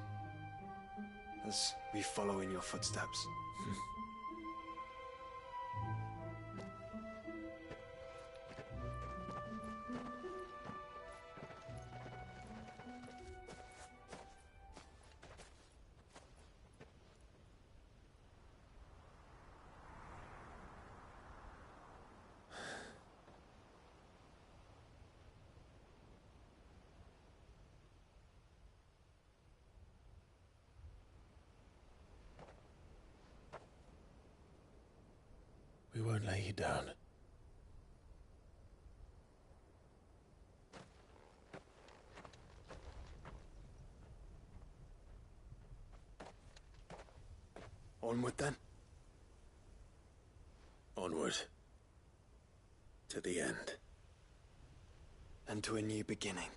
as we follow in your footsteps. We won't lay you down. Onward then? Onward. To the end. And to a new beginning.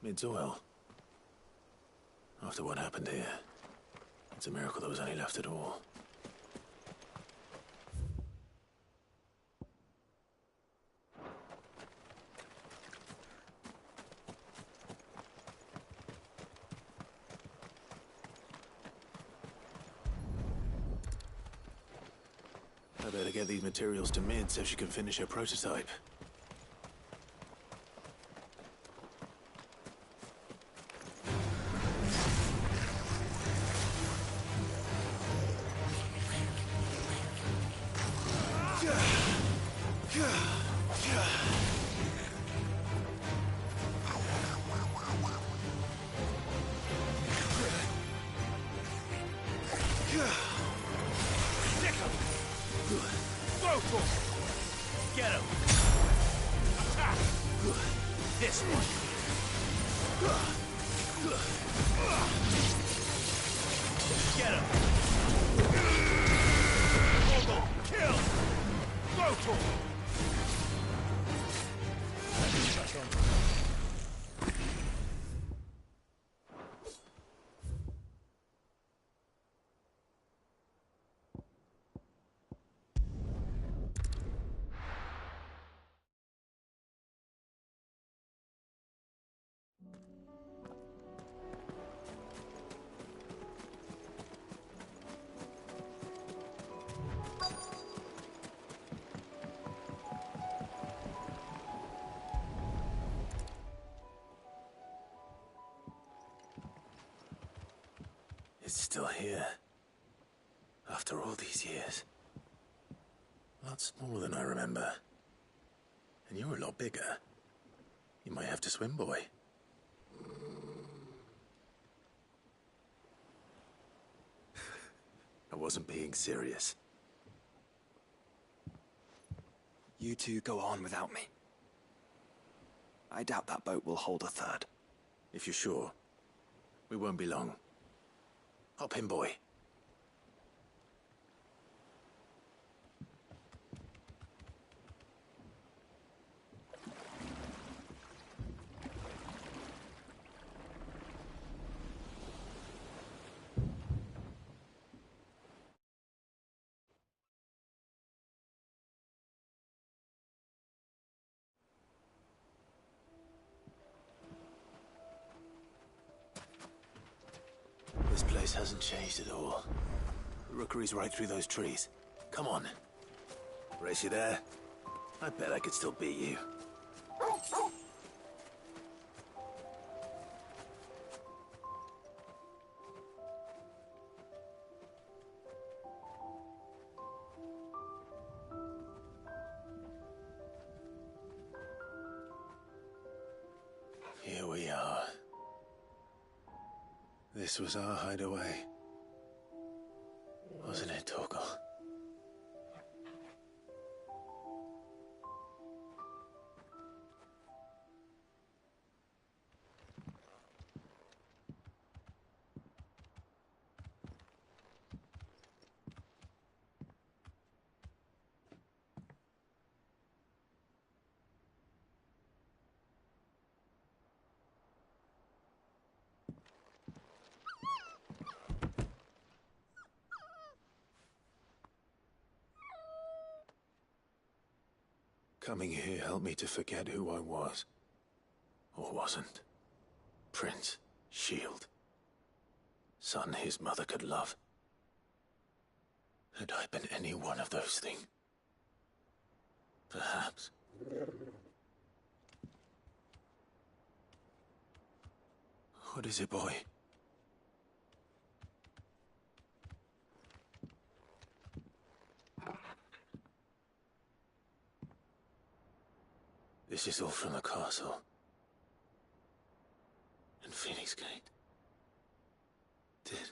It's well. After what happened here, it's a miracle there was any left at all. I better get these materials to Mid so she can finish her prototype. Get him! Kill! Go for it! It's still here. After all these years. A lot smaller than I remember. And you're a lot bigger. You might have to swim, boy. I wasn't being serious. You two go on without me. I doubt that boat will hold a third. If you're sure, we won't be long. Hop in, boy. This place hasn't changed at all. The rookery's right through those trees. Come on. Race you there? I bet I could still beat you. Here we are. This was our hideaway. Wasn't it, Torgal? Coming here helped me to forget who I was. Or wasn't. Prince, shield. Son his mother could love. Had I been any one of those things? Perhaps. What is it, boy? This is all from the castle. And Phoenix Gate. Did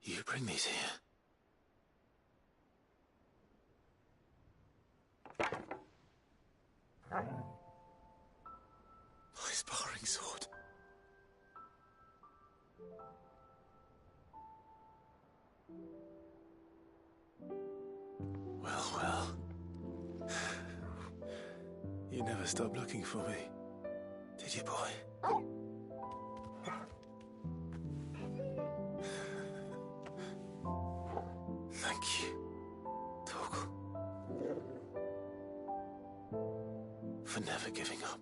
you bring these here? My sparring sword. Well, well. You never stopped looking for me, did you, boy? Thank you, Torgal. For never giving up.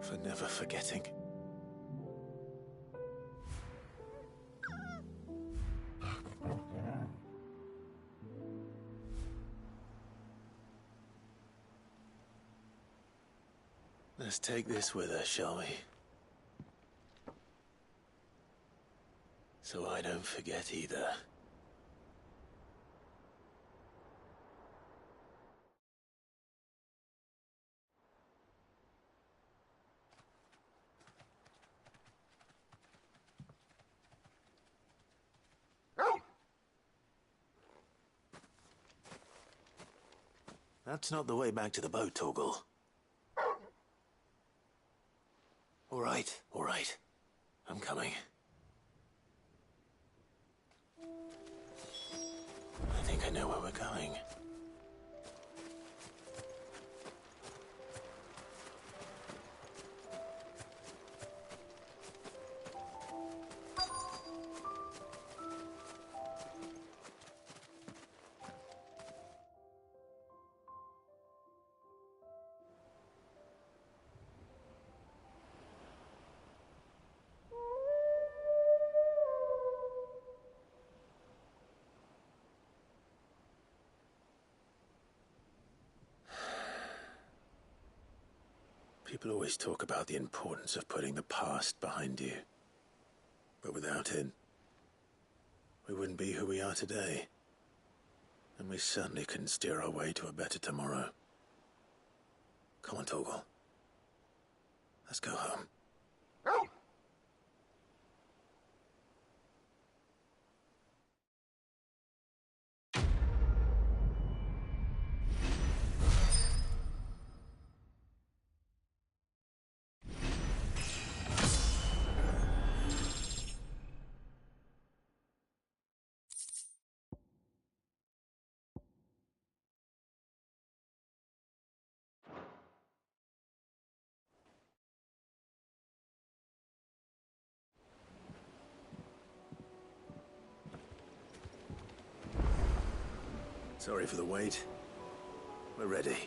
For never forgetting. Let's take this with us, shall we? So I don't forget either. That's not the way back to the boat, Torgal. right, all right. I'm coming. I think I know where we're going. People always talk about the importance of putting the past behind you. But without it, we wouldn't be who we are today. And we certainly couldn't steer our way to a better tomorrow. Come on, Torgal. Let's go home. Sorry for the wait. We're ready.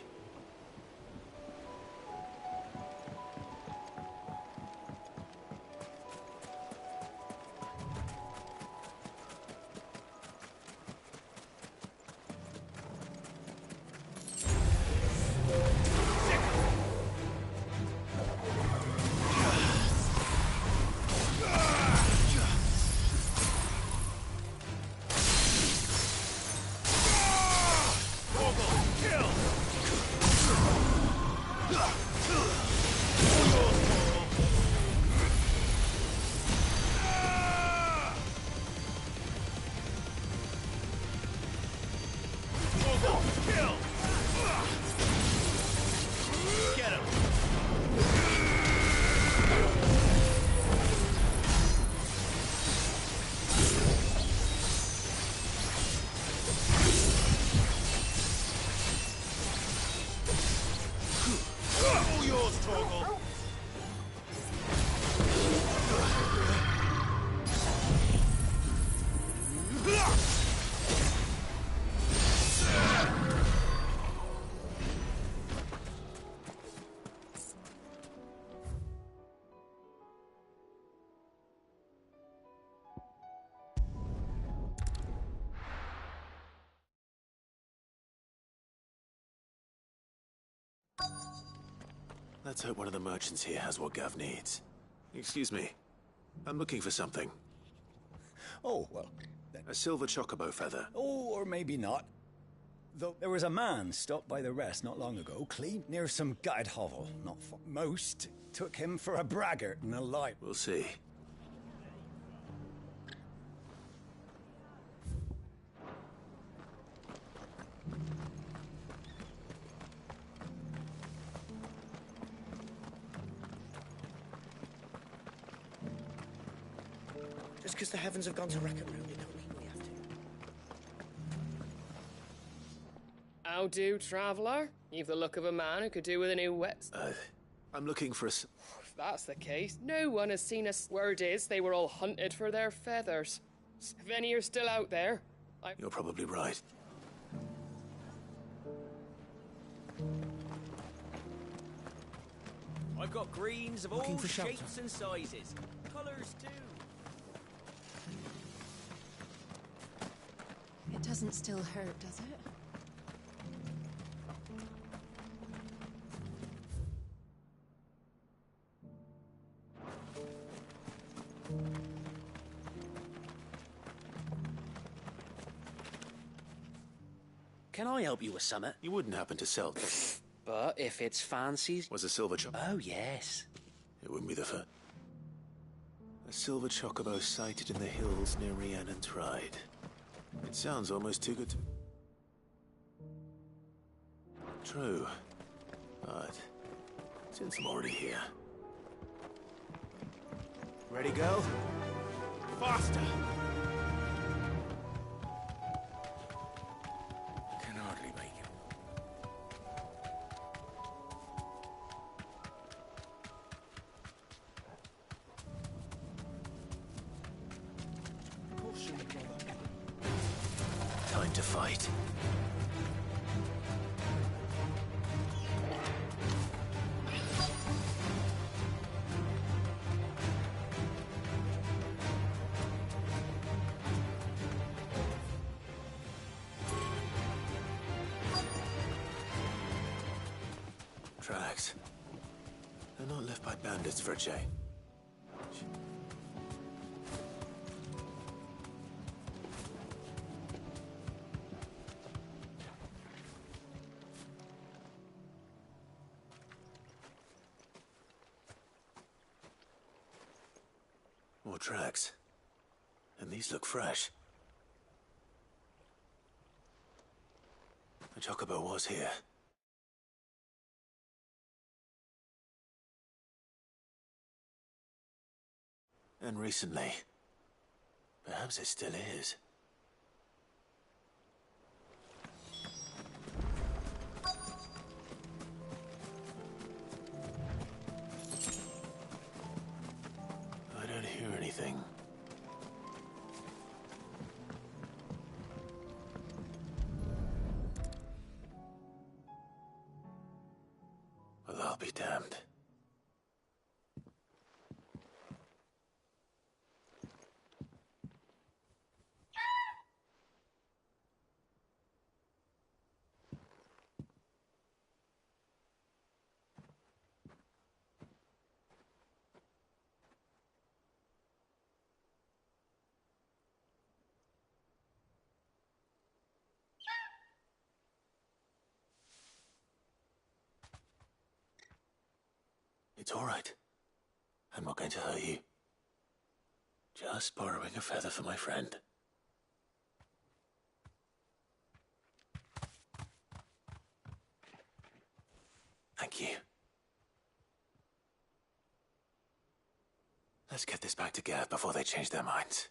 Let's hope one of the merchants here has what Gav needs. Excuse me. I'm looking for something. Oh, well, then... A silver chocobo feather. Oh, or maybe not. Though there was a man stopped by the rest not long ago, clean near some gutted hovel. Not for most took him for a braggart and a lie. We'll see. Just because the heavens have gone to racket room, it don't mean we have to. How do, traveller? You've the look of a man who could do with a new wet... I'm looking for a... If that's the case, no one has seen us. Word is they were all hunted for their feathers. If any are still out there, You're probably right. I've got greens of Looking all for shelter. shapes and sizes. Colours too. It doesn't still hurt, does it? Can I help you with something? You wouldn't happen to sell... But if it's fancies... Was a silver chocobo? Oh, yes. It wouldn't be the first. A silver chocobo sighted in the hills near Rhiannon Tride. It sounds almost too good to... True. But since I'm already here... Ready, girl? Faster! Can hardly make it. Caution, brother. Time to fight. Tracks. They're not left by bandits for a change. More tracks. And these look fresh. The Chocobo was here. And recently. Perhaps it still is. I don't hear anything. Well, I'll be damned. It's all right. I'm not going to hurt you. Just borrowing a feather for my friend. Thank you. Let's get this back to Gav before they change their minds.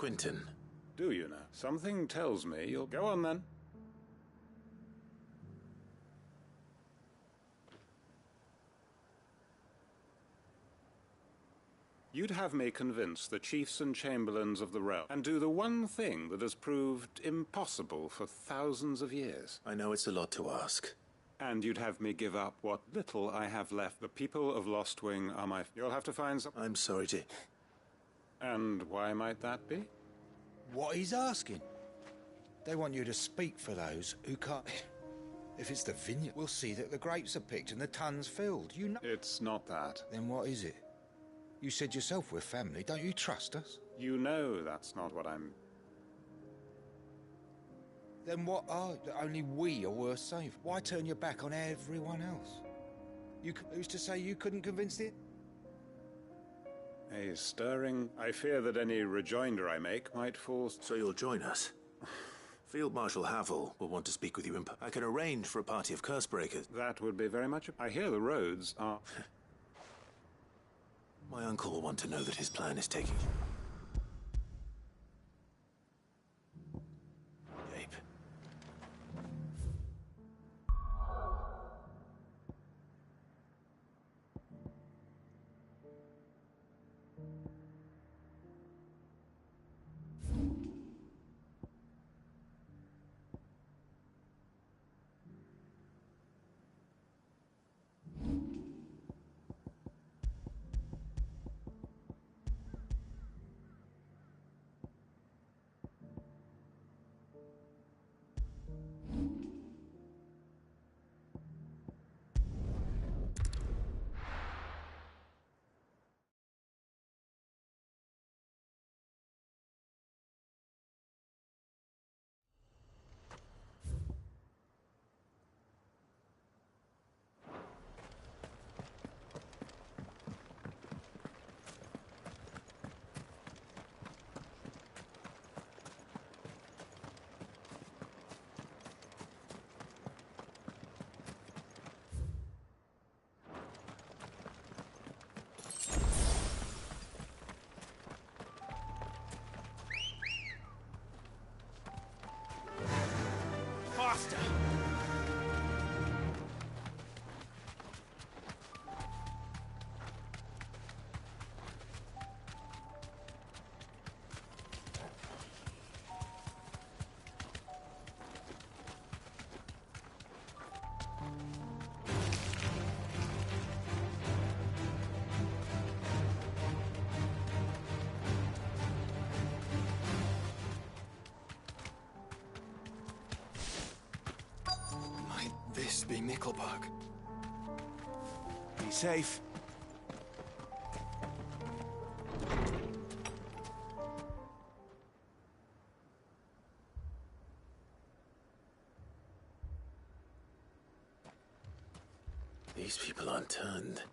Quentin. Do you know? Something tells me you'll go on then. You'd have me convince the chiefs and chamberlains of the realm and do the one thing that has proved impossible for thousands of years. I know it's a lot to ask. And you'd have me give up what little I have left. The people of Lostwing are my... You'll have to find some... I'm sorry to... And why might that be? What he's asking. They want you to speak for those who can't... If it's the vineyard, we'll see that the grapes are picked and the tons filled. You know... It's not that. Then what is it? You said yourself we're family. Don't you trust us? You know that's not what I'm... Then what are... Only we are worth saving. Why turn your back on everyone else? Who's to say you couldn't convince the... A stirring. I fear that any rejoinder I make might fall... So you'll join us? Field Marshal Havel will want to speak with you. I can arrange for a party of curse-breakers. That would be very much... I hear the roads are... My uncle will want to know that his plan is taking... shape. Faster! This be Nickelberg. Be safe. These people aren't turned.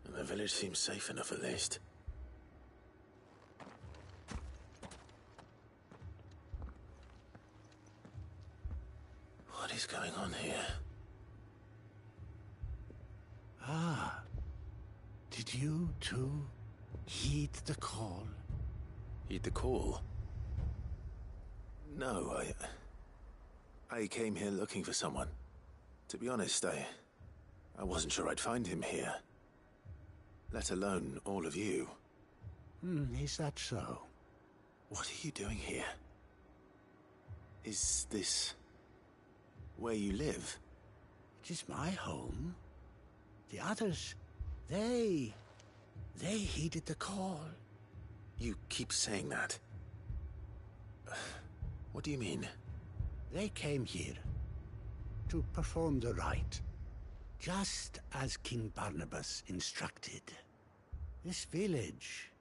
And the village seems safe enough at least. What is going on here? Ah. Did you, too, heed the call? Heed the call? No, I came here looking for someone. To be honest, I wasn't sure I'd find him here. Let alone all of you. Is that so? What are you doing here? Is this where you live? It is my home. The others, they heeded the call. You keep saying that. What do you mean? They came here to perform the rite, just as King Barnabas instructed. This village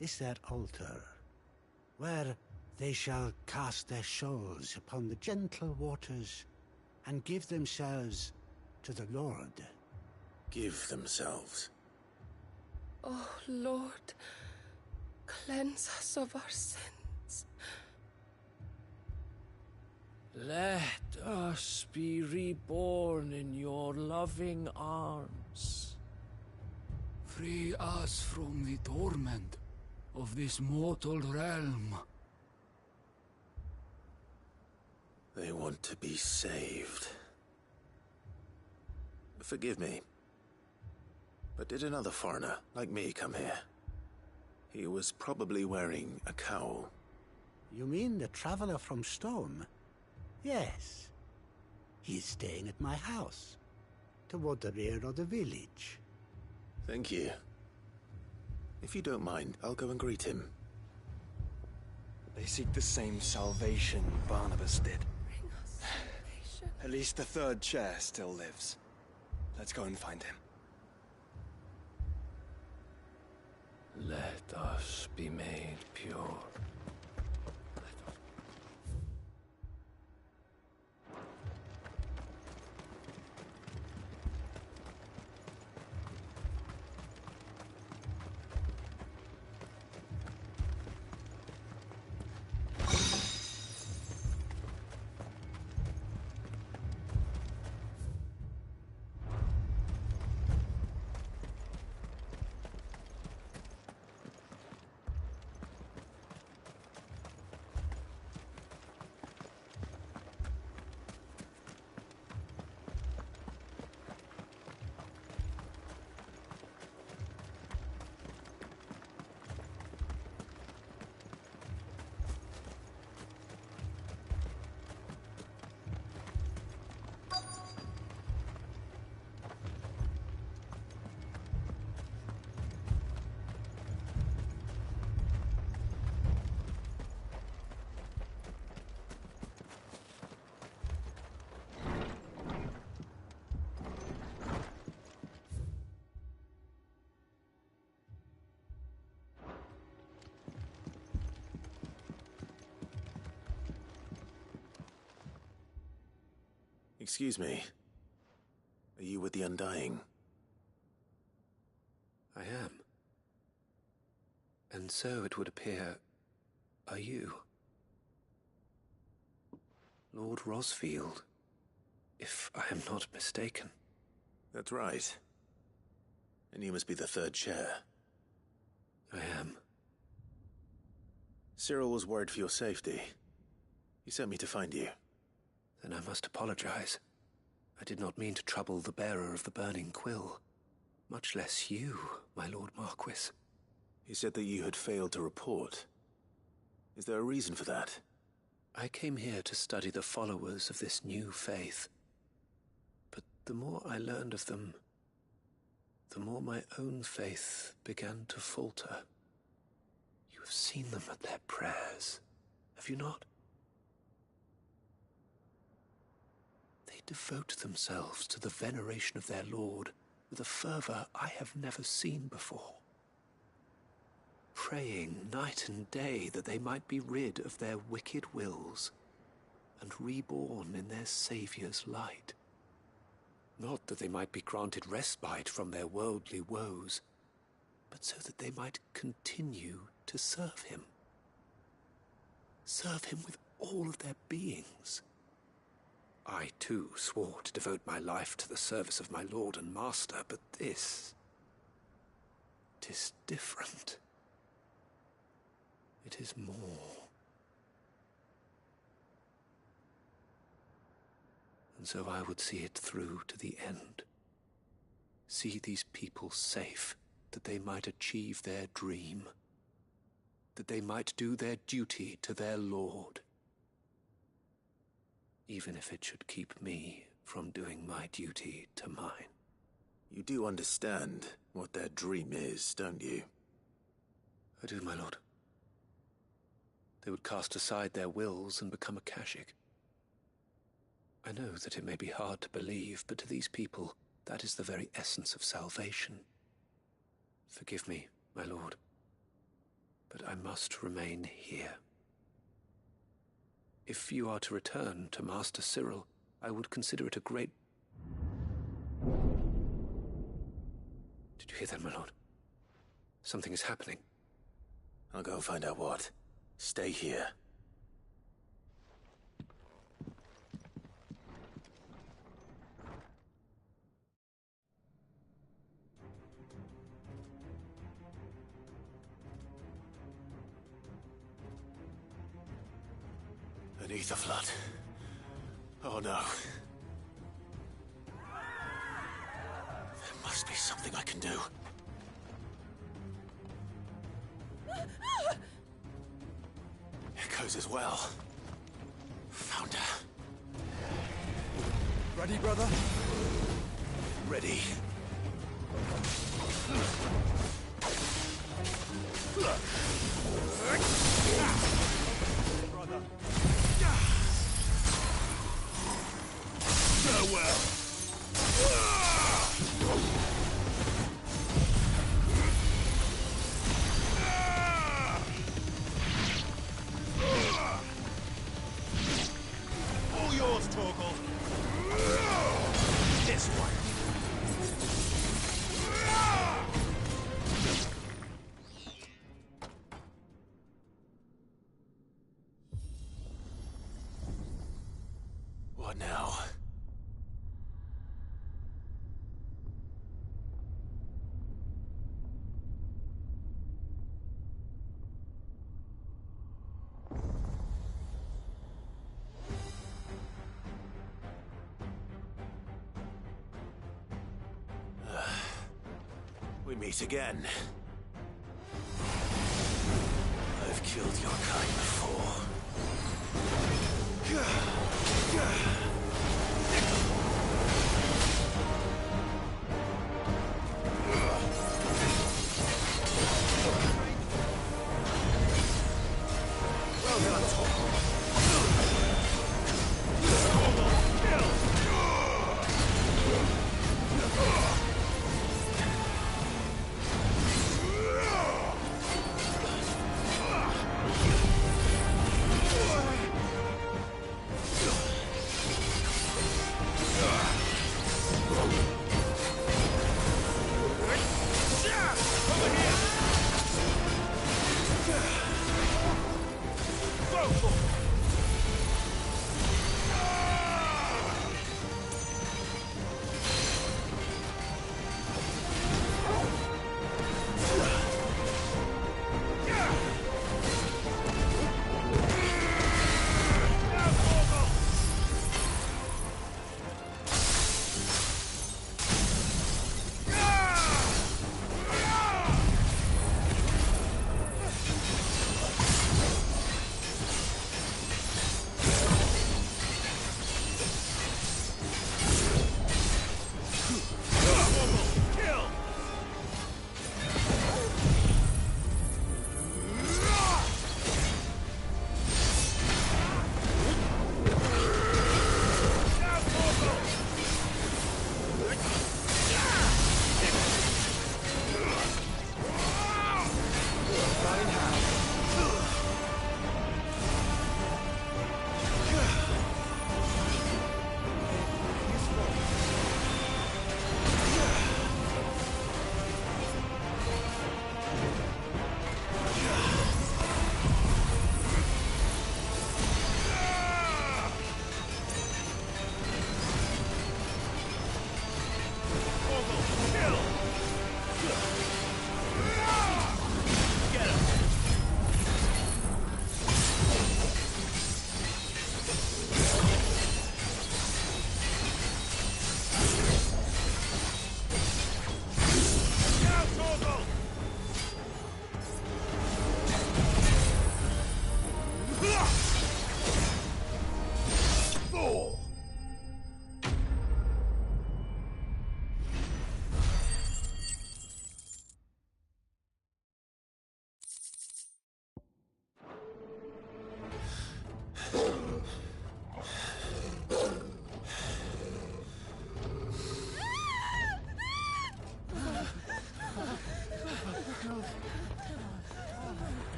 is their altar, where they shall cast their shoals upon the gentle waters and give themselves to the Lord. Give themselves? Oh, Lord, cleanse us of our sins. Let us be reborn in your loving arms. Free us from the torment of this mortal realm. They want to be saved. Forgive me, but did another foreigner like me come here? He was probably wearing a cowl. You mean the traveler from Storm? Yes. He's staying at my house, toward the rear of the village. Thank you. If you don't mind, I'll go and greet him. They seek the same salvation Barnabas did. Bring us salvation. At least the third chair still lives. Let's go and find him. Let us be made pure. Excuse me. Are you with the Undying? I am. And so it would appear, are you? Lord Rosfield, if I am not mistaken. That's right. And you must be the third chair. I am. Cyril was worried for your safety. He sent me to find you. Then I must apologize. I did not mean to trouble the bearer of the burning quill. Much less you, my Lord Marquis. He said that you had failed to report. Is there a reason for that? I came here to study the followers of this new faith. But the more I learned of them, the more my own faith began to falter. You have seen them at their prayers, have you not? They devote themselves to the veneration of their Lord with a fervor I have never seen before. Praying night and day that they might be rid of their wicked wills and reborn in their Saviour's light. Not that they might be granted respite from their worldly woes, but so that they might continue to serve him. Serve him with all of their beings. I, too, swore to devote my life to the service of my Lord and Master, but this... 'tis different. It is more. And so I would see it through to the end. See these people safe, that they might achieve their dream. That they might do their duty to their Lord. Even if it should keep me from doing my duty to mine. You do understand what their dream is, don't you? I do, my lord. They would cast aside their wills and become Akashic. I know that it may be hard to believe, but to these people, that is the very essence of salvation. Forgive me, my lord, but I must remain here. If you are to return to Master Cyril, I would consider it a great... Did you hear that, my lord? Something is happening. I'll go and find out what. Stay here. Beneath the flood. Oh no. There must be something I can do. Echoes as well. Found her. Ready, brother? Ready. Brother. Farewell. All yours, Torgal. This one. What now? We meet again. I've killed your kind before. Well done,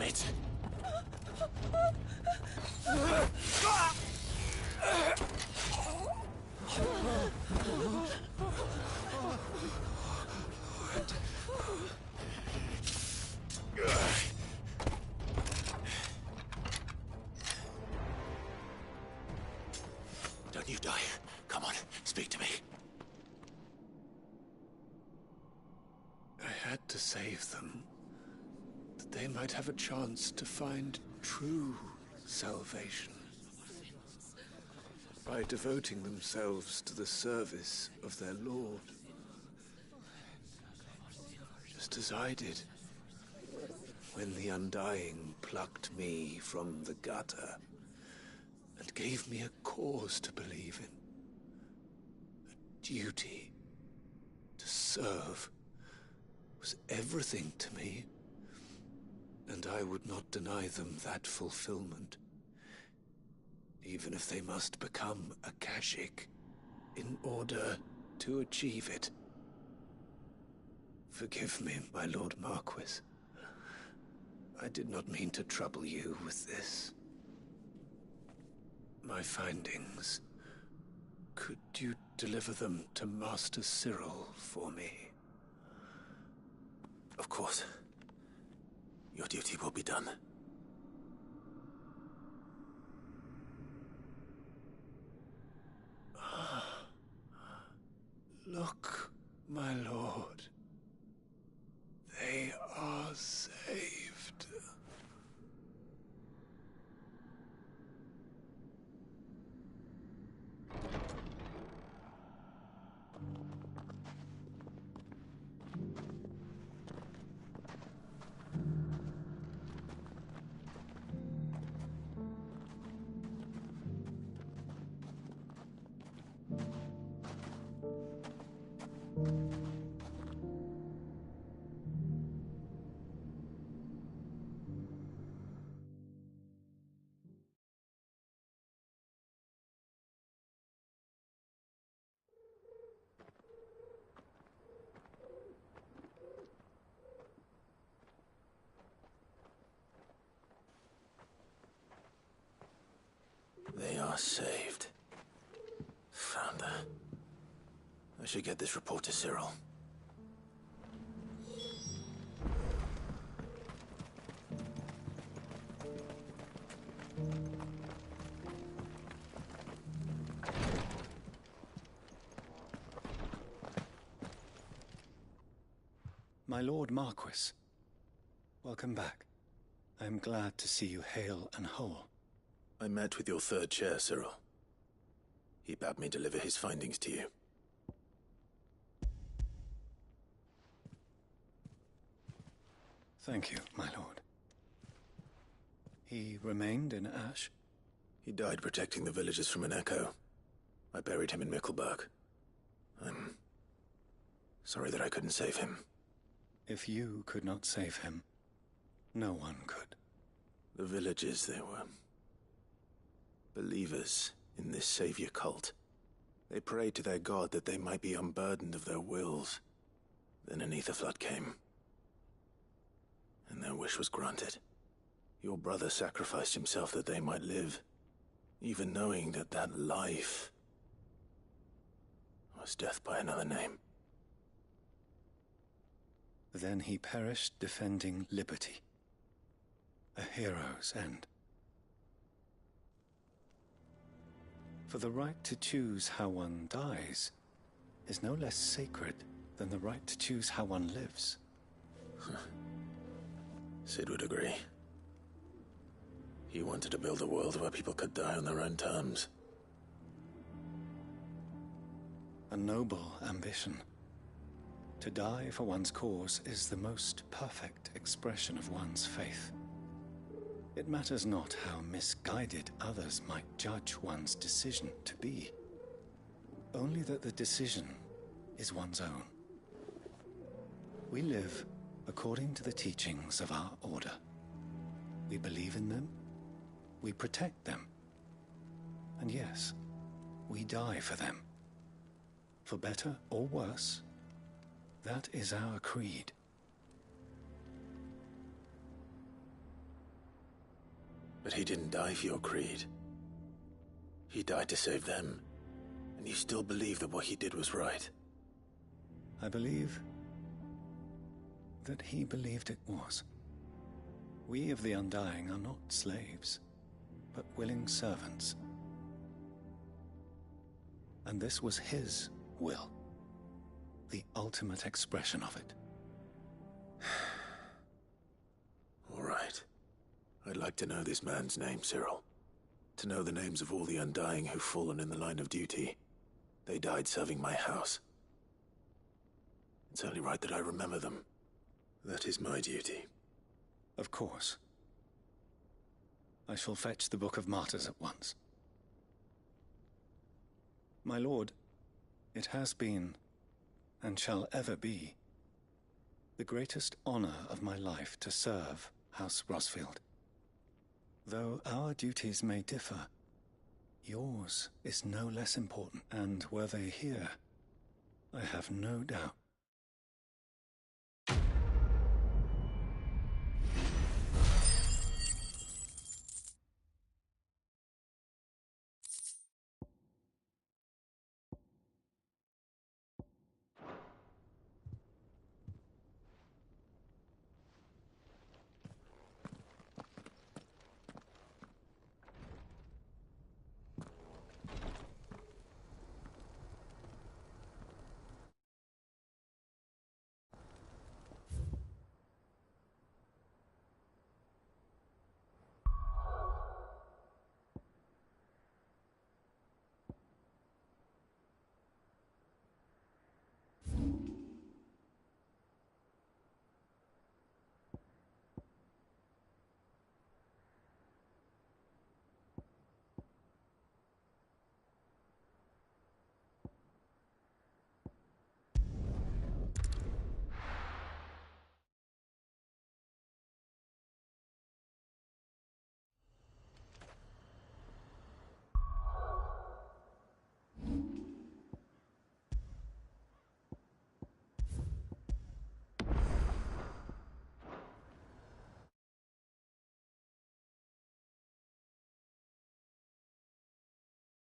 it. Don't you die. Come on, speak to me. I had to save them, that they might have a chance to find true salvation. By devoting themselves to the service of their Lord. Just as I did, when the Undying plucked me from the gutter and gave me a cause to believe in. A duty to serve was everything to me, and I would not deny them that fulfillment, even if they must become a Kashik in order to achieve it. Forgive me, my Lord Marquis. I did not mean to trouble you with this. My findings. Could you deliver them to Master Cyril for me? Of course. Your duty will be done. Look, my lord. They are saved. They are saved. Founder. I should get this report to Cyril. My Lord Marquis, welcome back. I am glad to see you hale and whole. I met with your third chair, Cyril. He bade me deliver his findings to you. Thank you, my lord. He remained in Ash? He died protecting the villagers from an echo. I buried him in Mickelberg. I'm sorry that I couldn't save him. If you could not save him, no one could. The villagers, they were believers in this savior cult. They prayed to their god that they might be unburdened of their wills. Then an ether flood came, and their wish was granted. Your brother sacrificed himself that they might live, even knowing that that life was death by another name. Then he perished defending liberty. A hero's end. For the right to choose how one dies is no less sacred than the right to choose how one lives. Sid would agree. He wanted to build a world where people could die on their own terms. A noble ambition. To die for one's cause is the most perfect expression of one's faith. It matters not how misguided others might judge one's decision to be. Only that the decision is one's own. We live according to the teachings of our order. We believe in them, we protect them, and yes, we die for them. For better or worse, that is our creed. But he didn't die for your creed. He died to save them. And you still believe that what he did was right. I believe that he believed it was. We of the Undying are not slaves, but willing servants. And this was his will, the ultimate expression of it. All right. I'd like to know this man's name, Cyril. To know the names of all the Undying who've fallen in the line of duty. They died serving my house. It's only right that I remember them. That is my duty. Of course. I shall fetch the Book of Martyrs at once. My lord, it has been, and shall ever be, the greatest honor of my life to serve House Rosfield. Though our duties may differ, yours is no less important, and were they here, I have no doubt